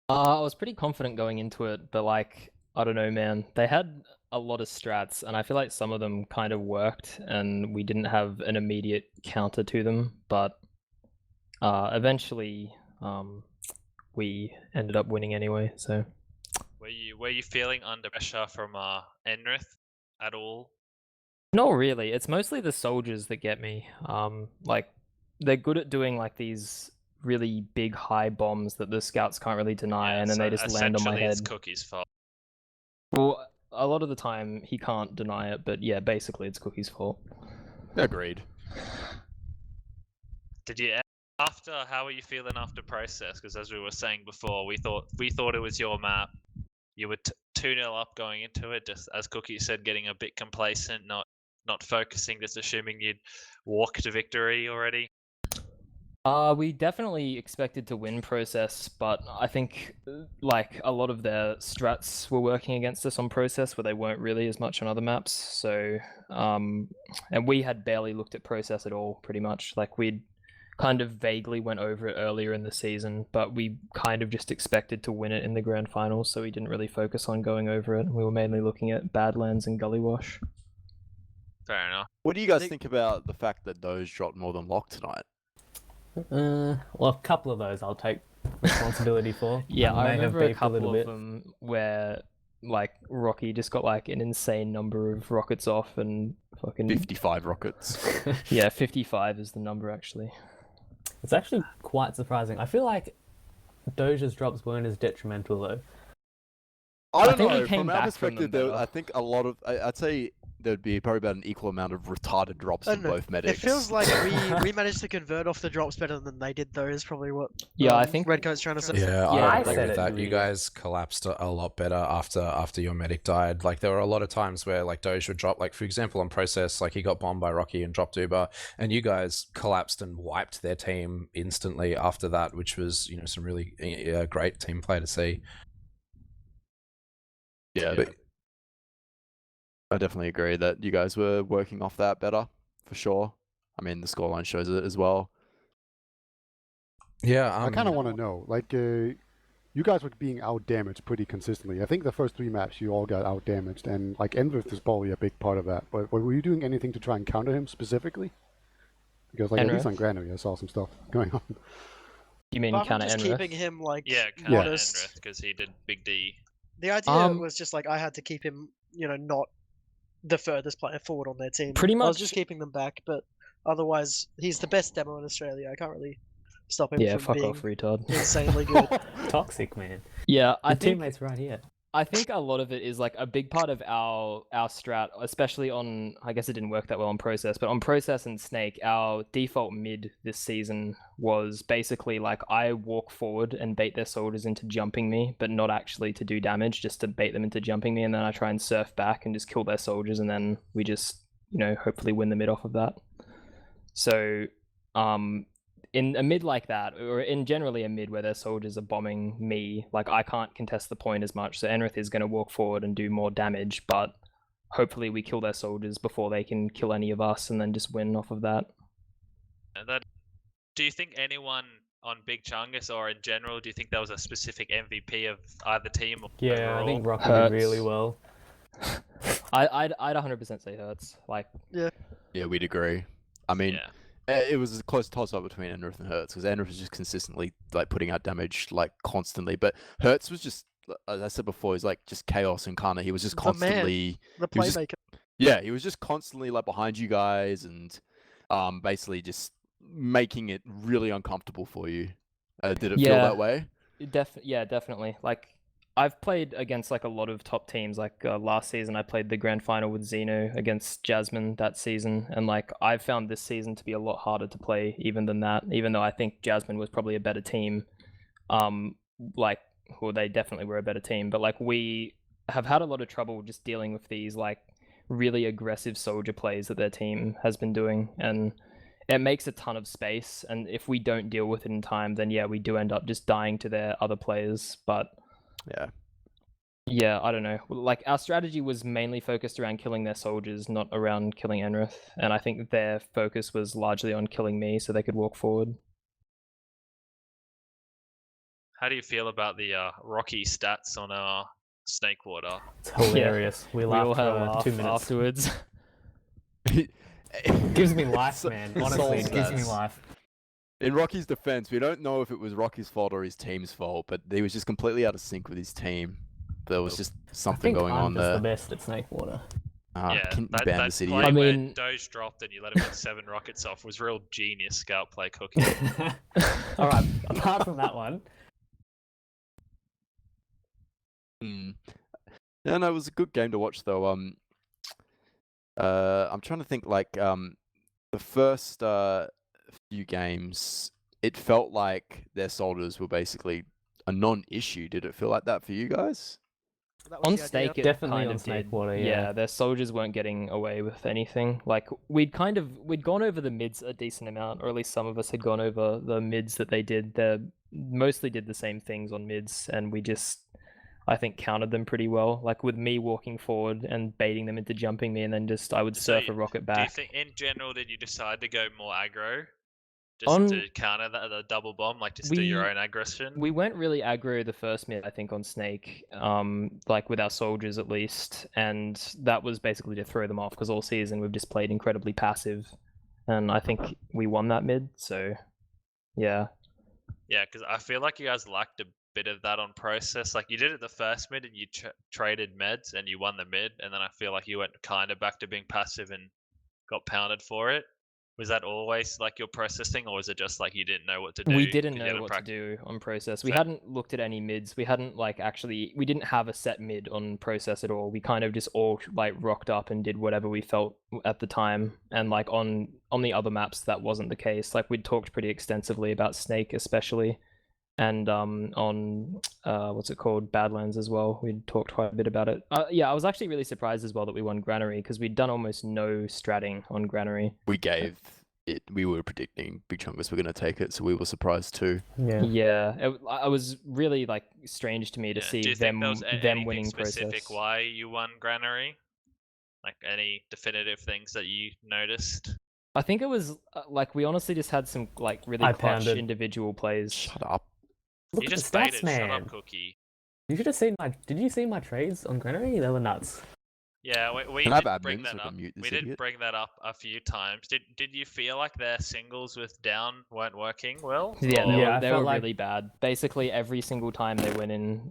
I was pretty confident going into it, but like, I don't know, man. They had a lot of strats, and I feel like some of them kind of worked, and we didn't have an immediate counter to them. But eventually, we ended up winning anyway. So Were you feeling under pressure from Enrith at all? not really. It's mostly the soldiers that get me. Like they're good at doing like these really big high bombs that the scouts can't really deny, and then so they just land on my essentially head. it's Cookie's fault. Well, a lot of the time he can't deny it, but yeah, basically it's Cookie's fault. Agreed. Did you how were you feeling after process? Because as we were saying before, we thought it was your map. You were 2-0 up going into it, just as Cookie said, getting a bit complacent, not focusing, just assuming you'd walk to victory already. We definitely expected to win process, but I think like a lot of their strats were working against us on process where they weren't really as much on other maps. So, and we had barely looked at process at all, pretty much. Like we'd kind of vaguely went over it earlier in the season, but we kind of just expected to win it in the grand finals, so we didn't really focus on going over it. We were mainly looking at Badlands and Gully Wash. Fair enough. What do you guys think about the fact that Doge dropped more than Lock tonight? Well, a couple of those I'll take responsibility for. Yeah, I may have remember a beefed couple little of bit. them where like Rocky just got like an insane number of rockets off and fucking 55 rockets. Yeah, 55 is the number actually. It's actually quite surprising. I feel like Doja's drops weren't as detrimental though. I don't think we know. came From our back from them perspective, better. I think a lot of... I'd say there'd be probably about an equal amount of retarded drops I in don't know. both medics. It feels like we managed to convert off the drops better than they did, though, is probably what Yeah, I think Redcoat's trying to say. Yeah, Yeah, I I agree said with it, that. you You idiot. guys collapsed a lot better after your medic died. Like there were a lot of times where like Doge would drop, like for example on process, like he got bombed by Rocky and dropped Uber, and you guys collapsed and wiped their team instantly after that, which was some really great team play to see. Yeah, But- I definitely agree that you guys were working off that better, for sure. I mean, the scoreline shows it as well. Yeah, I kind of want to know, like, you guys were being out damaged pretty consistently. I think the first 3 maps you all got out damaged, and like Enrith is probably a big part of that. But were you doing anything to try and counter him specifically? Because like at least Enrith? on Granary, I saw some stuff going on. you mean Apart from counter just Enrith? keeping him like Yeah, Yeah. honest. Enrith, because he did Big D. The idea Um, was just like I had to keep him, not the furthest player forward on their team. Pretty I was much- just keeping them back, but otherwise he's the best demo in Australia. I can't really stop him Yeah, from fuck being off, retard. insanely good. Toxic, man. Yeah, I Your think teammates right here. I think a lot of it is like a big part of our strat, especially on, I guess it didn't work that well on process, but on process and snake, our default mid this season was basically like I walk forward and bait their soldiers into jumping me, but not actually to do damage, just to bait them into jumping me, and then I try and surf back and just kill their soldiers, and then we just, hopefully win the mid off of that. So, in a mid like that, or in generally a mid where their soldiers are bombing me, like I can't contest the point as much, so Enrith is going to walk forward and do more damage, but hopefully we kill their soldiers before they can kill any of us and then just win off of that. And do you think anyone on Big Chungus or in general? Do you think there was a specific MVP of either team? Yeah, overall? I think Rocky Hurts. did really well. I'd 100% say Hurts. Like, Yeah, we'd agree. I mean, Yeah. it was a close toss-up between Enrith and Hertz, because Enrith was just consistently like putting out damage like constantly, but Hertz was just, as I said before, he's like just chaos incarnate. He was just The man. constantly, The he was just- playmaker. yeah, he was just constantly like behind you guys and basically just making it really uncomfortable for you. Did it feel Yeah. that way? Yeah, definitely. Like, I've played against like a lot of top teams. Like last season, I played the grand final with Xeno against Jasmine that season, and like I've found this season to be a lot harder to play even than that. Even though I think Jasmine was probably a better team, like, well, they definitely were a better team, but like we have had a lot of trouble just dealing with these like really aggressive soldier plays that their team has been doing, and it makes a ton of space. And if we don't deal with it in time, then yeah, we do end up just dying to their other players. But yeah, I don't know. Like, our strategy was mainly focused around killing their soldiers, not around killing Enrith. And I think their focus was largely on killing me so they could walk forward. How do you feel about the Rocky stats on our Snake Water? It's hilarious. We We all laughed had a for laugh 2 minutes. afterwards. Gives me life, So- man. soul Honestly, it gives me stats. life. In Rocky's defense, we don't know if it was Rocky's fault or his team's fault, but he was just completely out of sync with his team. There was just I something think going I'm on just there. the best at Snake Water. Yeah, Can you that ban this play idiot? I where mean- Doge dropped and you let him get 7 rockets off was real genius scout play cooking. All right. Apart from that one, Yeah, no, it was a good game to watch though. I'm trying to think like the first few games, it felt like their soldiers were basically a non-issue. Did it feel like that for you guys? That was On the idea. Snake, it Definitely kind on of Snake did. Water, yeah. Their soldiers weren't getting away with anything. Like, we'd gone over the mids a decent amount, or at least some of us had gone over the mids that they did. They mostly did the same things on mids, and we just, I think, countered them pretty well. Like, with me walking forward and baiting them into jumping me, and then just I would So surf a rocket Do you back. think, in general, did you decide to go more aggro? Just On- to counter the double bomb, like just do your We- own aggression? We went really aggro the first mid, I think, on Snake, like with our soldiers at least, and that was basically to throw them off because all season we've just played incredibly passive, and I think we won that mid. So, yeah, Yeah, because I feel like you guys lacked a bit of that on process. Like you did it the first mid and you traded meds and you won the mid, and then I feel like you went kind of back to being passive and got pounded for it. Was that always like your process thing, or was it just like you didn't know what to do? we didn't 'cause you know hadn't what to do on process. We So- hadn't looked at any mids. We hadn't we didn't have a set mid on process at all. We kind of just all like rocked up and did whatever we felt at the time. And like on the other maps, that wasn't the case. Like, we'd talked pretty extensively about Snake, especially, and on what's it called, Badlands as well. We'd talked quite a bit about it. Yeah, I was actually really surprised as well that we won Granary because we'd done almost no stratting on Granary. We gave it. We were predicting Big Chungus were going to take it, so we were surprised too. yeah. Yeah, I was really like strange to me to Yeah. see Do you them think there was them anything winning specific process. why you won Granary? Like any definitive things that you noticed? I think it was like we honestly just had some like really I clutch pounded. individual plays. Shut up. Look You at just the stats, baited. Shut man. up, Cookie. You should have seen my. Did you see my trades on Granary? They were nuts. Yeah, we Can I have did bring admin so that I can up. mute this We did idiot? bring that up a few times. Did you feel like their singles with down weren't working well? Yeah, Or- they Yeah, I were felt like- really bad. Basically, every single time they went in,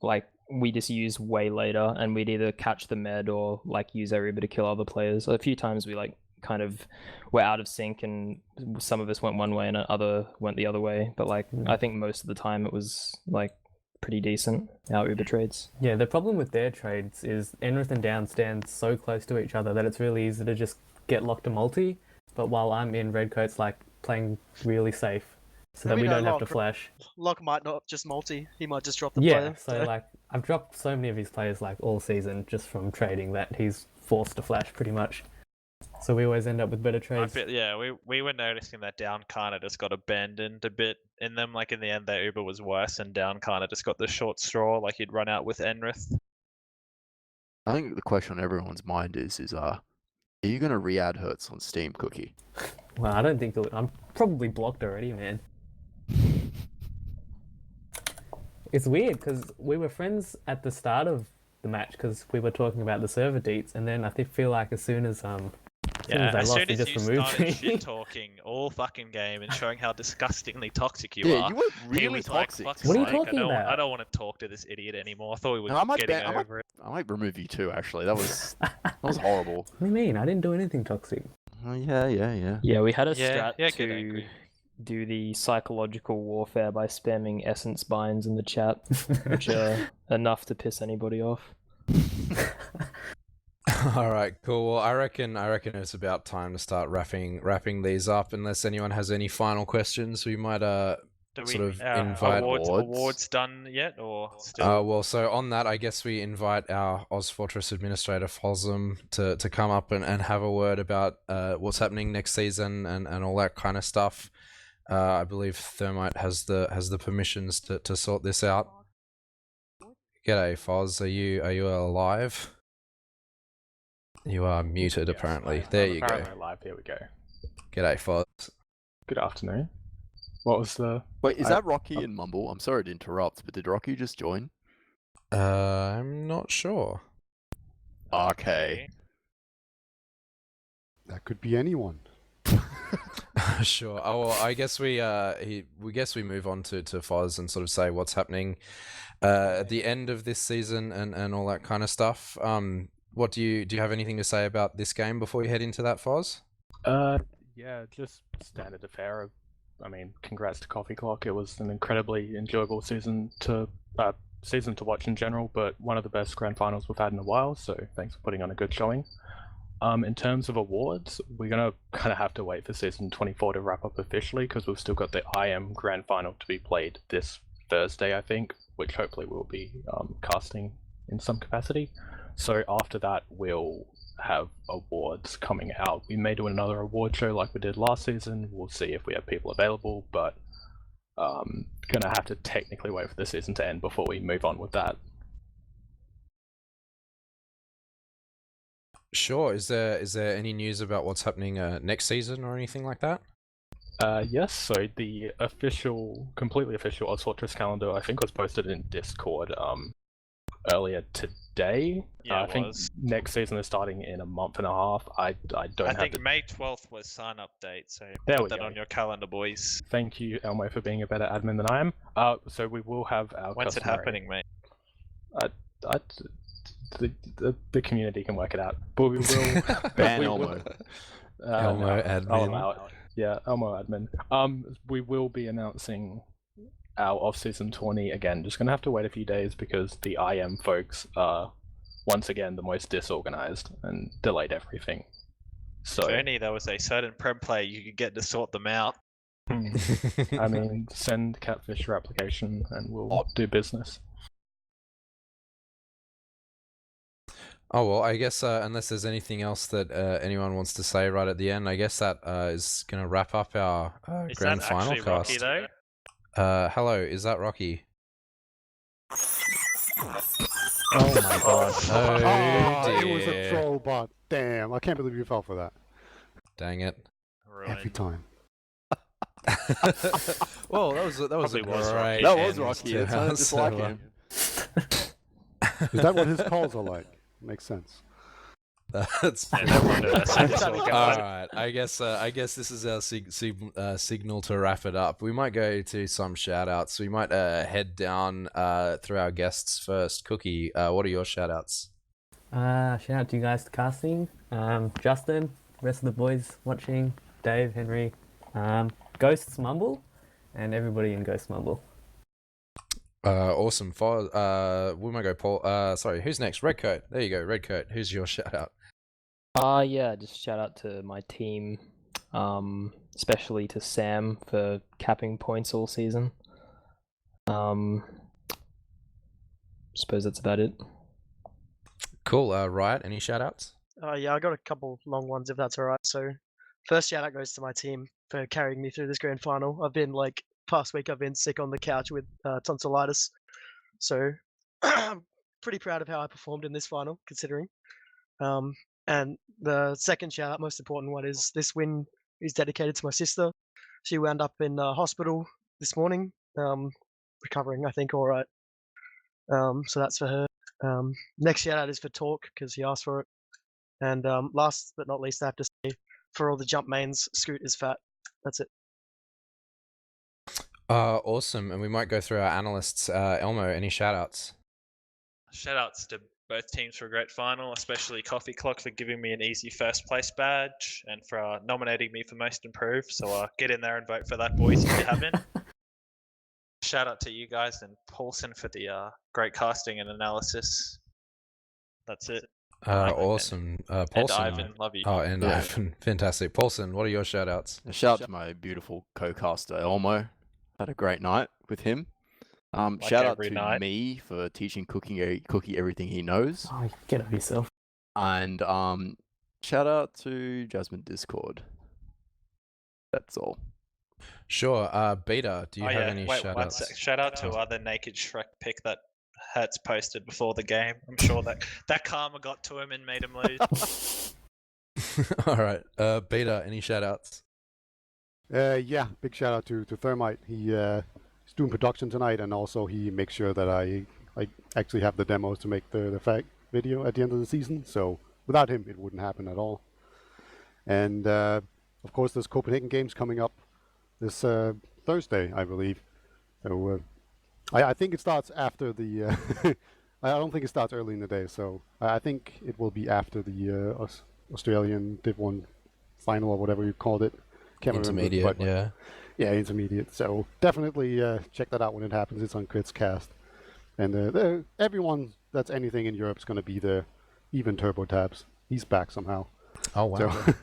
like we just used way later, and we'd either catch the med or like use every bit to kill other players. A few times we like kind of were out of sync, and some of us went one way and other went the other way. But like I think most of the time it was like pretty decent, our Uber trades. Yeah, the problem with their trades is Enrith and Down stand so close to each other that it's really easy to just get locked to multi. But while I'm in Redcoat's like playing really safe, so that Maybe we no don't have to lock. flash. Locke might not just multi. He might just drop the Yeah, player. so like I've dropped so many of his players like all season just from trading that he's forced to flash pretty much. So we always end up with better I trades. feel, yeah, we were noticing that down kind of just got abandoned a bit in them. Like in the end, their Uber was worse, and down kind of just got the short straw. Like he'd run out with Enrith. I think the question on everyone's mind is are you going to re-add Hertz on Steam, Cookie? Well, I don't think I'm probably blocked already, man. It's weird because we were friends at the start of the match because we were talking about the server deets, and then I feel like as soon as they As lost, soon they as just you removed started me. shit talking all fucking game and showing how disgustingly toxic you Yeah, are, you were he really was toxic. like, "Fuck's What are you sake, talking I about? don't want to talk to this idiot anymore." I thought we were And I might getting ban- over it. I might remove you too. Actually, that was horrible. What do you mean? I didn't do anything toxic. Oh, yeah. Yeah, we had a Yeah, strat yeah, get to angry. do the psychological warfare by spamming essence binds in the chat, which are enough to piss anybody off. All right, cool. Well, I reckon it's about time to start wrapping these up. Unless anyone has any final questions, we might Do we sort of our invite awards done yet, or still? well, so on that, I guess we invite our ozfortress administrator Paulsen to come up and have a word about what's happening next season and all that kind of stuff. I believe Thermite has the permissions to sort this out. G'day, Foz. Are you alive? You are muted, Yes, apparently. I'm There you go. apparently live. Here we go. G'day, Foz. Good afternoon. What was the? Wait, is that Rocky and Mumble? I'm sorry to interrupt, but did Rocky just join? I'm not sure. Okay. That could be anyone. Sure. Oh, well, I guess we move on to Foz and sort of say what's happening at the end of this season and all that kind of stuff. What do you have anything to say about this game before you head into that, Foz? Yeah, just standard affair. I mean, congrats to Coffee Clock. It was an incredibly enjoyable season to watch in general, but one of the best grand finals we've had in a while. So thanks for putting on a good showing. In terms of awards, we're gonna kind of have to wait for season 24 to wrap up officially because we've still got the IM grand final to be played this Thursday, I think, which hopefully we'll be casting in some capacity. So after that, we'll have awards coming out. We may do another award show like we did last season. We'll see if we have people available, but gonna have to technically wait for the season to end before we move on with that. Sure. Is there any news about what's happening next season or anything like that? Yes, so the completely official ozfortress calendar, I think, was posted in Discord earlier today. Yeah, I think next season is starting in a month and a half. I think May 12th was sign up date, so There put we that go. on your calendar, boys. Thank you, Elmo, for being a better admin than I am. So we will have our When's it customary- happening, mate? The community can work it out. But we will Ban we Elmo. will- Elmo no, admin. Elmo, yeah, Elmo admin. We will be announcing our off-season tourney again. Just gonna have to wait a few days because the IM folks are once again the most disorganized and delayed everything. So If only there was a certain prem player you could get to sort them out. I mean, send Catfish your application and we'll do business. Oh, well, I guess unless there's anything else that anyone wants to say right at the end, I guess that is going to wrap up our Is grand that final actually Rocky, cast. though? Hello, is that Rocky? Oh my god. Oh, It was a dear. troll bot. Damn, I can't believe you fell for that. Dang it. Every time. Well, that was Probably a was great Rocky. That was end Rocky. to It sounded our just like server. him. Is that what his calls are like? Makes sense. That's Yeah, no wonder that's how this all goes. all right. I guess this is our signal to wrap it up. We might go to some shout outs. We might head down through our guests first. Cookie, what are your shout outs? Shout out to you guys to casting. Justin, rest of the boys watching, Dave, Henry, Ghosts Mumble, and everybody in Ghost Mumble. Awesome. We might go Paul. Sorry, who's next? Redcoat. There you go, Redcoat. Who's your shout out? Yeah, just shout out to my team, especially to Sam for capping points all season. Suppose that's about it. Cool. Riot, any shout outs? Yeah, I got a couple long ones if that's all right. So, first shout out goes to my team for carrying me through this grand final. I've been past week I've been sick on the couch with tonsillitis, so I'm pretty proud of how I performed in this final, considering. And the second shout out, most important one, is this win is dedicated to my sister. She wound up in hospital this morning, recovering, I think, all right. So that's for her. Next shout out is for Talk because he asked for it. And last but not least, I have to say for all the jump mains, Scoot is fat. That's it. Awesome. And we might go through our analysts. Elmo, any shout outs? Shout outs to both teams for a great final, especially Coffee Clock for giving me an easy first place badge and for nominating me for most improved. So get in there and vote for that, boys, if you haven't. Shout out to you guys and Paulsen for the great casting and analysis. That's it. Awesome. Paulsen. And Ivan, love you. Oh, and Yeah. Ivan. Fantastic. Paulsen, what are your shout outs? A shout out to my beautiful co-caster Elmo. Had a great night with him. Shout out every to night. me for teaching Cookie everything he knows. Oh, get over yourself. And shout out to Jasmine Discord. That's all. Sure. Beta, do you have any Wait, shout one outs? sec. Shout out to other Naked Shrek pick that Hertz posted before the game. I'm sure that karma got to him and made him lose. All right. Beta, any shout outs? Yeah, big shout out to Thermite. He's doing production tonight, and also he makes sure that I actually have the demos to make the fact video at the end of the season. So without him, it wouldn't happen at all. And of course, there's Copenhagen Games coming up this Thursday, I believe. So I think it starts after the. I don't think it starts early in the day, so I think it will be after the Australian Div 1 final or whatever you called it. Can't remember, Intermediate, but yeah. yeah, intermediate. So definitely check that out when it happens. It's on Crit's Cast, and everyone that's anything in Europe is going to be there. Even Turbo Tabs, he's back somehow. Oh, wow. So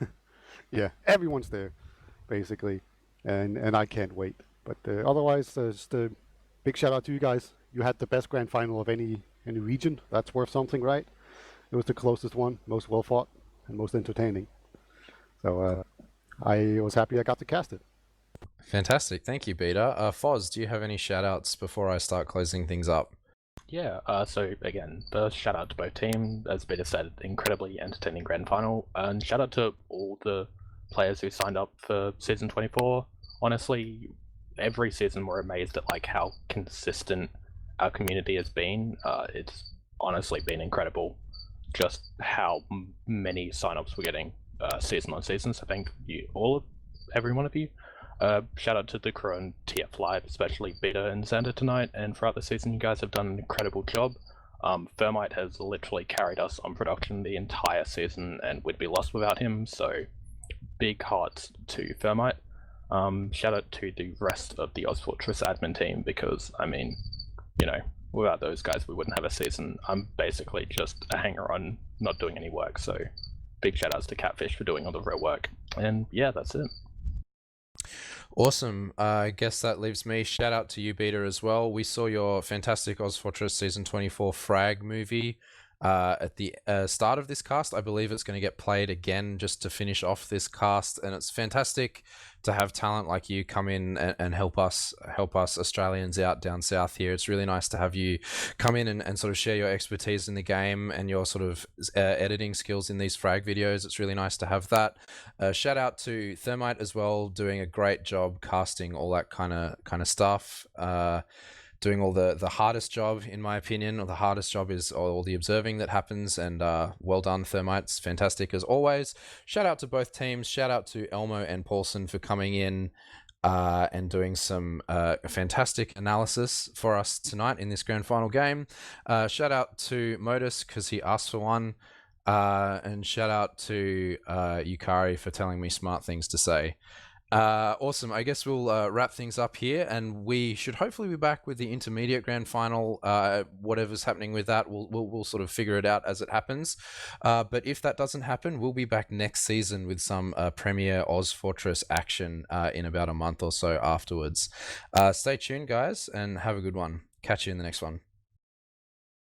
yeah, everyone's there, basically, and I can't wait. But otherwise, just a big shout out to you guys. You had the best grand final of any region. That's worth something, right? It was the closest one, most well fought, and most entertaining. So I was happy I got to cast it. Fantastic. Thank you, Beta. Foz, do you have any shout outs before I start closing things up? Yeah, so again, first shout out to both teams. As Peter said, incredibly entertaining grand final. And shout out to all the players who signed up for season 24. Honestly, every season we're amazed at like how consistent our community has been. It's honestly been incredible just how many signups we're getting season on season. So thank you every one of you. Shout out to the crew and TF Live, especially Beta and Xander tonight, and throughout the season you guys have done an incredible job. Thermite has literally carried us on production the entire season and we'd be lost without him, so big hearts to Thermite. Shout out to the rest of the ozfortress admin team because, I mean, you know, without those guys we wouldn't have a season. I'm basically just a hanger-on not doing any work, so big shout outs to Catfish for doing all the real work. And yeah, that's it. Awesome. I guess that leaves me. Shout out to you, Beta, as well. We saw your fantastic ozfortress Season 24 frag movie at the start of this cast. I believe it's going to get played again just to finish off this cast, and it's fantastic to have talent like you come in and help us Australians out down south here. It's really nice to have you come in and sort of share your expertise in the game and your sort of editing skills in these frag videos. It's really nice to have that. Shout out to Thermite as well, doing a great job casting all that kind of stuff. Doing all the hardest job, in my opinion, or the hardest job is all the observing that happens, and well done, Thermite. It's fantastic as always. Shout out to both teams. Shout out to Elmo and Paulsen for coming in and doing some fantastic analysis for us tonight in this grand final game. Shout out to Modus because he asked for one, and shout out to Yukari for telling me smart things to say. Awesome. I guess we'll wrap things up here, and we should hopefully be back with the intermediate grand final. Whatever's happening with that, we'll sort of figure it out as it happens. But if that doesn't happen, we'll be back next season with some Premier ozfortress action in about a month or so afterwards. Stay tuned, guys, and have a good one. Catch you in the next one.